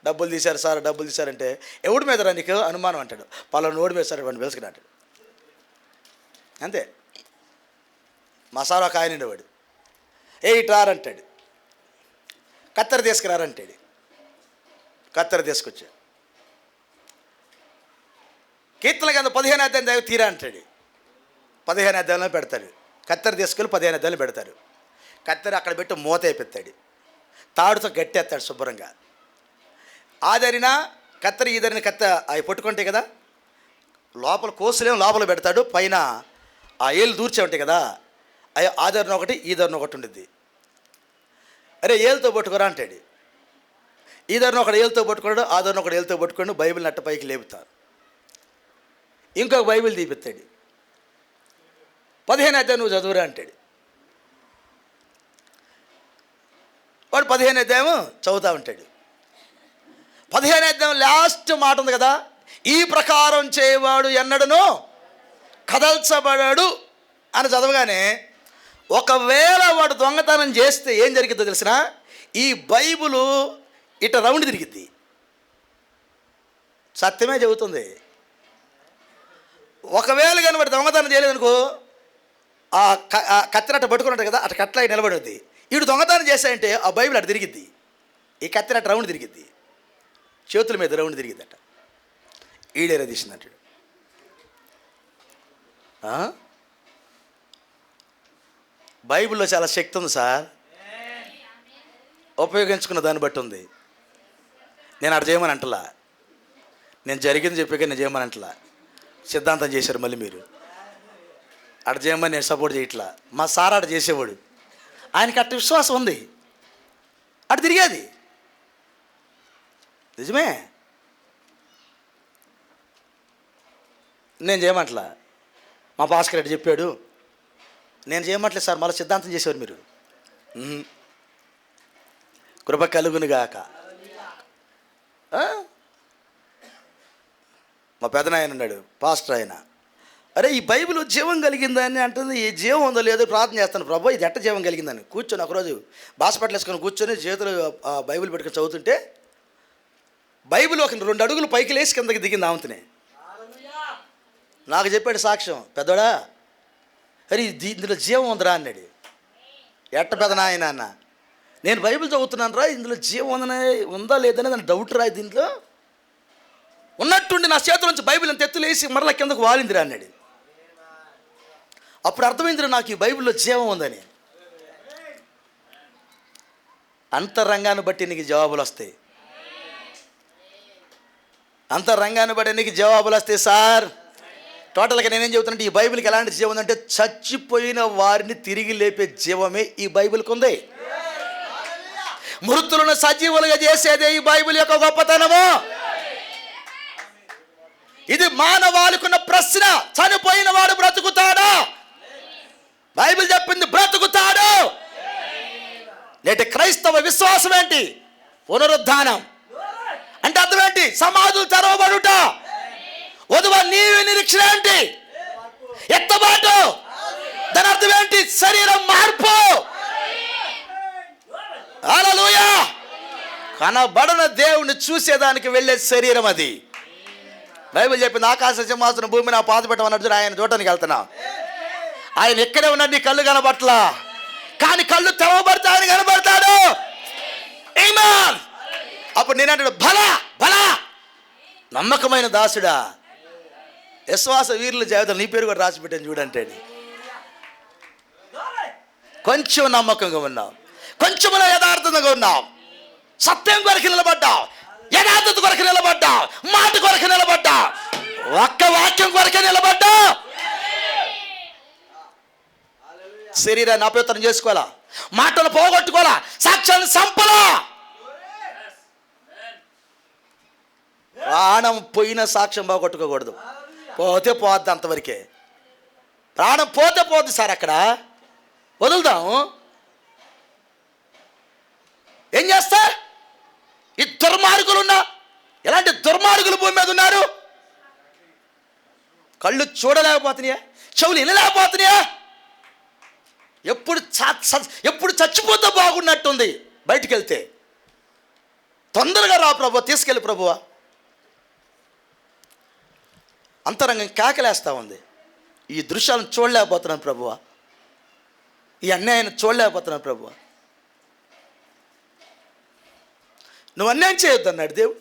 డబ్బులు తీశారు, సారు డబ్బులు తీశారంటే ఎవడి మీద రా నీకు అనుమానం అంటాడు. పలానా నోడి మీద సార్ వాడిని వెలుసుకుని అంటాడు. అంతే. మా సారు ఒక ఆయన ఉండేవాడు. ఇటు రారంటాడు, కత్తెర తీసుకురారంటాడు. కత్తెర తీసుకొచ్చాడు. కీర్తన గ్రంథం 15 అధ్యాయం దగ్గర తీరా అంటాడు. 15 అధ్యాయంలో పెడతాడు. కత్తెర తీసుకెళ్ళి 15 అధ్యాయంలో పెడతాడు. కత్తెర అక్కడ పెట్టి మూత అయిపోతాడు. తాడుతో గట్టేస్తాడు శుభ్రంగా. ఆదరిన కత్తెర ఈదరిన అవి పట్టుకుంటాయి కదా, లోపల కోసులేమో లోపల పెడతాడు, పైన ఆ ఏళ్ళు దూర్చే ఉంటాయి కదా, అవి ఆదరణ ఒకటి ఈదరణ ఒకటి ఉండిద్ది. అరే ఏళ్ళతో పట్టుకోరా అంటాడు. ఈదరణ ఒకటి ఏళ్ళతో పట్టుకోడు, ఆదరణ ఒకటి ఏళ్ళతో పట్టుకోండు. బైబిల్ నట్ట పైకి లేపుతారు. ఇంకొక బైబిల్ తీపిస్తాడు. 15 అధ్యాయం నువ్వు చదువురా అంటాడు. వాడు 15 అధ్యాయం చదువుతూ ఉంటాడు. 15 అధ్యాయం లాస్ట్ మాట ఉంది కదా, ఈ ప్రకారం చేయవాడు ఎన్నడను కదల్చబడాడు అని చదవగానే, ఒకవేళ వాడు దొంగతనం చేస్తే ఏం జరిగిద్దో తెలిసిన, ఈ బైబిలు ఇట రౌండ్ తిరిగిద్ది. సత్యమే చెబుతుంది. ఒకవేళ కానీ వాడు దొంగతనం చేయలేదనుకో, ఆ కత్తిరట్ట పట్టుకున్నట్టు కదా, అటు కట్ల నిలబడుద్ది. వీడు దొంగతనం చేశాయంటే ఆ బైబిల్ అటు తిరిగిద్ది. ఈ కత్తిరట్ట రౌండ్ తిరిగిద్ది, చేతుల మీద రౌండ్ తిరిగిద్దట. ఈడేరా తీసిందంటాడు. బైబిల్లో చాలా శక్తి ఉంది సార్, ఉపయోగించుకున్న దాన్ని బట్టి ఉంది. నేను అటు చేయమని అంటలా, నేను జరిగింది చెప్పాక నేను చేయమని అంటలా. సిద్ధాంతం చేశారు మళ్ళీ మీరు. అటు చేయమని నేను సపోర్ట్ చేయట్లా. మా సార్ అటు చేసేవాడు, ఆయనకి అట్ట విశ్వాసం ఉంది, అటు తిరిగేది నిజమే. నేను చేయమంటలా, మా భాస్కర్ రెడ్డి చెప్పాడు, నేను చేయమంటలేదు సార్, మళ్ళీ సిద్ధాంతం చేసేవారు మీరు. కృప కలుగునుగాక. మా పెదనాయన ఉన్నాడు, పాస్టర్ ఆయన. అరే ఈ బైబిల్ జీవం కలిగిందని అంటుంది, ఈ జీవం ఉందో లేదో ప్రార్థన చేస్తాను, ప్రభు ఇది ఎట్ట జీవం కలిగిందని. కూర్చొని ఒకరోజు బాస్పట్లు వేసుకొని కూర్చొని చేతులు బైబిల్ పెట్టుకొని చదువుతుంటే, బైబిల్ ఒక 2 అడుగులు పైకి లేచి కిందకి దిగింది ఆమెతోనే. నాకు చెప్పాడు సాక్ష్యం, పెద్దోడా అరే ఇందులో జీవం ఉందిరా అన్నాడు. ఎట్ట పెదనాయన అన్న, నేను బైబిల్ చదువుతున్నాను రా, ఇందులో జీవం ఉందా లేదని దాని డౌట్ రా, దీంట్లో ఉన్నట్టుండి నా చేతుల నుంచి బైబిల్ అంత ఎత్తులేసి మరలా కిందకు వాలిందిరా అన్నాడు. అప్పుడు అర్థమైందిరా నాకు ఈ బైబిల్లో జీవం ఉందని. అంతరంగాన్ని బట్టి నీకు జవాబులు వస్తాయి. అంతరంగాన్ని బట్టి నీకు జవాబులు వస్తాయి సార్. టోటల్గా నేనేం చెబుతానంటే, ఈ బైబిల్కి ఎలాంటి జీవం ఉందంటే, చచ్చిపోయిన వారిని తిరిగి లేపే జీవమే ఈ బైబిల్కి ఉంది. మృతులను సజీవులుగా చేసేదే ఈ బైబిల్ యొక్క గొప్పతనము. ఇది మానవాళికున్న ప్రశ్న, చనిపోయిన వాడు బ్రతుకుతాడా? బైబిల్ చెప్పింది బ్రతుకుతాడు. నేటి క్రైస్తవ విశ్వాసం ఏంటి? పునరుద్ధానం. అంటే అర్థం ఏంటి? సమాధులు తెరవబడుట. వధువ నీవి నిరీక్షణ ఏంటి? ఎత్తబాటు. దాని అర్థం ఏంటి? శరీరం మార్పు. హల్లెలూయా. కనబడన దేవుణ్ణి చూసేదానికి వెళ్ళే శరీరం అది. బైబిల్ చెప్పింది, ఆకాశ సింహాసనం భూమి నా పాత పెట్టమన్నట్టు ఆయన చూడటానికి వెళ్తున్నా. ఆయన ఎక్కడే ఉన్నాడు, నీ కళ్ళు కనబట్లా, కానీ కళ్ళు తెరవబడితే ఆయన కనబడతాడు. ఆమేన్. అప్పుడు నేనంటాడు, బలా బలా నమ్మకమైన దాసుడా, విశ్వాస వీరుల జాబితాలు నీ పేరు కూడా రాసి పెట్టాను చూడంటాడు. కొంచెం నమ్మకంగా ఉన్నావు, కొంచెంలో యథార్థంగా ఉన్నావు, సత్యం కొరకు నిలబడ్డావు, యథార్థత కొరకు నిలబడ్డావు, మాట కొరకు నిలబడ్డావు, ఒక్క వాక్యం కొరకే నిలబడ్డావు. శరీరాన్ని అపవిత్రం చేసుకోవాలా, మాటలు పోగొట్టుకోవాలా, సాక్ష్యాన్ని సంపలా. ప్రాణం పోయిన సాక్ష్యం పోగొట్టుకోకూడదు. పోతే పోద్ది, అంతవరకే. ప్రాణం పోతే పోద్ది సార్, అక్కడ వదులుదాము. ఏం చేస్తా? ఈ దుర్మార్గులు ఉన్నా, ఎలాంటి దుర్మార్గులు భూమి మీద ఉన్నారు? కళ్ళు చూడలేకపోతున్నాయా, చెవులు వినలేకపోతున్నాయా? ఎప్పుడు చచ్చిపోతే బాగున్నట్టుంది. బయటికి వెళ్తే తొందరగా రా ప్రభు, తీసుకెళ్ళి ప్రభువా. అంతరంగం కేకలేస్తూ ఉంది, ఈ దృశ్యాలను చూడలేకపోతున్నాను ప్రభువా, ఈ అన్యాయాన్ని చూడలేకపోతున్నాను ప్రభువా. నువ్వు అన్యాయం చేయొద్దు అన్నాడు దేవుడు.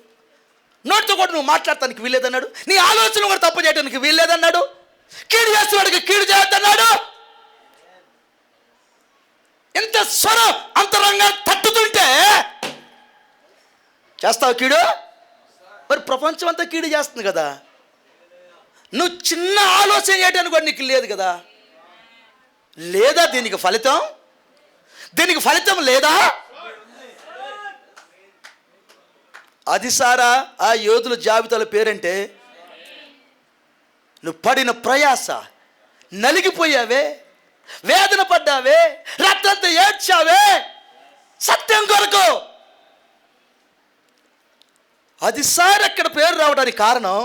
నోటితో కూడా నువ్వు మాట్లాడటానికి వీల్లేదన్నాడు. నీ ఆలోచన కూడా తప్పు చేయడానికి వీల్లేదన్నాడు. కీడు చేసేవాడికి కీడు చేయొద్దన్నాడు. ఇంత స్వరం అంతరంగా తట్టుతుంటే చేస్తావు కీడు? మరి ప్రపంచం అంతా కీడు చేస్తుంది కదా. నువ్వు చిన్న ఆలోచన చేయడానికి కూడా నీకు లేదు కదా. లేదా దీనికి ఫలితం? దీనికి ఫలితం లేదా? అది సారా ఆ యోధుల జాబితాల పేరంటే నువ్వు పడిన ప్రయాస, నలిగిపోయావే, వేదన పడ్డావే, రక్తంతో ఏడ్చావే సత్యం కొరకు. అది సార్ అక్కడ పేరు రావడానికి కారణం.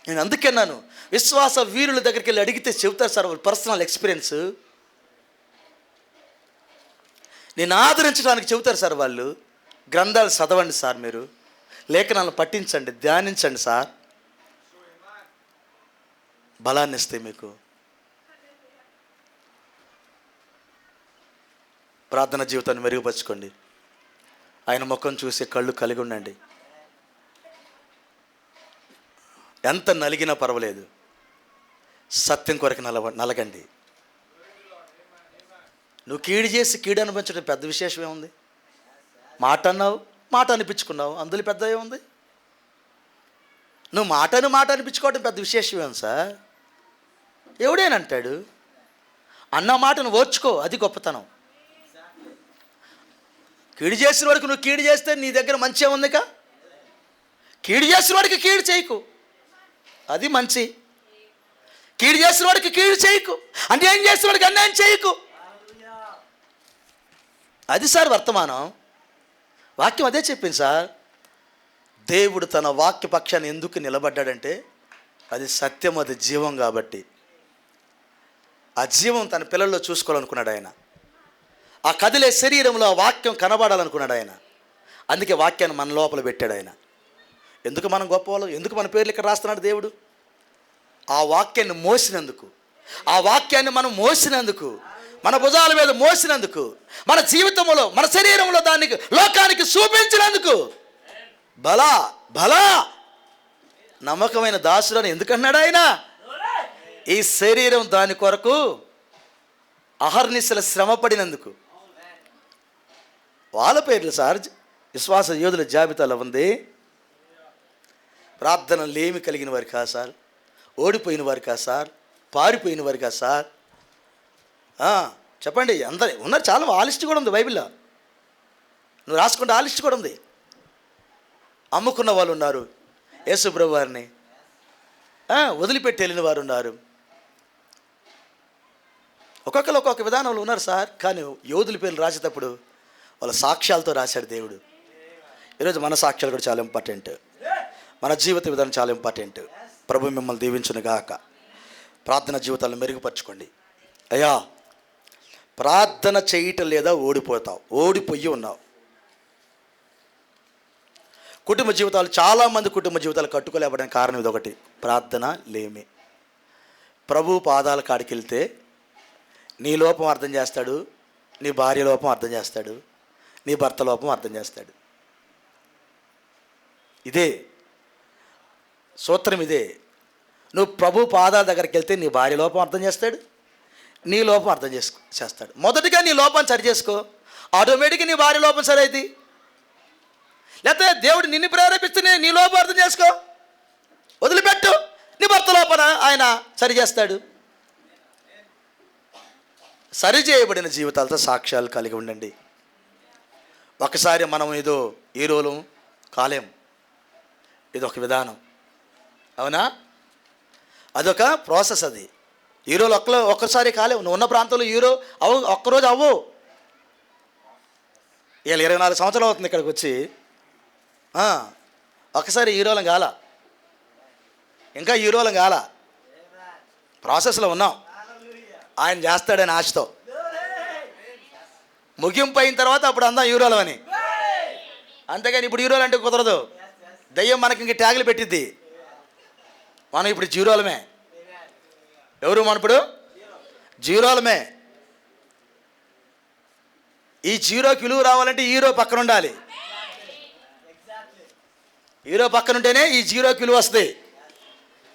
నేను అందుకన్నాను, విశ్వాస వీరుల దగ్గరికి వెళ్ళి అడిగితే చెబుతారు సార్ వాళ్ళ పర్సనల్ ఎక్స్పీరియన్స్. నేను ఆదరించడానికి చెబుతారు సార్ వాళ్ళు. గ్రంథాలు చదవండి సార్, మీరు లేఖనాలను పఠించండి, ధ్యానించండి సార్, బలాన్ని ఇస్తాయి మీకు. ప్రార్థన జీవితాన్ని మెరుగుపరచుకోండి. ఆయన ముఖం చూసే కళ్ళు కలిగి ఉండండి. ఎంత నలిగినా పర్వాలేదు, సత్యం కొరకు నలగండి. నువ్వు కీడు చేసి కీడు అనిపించడం పెద్ద విశేషం ఏముంది? మాట అన్నావు, మాట అనిపించుకున్నావు, అందులో పెద్ద ఏముంది? నువ్వు మాట అనిపించుకోవడం పెద్ద విశేషం ఏం సార్? ఎవడేనంటాడు? అన్న మాటను ఓర్చుకో, అది గొప్పతనం. కీడు చేసిన వాడికి నువ్వు కీడు చేస్తే నీ దగ్గర మంచి ఉందిగా. కీడు చేసిన వాడికి కీడు చేయకు, అది మంచి. కీడు చేసిన వాడికి కీడు చేయకు, అన్యాయం చేసిన వాడికి అన్యాయం చేయకు, అది సార్ వర్తమానం. వాక్యం అదే చెప్పింది సార్. దేవుడు తన వాక్య పక్షాన్ని ఎందుకు నిలబడ్డాడంటే అది సత్యం, అది జీవం కాబట్టి. ఆ జీవం తన పిల్లల్లో చూసుకోవాలనుకున్నాడు ఆయన. ఆ కదిలే శరీరంలో ఆ వాక్యం కనబడాలనుకున్నాడు ఆయన. అందుకే వాక్యాన్ని మన లోపల పెట్టాడు ఆయన. ఎందుకు మనం గొప్పవాళ్ళం, ఎందుకు మన పేర్లు ఇక్కడ రాస్తున్నాడు దేవుడు? ఆ వాక్యాన్ని మోసినందుకు, ఆ వాక్యాన్ని మనం మోసినందుకు, మన భుజాల మీద మోసినందుకు, మన జీవితంలో మన శరీరంలో దానికి లోకానికి చూపించినందుకు. బలా బలా నమ్మకమైన దాసుడు అని ఎందుకన్నాడు ఆయన? ఈ శరీరం దాని కొరకు అహర్నిశల శ్రమ పడినందుకు. వాళ్ళ పేర్లు సార్ విశ్వాస యోధుల జాబితాలో ఉంది. ప్రార్థన లేమి కలిగిన వారు కాదు సార్, ఓడిపోయిన వారు కాదు సార్, పారిపోయిన వారు కాదు సార్. చెప్పండి, అందరు ఉన్నారు. చాలా ఆ లిస్ట్ కూడా ఉంది బైబిల్లో. నువ్వు రాసుకుంటే ఆ లిస్ట్ కూడా ఉంది. అమ్ముకున్న వాళ్ళు ఉన్నారు, యేసుప్రభు వారిని వదిలిపెట్టి వెళ్ళిన వారు ఉన్నారు. ఒక్కొక్కరు ఒక్కొక్క విధానంలో ఉన్నారు సార్. కానీ యోధుల పేర్లు రాసేటప్పుడు వాళ్ళ సాక్ష్యాలతో రాశాడు దేవుడు. ఈరోజు మన సాక్ష్యాలు కూడా చాలా ఇంపార్టెంట్, మన జీవిత విధానం చాలా ఇంపార్టెంట్. ప్రభు మిమ్మల్ని దీవించును గాక. ప్రార్థన జీవితాలను మెరుగుపరచుకోండి. అయ్యా, ప్రార్థన చేయటం లేదా ఓడిపోతావు, ఓడిపోయి ఉన్నావు. కుటుంబ జీవితాలు, చాలామంది కుటుంబ జీవితాలు కట్టుకోలేకపోవడానికి కారణం ఇదొకటి, ప్రార్థన లేమి. ప్రభు పాదాల కాడికి వెళ్తే నీ లోపం అర్థం చేస్తాడు, నీ భార్య లోపం అర్థం చేస్తాడు, నీ భర్త లోపం అర్థం చేస్తాడు. ఇదే సూత్రం, ఇదే. నువ్వు ప్రభు పాదాల దగ్గరికి వెళ్తే నీ భార్య లోపం అర్థం చేస్తాడు, నీ లోపం అర్థం చేస్తాడు. మొదటిగా నీ లోపాన్ని సరి చేసుకో, ఆటోమేటిక్గా నీ భార్య లోపం సరి అవుతుంది. లేకపోతే దేవుడు నిన్ను ప్రేరేపిస్తేనే నీ లోపం అర్థం చేసుకో, వదిలిపెట్టు, నీ భర్త లోపల ఆయన సరి చేస్తాడు. సరి చేయబడిన జీవితాలతో సాక్ష్యాలు కలిగి ఉండండి. ఒకసారి మనం ఏదో హీరోలు కాలేం, ఇదొక విధానం. అవునా? అదొక ప్రాసెస్. అది హీరోలు ఒక్కసారి కాలేవు. నువ్వు ఉన్న ప్రాంతంలో హీరో ఒక్కరోజు అవ్వు. వీళ్ళు 24 సంవత్సరాలు అవుతుంది ఇక్కడికి వచ్చి. ఒక్కసారి హీరోలం కాల, ఇంకా హీరోలం కాల, ప్రాసెస్లో ఉన్నాం. ఆయన చేస్తాడని ఆశతో ముగింపు అయిన తర్వాత అప్పుడు అందాం హీరోలం అని. అంతేగాని ఇప్పుడు హీరోలు అంటే కుదరదు. దయ్యం మనకి ఇంక ట్యాగులు పెట్టిద్ది. మనం ఇప్పుడు జీరోలమే. ఎవరు మన ఇప్పుడు జీరోలమే. ఈ జీరోకి విలువ రావాలంటే హీరో పక్కన ఉండాలి. హీరో పక్కన ఉంటేనే ఈ జీరోకి విలువ వస్తుంది.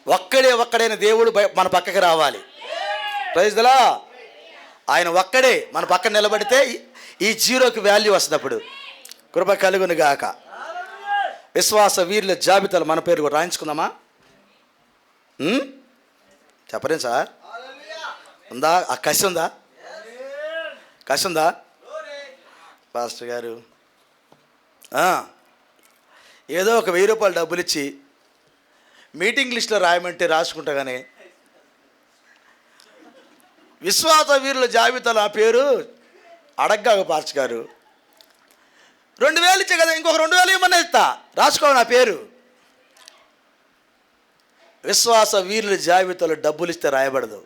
ఒక్కడైన దేవుడు మన పక్కకి రావాలి. Praise the lord. ఆయన ఒక్కడే మన పక్కన నిలబడితే ఈ జీరోకి వాల్యూ వస్తుంది. అప్పుడు కృప కలుగును గాక. విశ్వాస వీరుల జాబితాలు మన పేరు కూడా రాయించుకుందామా? చెప్పరేం సార్? ఉందా? ఆ కసి ఉందా? కసి ఉందా పాస్టర్ గారు? ఏదో ఒక 1000 రూపాయలు డబ్బులు ఇచ్చి మీటింగ్ లిస్టులో రాయమంటే రాసుకుంటా. కానీ విశ్వాస వీరుల జాబితాలో ఆ పేరు అడగ్గా పాస్టర్ గారు 2000 ఇచ్చే కదా, ఇంకొక 2000 ఇవ్వమని ఇస్తా, రాసుకోవాలి నా పేరు. విశ్వాస వీరుల జాబితాలో డబ్బులు ఇస్తే రాయబడదు.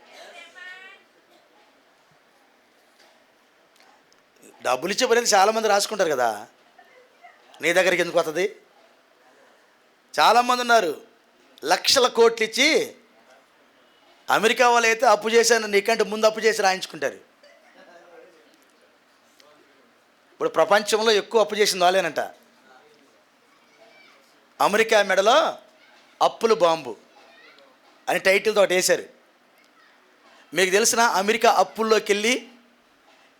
డబ్బులు ఇచ్చే పని చాలామంది రాసుకుంటారు కదా, నీ దగ్గరికి ఎందుకు వస్తుంది? చాలామంది ఉన్నారు లక్షల కోట్లు ఇచ్చి, అమెరికా వాళ్ళు అయితే అప్పు చేశాను నీకంటే ముందు అప్పు చేసి రాయించుకుంటారు. ఇప్పుడు ప్రపంచంలో ఎక్కువ అప్పు చేసింది వాళ్ళేనంట. అమెరికా మెడలో అప్పులు బాంబు అని టైటిల్తో ఒకటి వేశారు. మీకు తెలిసిన అమెరికా అప్పుల్లోకి వెళ్ళి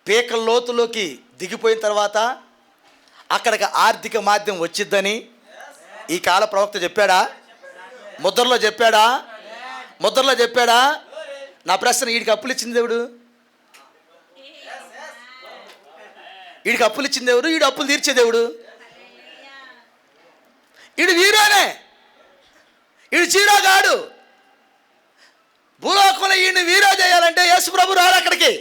పీకల లోతులోకి దిగిపోయిన తర్వాత అక్కడికి ఆర్థిక మాధ్యమం వచ్చిద్దని ఈ కాల ప్రవక్త చెప్పాడా? ముద్రలో చెప్పాడా? ముద్రలో చెప్పాడా? నా ప్రశ్న, వీడికి అప్పులు ఇచ్చింది దేవుడు? వీడికి అప్పులు ఇచ్చింది దేవుడు, వీడు అప్పులు తీర్చే దేవుడు. వీడు వీరోనే, వీడు జీరోగాడు. భూలోకంలో ఈయన్ని వీరో చేయాలంటే యేసు ప్రభు రాడు అక్కడికి.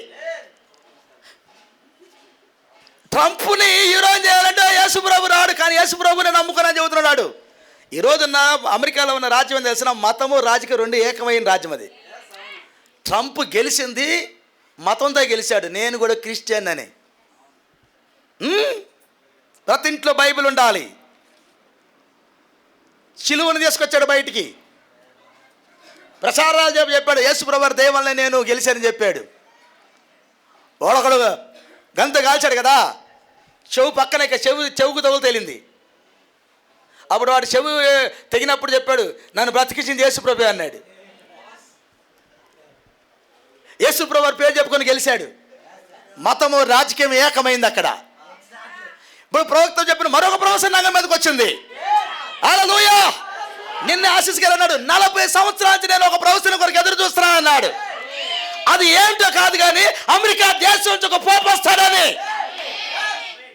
ట్రంప్ని హీరో చేయాలంటే యేసు ప్రభు రాడు. కానీ యేసు ప్రభుని నమ్ముకుని చెబుతున్నాడు. ఈరోజున్న అమెరికాలో ఉన్న రాజ్యం అని తెలిసిన మతము రాజకీయ రెండు ఏకమైన రాజ్యం అది. ట్రంప్ గెలిచింది మతంతో గెలిచాడు. నేను కూడా క్రిస్టియన్ అని. ప్రతి ఇంట్లో బైబిల్ ఉండాలి. సిలువను తీసుకొచ్చాడు బయటికి. ప్రచారాలు చెప్పాడు, యేసు ప్రభు దేవాలనే నేను గెలిచానని చెప్పాడు. ఒకడు గంత కాల్చాడు కదా, చెవు పక్కన చెవుకు తగులు తేలింది. అప్పుడు వాడు చెవు తెగినప్పుడు చెప్పాడు, నన్ను బ్రతికించింది యేసు ప్రభు అన్నాడు. యేసు ప్రభు పేరు చెప్పుకొని గెలిచాడు. మతము రాజకీయం ఏకమైంది అక్కడ. ఇప్పుడు ప్రవక్త చెప్పిన మరొక ప్రవచనం నగం మీదకి వచ్చింది. హల్లెలూయా. నిన్న ఆశీస్సుకెళ్ళన్నాడు, 40 సంవత్సరాల నుంచి నేను ఒక ప్రవచనం కొరకు ఎదురు చూస్తున్నాను అన్నాడు. అది ఏంటో కాదు కానీ అమెరికా దేశం నుంచి ఒక పోపు వస్తాడని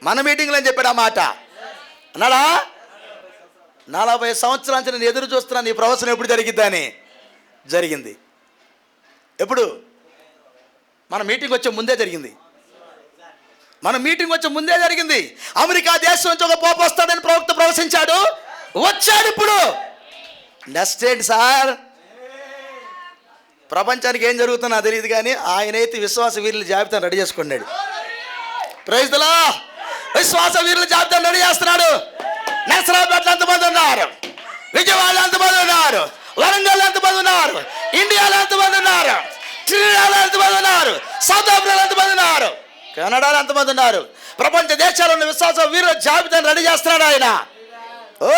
మన మీటింగ్లో అని చెప్పాడు. ఆ మాట అన్నాడా? 40 సంవత్సరాల నుంచి నేను ఎదురు చూస్తున్నాను, ఈ ప్రవచనం ఎప్పుడు జరిగిద్దని. జరిగింది. ఎప్పుడు? మన మీటింగ్ వచ్చే ముందే జరిగింది. మన మీటింగ్ వచ్చే ముందే జరిగింది. అమెరికా దేశం నుంచి ఒక పోపు వస్తాడని ప్రవక్త ప్రవచించాడు, వచ్చాడు. ఇప్పుడు నెక్స్ట్ ఏంటి సార్? ప్రపంచానికి ఏం జరుగుతుందో నాకు తెలియదు కానీ ఆయనైతే విశ్వాస వీరుల జాబితాను రెడీ చేసుకున్నాడు. Praise the lord. విశ్వాస వీరుల జాబితాను రెడీ చేస్తున్నాడు. నర్సరావుపేటలో ఎంతమంది ఉన్నారు? విజయవాడలో ఎంతమంది ఉన్నారు? వరంగల్లో ఎంతమంది ఉన్నారు? ఇండియాలో ఎంతమంది ఉన్నారు? శ్రీలంకలో ఎంతమంది ఉన్నారు? సౌత్ ఆఫ్రికాలో ఎంతమంది ఉన్నారు? కెనడాలో ఎంతమంది ఉన్నారు? ప్రపంచ దేశాల్లో ఉన్న విశ్వాస వీరుల జాబితాను రెడీ చేస్తున్నాడు ఆయన. ఓ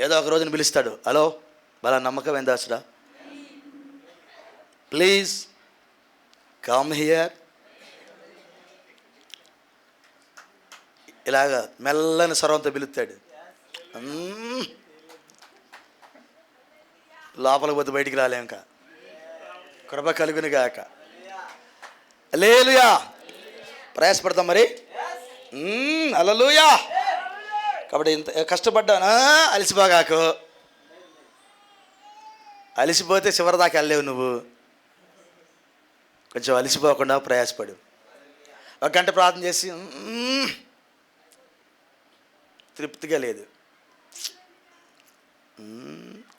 ఏదో ఒక రోజున పిలుస్తాడు, హలో బలా నమ్మకం ఏం దాసుడా, ప్లీజ్ కమ్ హియర్. ఇలాగా మెల్లని స్వరంతో పిలుస్తాడు. లోపలికి పోతే బయటికి రాలేం. ఇంకా కృప కలుగును గాక. హల్లెలూయా. ప్రయాసపడతాం మరి. హల్లెలూయా. కాబట్టి ఇంత కష్టపడ్డాను, అలసిపోగాకు. అలసిపోతే చివరిదాకా వెళ్ళలేవు నువ్వు. కొంచెం అలసిపోకుండా ప్రయాసపడు. 1 గంట ప్రార్థన చేసి తృప్తిగా లేదు.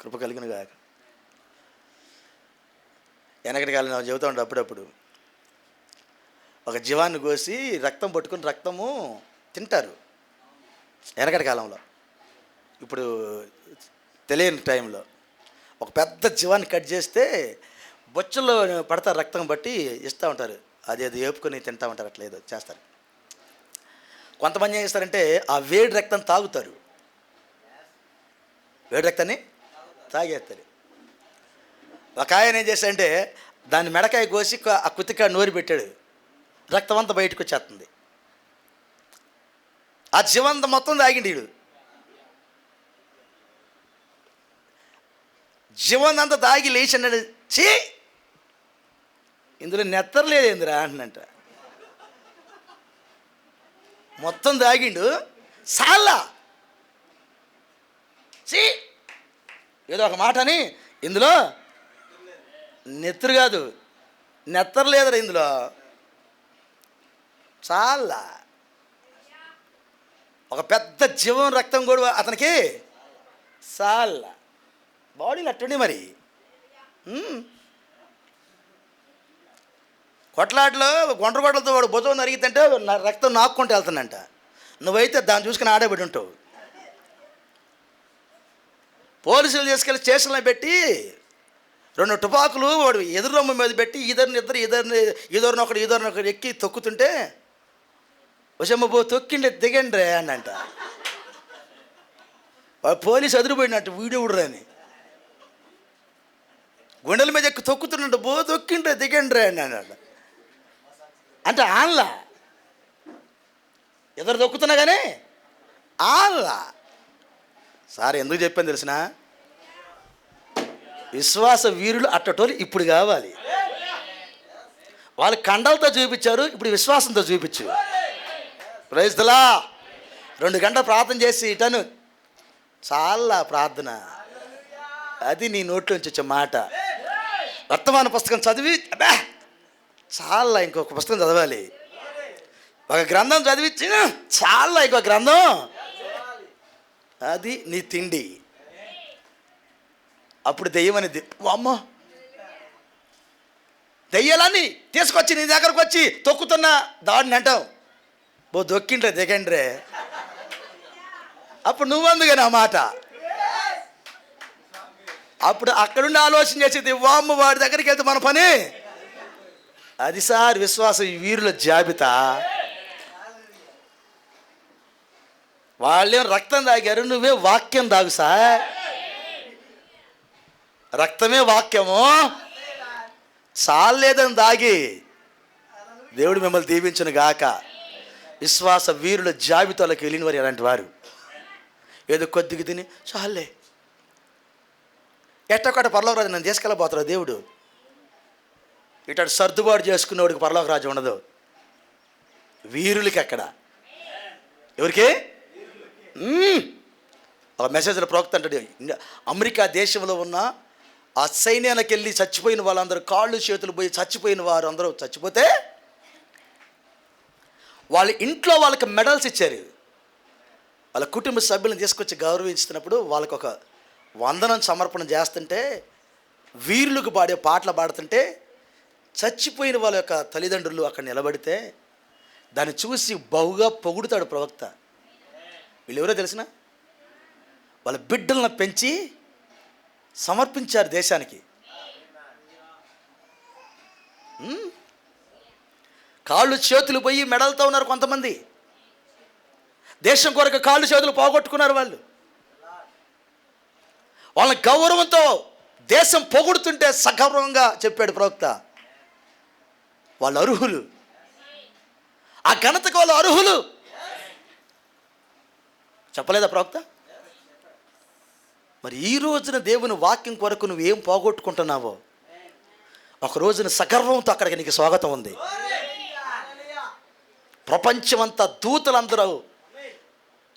కృప కలిగిన గాక. వెనకటి కాలం నాకు చెబుతూ ఉంటాడు అప్పుడప్పుడు, ఒక జీవాన్ని కోసి రక్తం పట్టుకుని రక్తము తింటారు వెనకటి కాలంలో. ఇప్పుడు తెలియని టైంలో ఒక పెద్ద జీవాన్ని కట్ చేస్తే బొచ్చుల్లో పడతారు, రక్తం బట్టి ఇస్తూ ఉంటారు. అది ఏపుకొని తింటూ ఉంటారు, అట్లా ఏదో చేస్తారు. కొంతమంది ఏం చేస్తారంటే ఆ వేడి రక్తం తాగుతారు. వేడి రక్తాన్ని తాగేస్తాడు. ఒక ఆయన ఏం చేశాడంటే దాన్ని మెడకాయ కోసి ఆ కుత్తికాయ నోరు పెట్టాడు, రక్తం అంతా బయటకు వచ్చేస్తుంది. ఆ జీవంత మొత్తం తాగిండు వీడు. జీవంతంతా తాగి లేచిన్నాడు. చీ, ఇందులో నెత్తరలేదు ఏందిరా అంటున్నంట. మొత్తం తాగిండు, సాల్లా చీ, ఏదో ఒక మాట అని ఇందులో నెత్తరు కాదు, నెత్తరు లేదురా ఇందులో, చాలా ఒక పెద్ద జీవం రక్తం కూడా అతనికి చాలా బాడీలు అట్టండి. మరి కొట్లాటలో గొండ్రగొడ్డలతో వాడు భుజం నరిగితే రక్తం నాక్కుంటూ వెళ్తానంట. నువ్వైతే దాన్ని చూసుకుని ఆడబడి ఉంటావు. పోలీసులు తీసుకెళ్ళి స్టేషన్లో పెట్టి 2 తుపాకులు వాడు ఎదురొమ్మ మీద పెట్టి ఇదొరినొకడు ఎక్కి తొక్కుతుంటే వచ్చమ్మ తొక్కిండే దిగండి అన్నంట. పోలీసు ఎదురుపోయినట్టు వీడియోడు అని గుండెల మీద ఎక్కి తొక్కుతున్నట్టు తొక్కిండ్రే దిగండ్రే అన్నాడు. అంటే ఆన్లా ఎదురు తొక్కుతున్నా కానీ ఆన్లా. సార్ ఎందుకు చెప్పాను తెలిసిన, విశ్వాస వీరులు అట్టటోళ్ళు ఇప్పుడు కావాలి. వాళ్ళు కండలతో చూపించారు, ఇప్పుడు విశ్వాసంతో చూపించు. Praise the lord. 2 గంటలు ప్రార్థన చేసి ఇటను చాలా ప్రార్థన, అది నీ నోట్లోంచి వచ్చే మాట. వర్తమాన పుస్తకం చదివి అబ్బా చాలా ఇంకొక పుస్తకం చదవాలి. ఒక గ్రంథం చదివి చాలా ఇంకొక గ్రంథం, అది నీ తిండి. అప్పుడు దెయ్యం అనేది అమ్మో, దెయ్యాలని తీసుకొచ్చి నీ దగ్గరకు వచ్చి తొక్కుతున్న దాడిని అంటావు, దొక్కిండ్రే దిగండ్రే. అప్పుడు నువ్వందుగా నా మాట. అప్పుడు అక్కడుండి ఆలోచన చేసేది, వామ్మ వాడి దగ్గరికి వెళ్తే మన పని అది. సార్ విశ్వాస వీరుల జాబితా. వాళ్ళేం రక్తం తాగారు, నువ్వే వాక్యం తాగు సార్. రక్తమే వాక్యము, చాలేదని దాగి. దేవుడు మిమ్మల్ని దీవించును గాక. విశ్వాస వీరుల జాబితాలోకి వెళ్ళిన వారు అలాంటి వారు. ఏదో కొద్దిగా తిని చాలే ఎట్టొక్కట పరలోక రాజు నన్ను తీసుకెళ్ళబోతారు దేవుడు. ఇటు సర్దుబాటు చేసుకునేవాడికి పరలోక రాజ్యం ఉండదు. వీరులకి ఎక్కడ, ఎవరికి? ఒక మెసేజ్లో ప్రవక్త అంటాడు, అమెరికా దేశంలో ఉన్న ఆ సైన్యానికి వెళ్ళి చచ్చిపోయిన వాళ్ళందరూ కాళ్ళు చేతులు పోయి చచ్చిపోయిన వారు అందరూ చచ్చిపోతే వాళ్ళ ఇంట్లో వాళ్ళకి మెడల్స్ ఇచ్చారు. వాళ్ళ కుటుంబ సభ్యులను తీసుకొచ్చి గౌరవించుతున్నప్పుడు వాళ్ళకు ఒక వందనం సమర్పణ చేస్తుంటే, వీరులకు పాడే పాటలు పాడుతుంటే చచ్చిపోయిన వాళ్ళ యొక్క తల్లిదండ్రులు అక్కడ నిలబడితే దాన్ని చూసి బహుగా పొగుడుతాడు ప్రవక్త. వీళ్ళు ఎవరో తెలిసిన, వాళ్ళ బిడ్డలను పెంచి సమర్పించారు దేశానికి. కాళ్ళు చేతులు పోయి మెడల్తో ఉన్నారు కొంతమంది. దేశం కొరకు కాళ్ళు చేతులు పోగొట్టుకున్నారు వాళ్ళు. వాళ్ళ గౌరవంతో దేశం పొగుడుతుంటే సగౌరవంగా చెప్పాడు ప్రవక్త, వాళ్ళు అర్హులు, ఆ ఘనతకు వాళ్ళు అర్హులు. చెప్పలేదా ప్రవక్త? మరి ఈ రోజున దేవుని వాక్యం కొరకు నువ్వేం పోగొట్టుకుంటున్నావో, ఒక రోజున సగర్వంతో అక్కడికి నీకు స్వాగతం ఉంది. ప్రపంచమంతా దూతలందరూ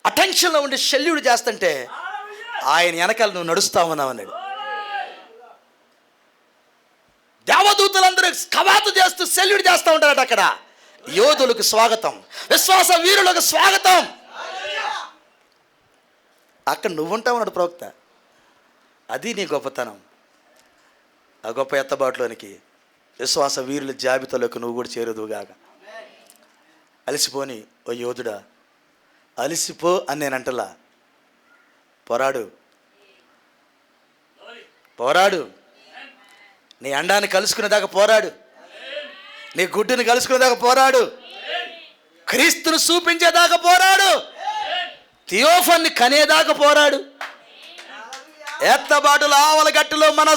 అటెన్షన్లో ఉండి శల్యుడు చేస్తుంటే ఆయన వెనకాల నువ్వు నడుస్తా ఉన్నావు అన్నాడు. దేవదూతలందరూ కవాతు చేస్తూ శల్యుడు చేస్తూ ఉంటారట. అక్కడ యోధులకు స్వాగతం, విశ్వాస వీరులకు స్వాగతం. అక్కడ నువ్వుంటావు అన్నాడు ప్రవక్త. అది నీ గొప్పతనం. ఆ గొప్ప ఎత్తబాటులోనికి విశ్వాస వీరుల జాబితాలోకి నువ్వు కూడా చేరుదువుగాక. అలసిపోని ఓ యోధుడా, అలసిపో అని నేను అంటలా. పోరాడు, పోరాడు. నీ అండాన్ని కలుసుకునేదాకా పోరాడు, నీ గుడ్డుని కలుసుకునేదాకా పోరాడు, క్రీస్తును చూపించేదాకా పోరాడు, థియోఫాన్ని కనేదాకా పోరాడు. ఎత్తబాటుల ఆవల గట్టులో మన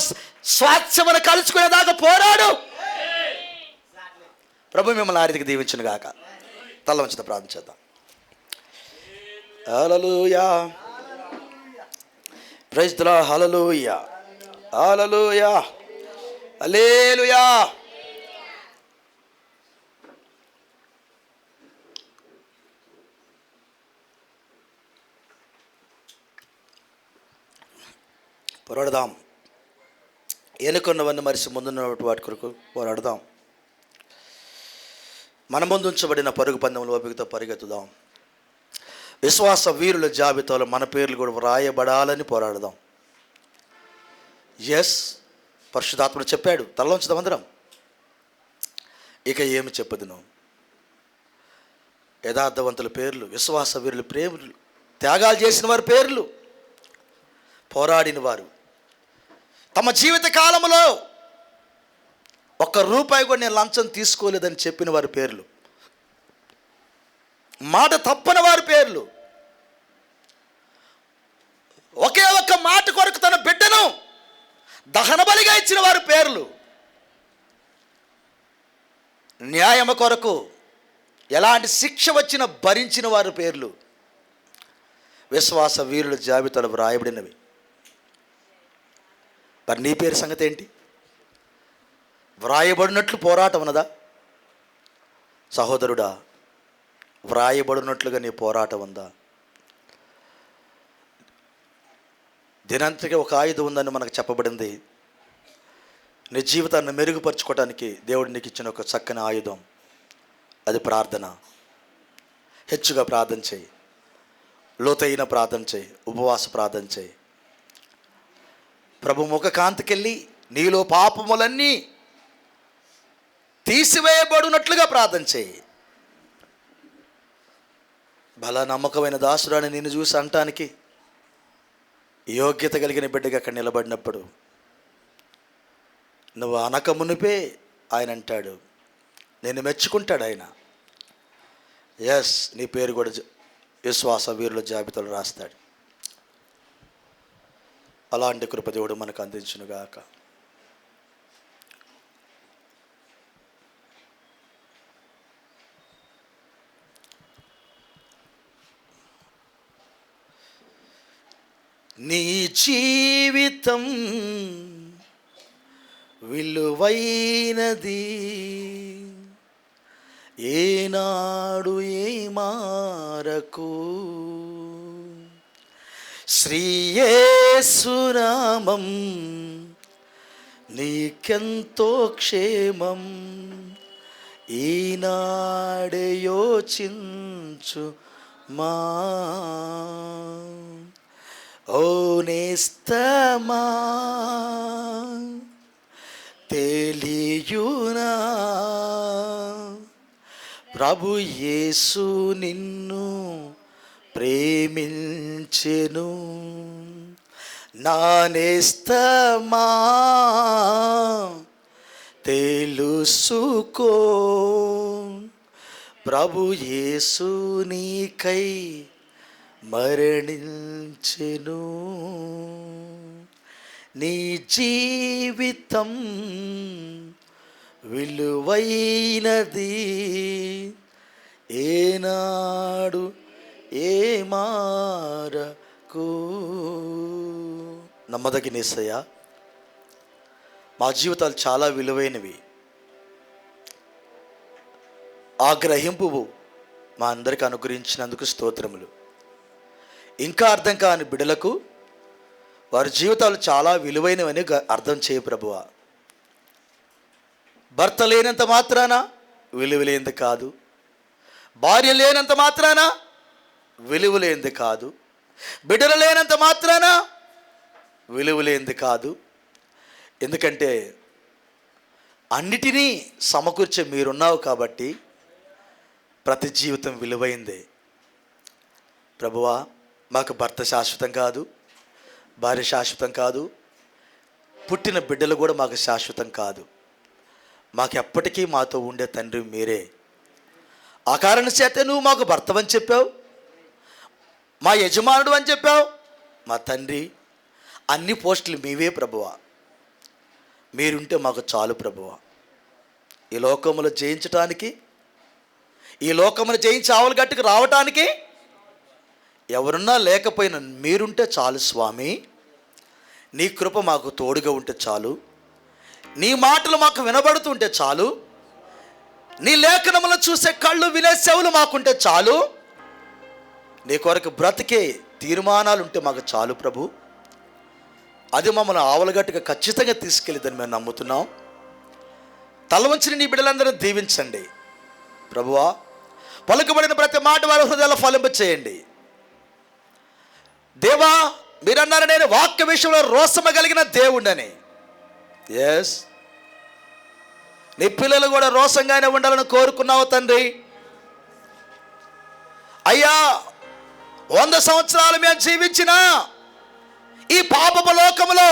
స్వాస్థ్యమును కలుసుకునేదాకా పోరాడు. ప్రభు మిమ్మల్ని ఆ రీతికి దీవించును గాక. తల వంచిత ప్రార్థన చేద్దాం. హల్లెలూయా, ప్రైజ్ ది లార్డ్. హల్లెలూయా, హల్లెలూయా, హల్లెలూయా. పోరాడదాం. ఎన్నుకున్నవన్నీ మరిచి ముందున్న వాటి కొరకు పోరాడదాం. మన ముందు ఉంచబడిన పరుగు పందెంలో ఓపికతో పరిగెత్తుదాం. విశ్వాస వీరుల జాబితాలో మన పేర్లు కూడా వ్రాయబడాలని పోరాడదాం. ఎస్, పరిశుద్ధాత్ముడు చెప్పాడు, తలలోంచుదాం అందరం. ఇక ఏమి చెప్పదును? యథార్థవంతుల పేర్లు, విశ్వాస వీరుల ప్రేమలు, త్యాగాలు చేసిన వారి పేర్లు, పోరాడిన వారు, తమ జీవిత కాలంలో ₹1 కూడా నేను లంచం తీసుకోలేదని చెప్పిన వారి పేర్లు, మాట తప్పని వారి పేర్లు, ఒకే ఒక్క మాట కొరకు తన బిడ్డను దహన బలిగా ఇచ్చిన వారి పేర్లు, న్యాయం కొరకు ఎలాంటి శిక్ష వచ్చినా భరించిన వారి పేర్లు విశ్వాస వీరుల జాబితాలో వ్రాయబడినవి. మరి నీ పేరు సంగతి ఏంటి? వ్రాయబడినట్లు పోరాటం ఉన్నదా? సహోదరుడా, వ్రాయబడినట్లుగా నీ పోరాటం ఉందా? దినంతటికి ఒక ఆయుధం ఉందని మనకు చెప్పబడింది. నీ జీవితాన్ని మెరుగుపరుచుకోవడానికి దేవుడు నీకు ఇచ్చిన ఒక చక్కని ఆయుధం, అది ప్రార్థన. హెచ్చుగా ప్రార్థన చేయి, లోతైన ప్రార్థన చేయి, ఉపవాస ప్రార్థన చేయి. ప్రభు ముఖ కాంతికెళ్ళి నీలో పాపములన్నీ తీసివేయబడినట్లుగా ప్రార్థన చేయి. బల నమ్మకమైన దాసురాని నిన్ను చూసి అంటానికి యోగ్యత కలిగిన బిడ్డగా అక్కడ నిలబడినప్పుడు నువ్వు అనక మునిపే ఆయన అంటాడు, నేను మెచ్చుకుంటాడు ఆయన. ఎస్, నీ పేరు కూడా విశ్వాస వీరుల జాబితాలో రాస్తాడు. అలాంటి కృపదేవుడు మనకు అందించునుగాక. నీ జీవితం విలువైనది, ఏనాడు ఏ మారకు. శ్రీ యేసు నామం నీకెంతో క్షేమం, ఈనాడే యోచించు మా. ఓ నేస్తమా తెలియునా, ప్రభు యేసు నిన్ను ప్రేమించెను. నా నేస్తమా తెలుసుకో, ప్రభు యేసు నీకై మరణించెను. నీ జీవితం విలువైనది, ఏనాడు ఏ మారకు. నమ్మదగిన యేసయ్యా, మా జీవితాలు చాలా విలువైనవి. ఆ గ్రహింపు మా అందరికీ అనుగ్రహించినందుకు స్తోత్రములు. ఇంకా అర్థం కాని బిడ్డలకు వారి జీవితాలు చాలా విలువైనవని అర్థం చేయ ప్రభువా. భర్త లేనంత మాత్రాన విలువలేనిది కాదు, భార్య లేనంత మాత్రాన విలువలేనిది కాదు, బిడ్డలు లేనంత మాత్రాన విలువలేనిది కాదు. ఎందుకంటే అన్నిటినీ సమకూర్చే మీరున్నావు కాబట్టి ప్రతి జీవితం విలువైందే. ప్రభువా, మాకు భర్త శాశ్వతం కాదు, భార్య శాశ్వతం కాదు, పుట్టిన బిడ్డలు కూడా మాకు శాశ్వతం కాదు. మాకు ఎప్పటికీ మాతో ఉండే తండ్రి మీరే. ఆ కారణ చేత నువ్వు మాకు భర్తవని చెప్పావు, మా యజమానుడు అని చెప్పావు, మా తండ్రి. అన్ని పోస్టులు మీవే ప్రభువా, మీరుంటే మాకు చాలు ప్రభువా. ఈ లోకములు జయించటానికి, ఈ లోకమును జయించి ఆవుల గట్టుకు రావటానికి ఎవరున్నా లేకపోయినా మీరుంటే చాలు స్వామి. నీ కృప మాకు తోడుగా ఉంటే చాలు, నీ మాటలు మాకు వినబడుతుంటే చాలు, నీ లేఖనములను చూసే కళ్ళు వినే చెవులు మాకుంటే చాలు, నీ కొరకు బ్రతికే తీర్మానాలు ఉంటే మాకు చాలు ప్రభు. అది మమ్మల్ని ఆవలగట్టుగా ఖచ్చితంగా తీసుకెళ్ళిద్దని మేము నమ్ముతున్నాం. తల వంచిన నీ బిడ్డలందరూ దీవించండి ప్రభువా. పలుకబడిన ప్రతి మాట వారి హృదయాల్లో ఫలింప చేయండి దేవా. మీరన్నారు నేను వాక్య విషయంలో రోసమ కలిగిన దేవుడని. ఎస్, నీ పిల్లలు కూడా రోసంగానే ఉండాలని కోరుకున్నావు తండ్రి. అయ్యా, 100 సంవత్సరాలు మేము జీవించిన ఈ పాపపు లోకములో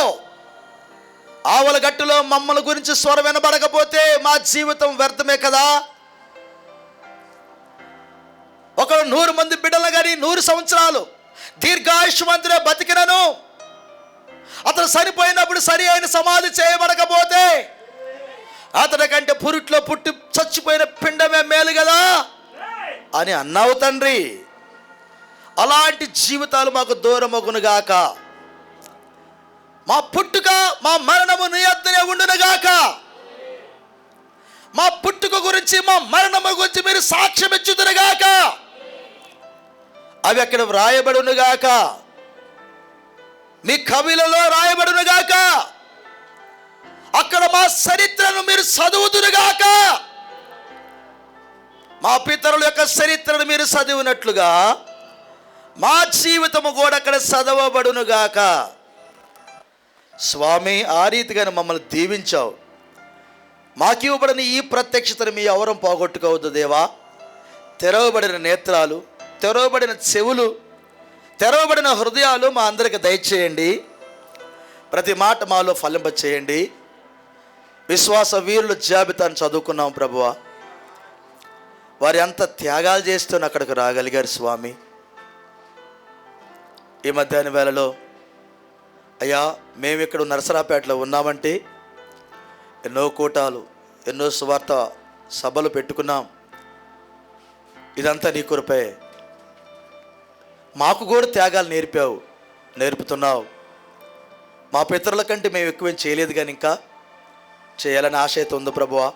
ఆవల గట్టులో మమ్మల్ని గురించి స్వరం వినబడకపోతే మా జీవితం వ్యర్థమే కదా. ఒకడు 100 మంది బిడ్డలు కానీ 100 సంవత్సరాలు దీర్ఘాయుష్మంతుడే బతికినను అతను చనిపోయినప్పుడు సరి అయిన సమాధి చేయబడకపోతే అతని కంటే పురుట్లో పుట్టి చచ్చిపోయిన పిండమే మేలు కదా అని అన్నావు తండ్రి. అలాంటి జీవితాలు మాకు దూరమగునుగాక. మా పుట్టుక మా మరణము నీ యొద్దనే ఉండునుగాక. మా పుట్టుక గురించి మా మరణము గురించి మీరు సాక్ష్యం ఇచ్చుదురుగాక. అవి అక్కడ వ్రాయబడునుగాక, మీ కవిలలో రాయబడునుగాక. అక్కడ మా చరిత్రను మీరు చదువుదురుగాక. మా పితరుల యొక్క చరిత్రను మీరు చదివినట్లుగా మా జీవితము కూడా అక్కడ చదవబడునుగాక. స్వామి, ఆ రీతిగానే మమ్మల్ని దీవించావు. మాకు ఇవ్వబడిన ఈ ప్రత్యక్షతను మీ ఎవరం పోగొట్టుకోవద్దు దేవా. తెరవబడిన నేత్రాలు, తెరవబడిన చెవులు, తెరవబడిన హృదయాలు మా అందరికి దయచేయండి. ప్రతి మాట మాలో ఫలింప చేయండి. విశ్వాస వీరుల జాబితాను చదువుకున్నాం ప్రభువా. వారు ఎంత త్యాగాలు చేస్తూ అక్కడికి రాగలిగారు స్వామి. ఈ మధ్యాహ్న వేళలో అయ్యా, మేము ఇక్కడ నరసరాపేటలో ఉన్నామంటే ఎన్నో కూటాలు, ఎన్నో సువార్త సభలు పెట్టుకున్నాం. ఇదంతా నీ కృపే. మాకు కూడా త్యాగాలు నేర్పుతున్నావు. మా పితరుల కంటే మేము ఎక్కువేం చేయలేదు, కానీ ఇంకా చేయాలని ఆశ అయితే ఉంది ప్రభువా.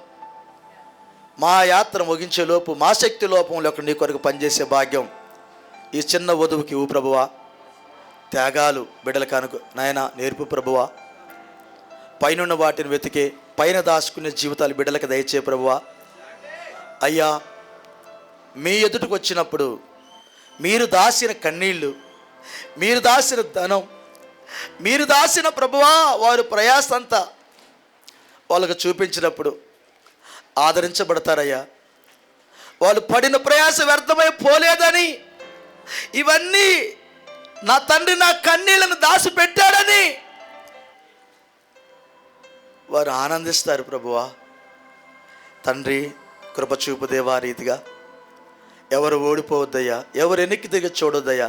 మా యాత్ర ముగించే లోపు మా శక్తి లోపంలో నీ కొరకు పనిచేసే భాగ్యం ఈ చిన్న వధువుకి ఇవ్వు ప్రభువా. త్యాగాలు బిడ్డల కనుక నాయన నేర్పు ప్రభువా. పైనున్న వాటిని వెతికే, పైన దాచుకునే జీవితాలు బిడ్డలకు దయచే ప్రభువా. అయ్యా, మీ ఎదుటికి వచ్చినప్పుడు మీరు దాచిన కన్నీళ్ళు, మీరు దాచిన ధనం, మీరు దాచిన ప్రభువా వారు ప్రయాస అంతా వాళ్ళకు చూపించినప్పుడు ఆదరించబడతారయ్యా. వాళ్ళు పడిన ప్రయాస వ్యర్థమై పోలేదని, ఇవన్నీ నా తండ్రి నా కన్నీళ్లను దాచిపెట్టాడని వారు ఆనందిస్తారు ప్రభువా. తండ్రి, కృప చూపు దేవా. రీతిగా ఎవరు ఓడిపోవద్దయ్యా, ఎవరు వెనక్కి దిగి చూడొద్దయ్యా,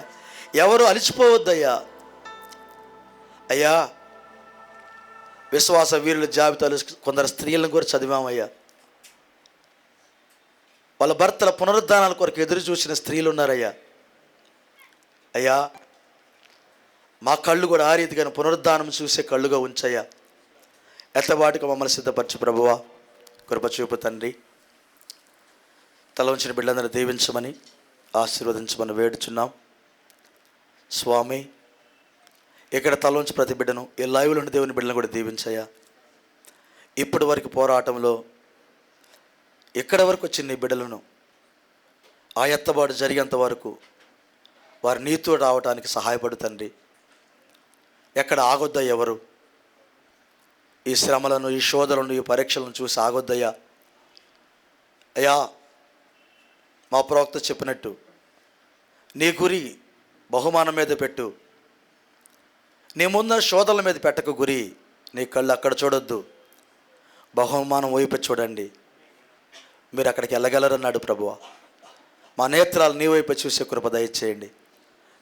ఎవరు అలిచిపోవద్దయ్యా. అయ్యా, విశ్వాస వీరుల జాబితాలు కొందరు స్త్రీలను కూడా చదివామయ్యా. వాళ్ళ భర్తల పునరుద్ధానాల కొరకు ఎదురు చూసిన స్త్రీలు ఉన్నారయ్యా. అయ్యా, మా కళ్ళు కూడా ఆ రీతిగా పునరుద్ధానం చూసే కళ్ళుగా ఉంచయ్యా. ఎత్తబాటుగా మమ్మల్ని సిద్ధపరచు ప్రభువా. కృప చూపు తండ్రి. తల ఉంచిన బిడ్డలందరూ దీవించమని ఆశీర్వదించమని వేడుచున్నాం స్వామి. ఇక్కడ తల ఉంచి ప్రతి బిడ్డను, ఈ లైవ్లో ఉన్న దేవుని బిడ్డలను కూడా దీవించయ్యా. ఇప్పటి వరకు పోరాటంలో ఎక్కడి వరకు వచ్చిన నీ బిడ్డలను ఆ ఎత్తబాటు జరిగేంత వరకు వారు నీతో రావడానికి సహాయపడు తండ్రి. ఎక్కడ ఆగొద్దా ఎవరు? ఈ శ్రమలను, ఈ శోధనలను, ఈ పరీక్షలను చూసి ఆగొద్దయ్యా. అయ్యా, మా ప్రవక్త చెప్పినట్టు నీ గురి బహుమానం మీద పెట్టు. నీ ముందు శోధనల మీద పెట్టకు గురి. నీ కళ్ళు అక్కడ చూడొద్దు, బహుమానం వైపు చూడండి. మీరు అక్కడికి వెళ్ళగలరన్నాడు ప్రభువా. మా నేత్రాలు నీ వైపు చూసే కృప దయచేయండి.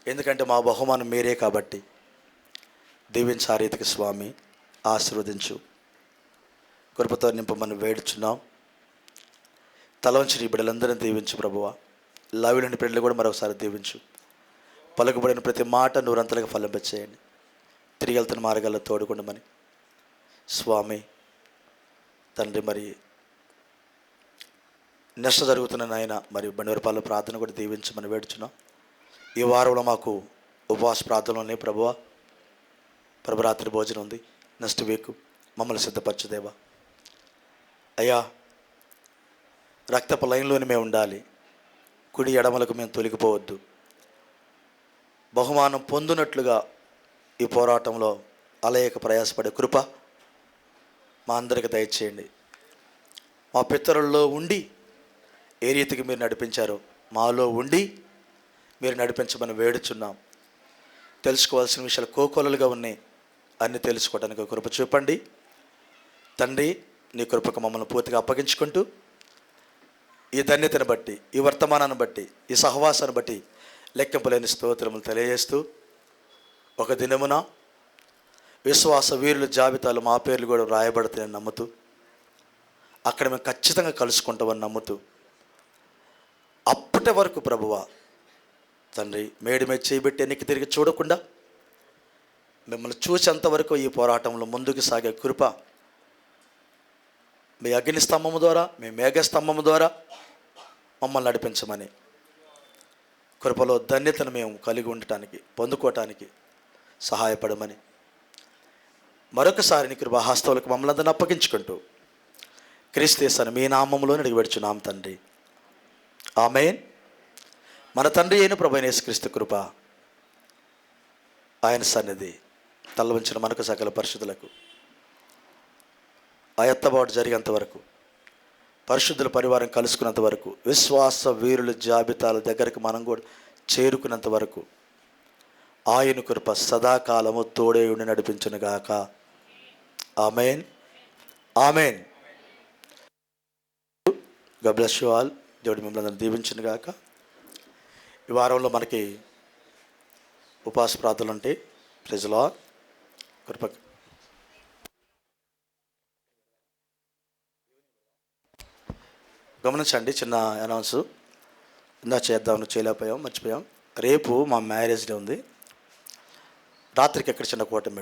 ఎందుకంటే మా బహుమానం మీరే కాబట్టి. దీవించి ఆ రీతికి స్వామి ఆశీర్వదించు. కృపతో నింపమని వేడుచున్నాం. తలవంచిన ఈ బిడ్డలందరినీ దీవించు ప్రభువా. లావిలోని బిడ్డలు కూడా మరొకసారి దీవించు. పలుకుబడిన ప్రతి మాట నూరంతలుగా ఫలింపచేయండి. తిరిగి వెళ్తున్న మార్గాల్లో తోడుకుండమని స్వామి తండ్రి. మరి నష్ట జరుగుతున్న నాయన మరి బండివరపాల ప్రార్థన కూడా దీవించమని వేడుచున్నాం. ఈ వారంలో మాకు ఉపవాస ప్రార్థనలు ఉన్నాయి ప్రభువా. ప్రభరాత్రి భోజనం ఉంది. నెక్స్ట్ వీక్ మమ్మల్ని సిద్ధపరచుదేవా. అయ్యా, రక్తపు లైన్లోని మేము ఉండాలి. కుడి ఎడమలకు మేము తొలగిపోవద్దు. బహుమానం పొందునట్లుగా ఈ పోరాటంలో అలయక ప్రయాసపడే కృప మా అందరికి దయచేయండి. మా పితరుల్లో ఉండి ఏ రీతికి మీరు నడిపించారో మాలో ఉండి మీరు నడిపించమని వేడుచున్నాం. తెలుసుకోవాల్సిన విషయాలు కోకొలలుగా ఉన్నాయి. అన్నీ తెలుసుకోవడానికి కృప చూపండి తండ్రి. నీ కృపకు మమ్మల్ని పూర్తిగా అప్పగించుకుంటూ ఈ ధన్యతను బట్టి, ఈ వర్తమానాన్ని బట్టి, ఈ సహవాసాన్ని బట్టి లెక్కింపులేని స్తోత్రములు తెలియజేస్తూ, ఒక దినమున విశ్వాస వీరుల జాబితాలు మా పేర్లు కూడా రాయబడతాయని నమ్ముతూ, అక్కడ మేము ఖచ్చితంగా కలుసుకుంటామని నమ్ముతూ, అప్పటి వరకు ప్రభువా తండ్రి మేడి మీద చేయబెట్టి ఎన్నికి తిరిగి చూడకుండా మిమ్మల్ని చూసేంతవరకు ఈ పోరాటంలో ముందుకు సాగే కృప మీ అగ్ని స్తంభము ద్వారా, మీ మేఘ స్తంభము ద్వారా మమ్మల్ని నడిపించమని, కృపలో ధన్యతను మేము కలిగి ఉండటానికి, పొందుకోవటానికి సహాయపడమని మరొకసారి నీ కృపా హస్తములకు మమ్మల్ని అందరిని అప్పగించుకుంటూ క్రీస్తు మీ నామములో అడిగిపెడుచున్నాం తండ్రి. ఆమేన్. మన తండ్రి అయిన ప్రభువైన యేసుక్రీస్తు కృప, ఆయన సన్నిధి, తల వంచిన మనకు సకల పరిశుద్ధులకు ఆ ఎత్తబాటు జరిగేంత వరకు, పరిశుద్ధుల పరివారం కలుసుకున్నంత వరకు, విశ్వాస వీరుల జాబితాల దగ్గరకు మనం కూడా చేరుకున్నంత వరకు ఆయన కృప సదాకాలము తోడే ఉండి నడిపించునుగాక. Amen. Amen. God bless you all. దేవుడు మిమ్మల్ని దీవించునుగాక. ఈ వారంలో మనకి ఉపవాస ప్రార్థనలు ఉంటాయి. Praise the lord. కృప గమనించండి. చిన్న అనౌన్స్ ఇందా చేద్దామని చేయలేకపోయాం, మర్చిపోయాం. రేపు మా మ్యారేజ్ డే ఉంది. రాత్రికి ఎక్కడ చిన్న కూటమి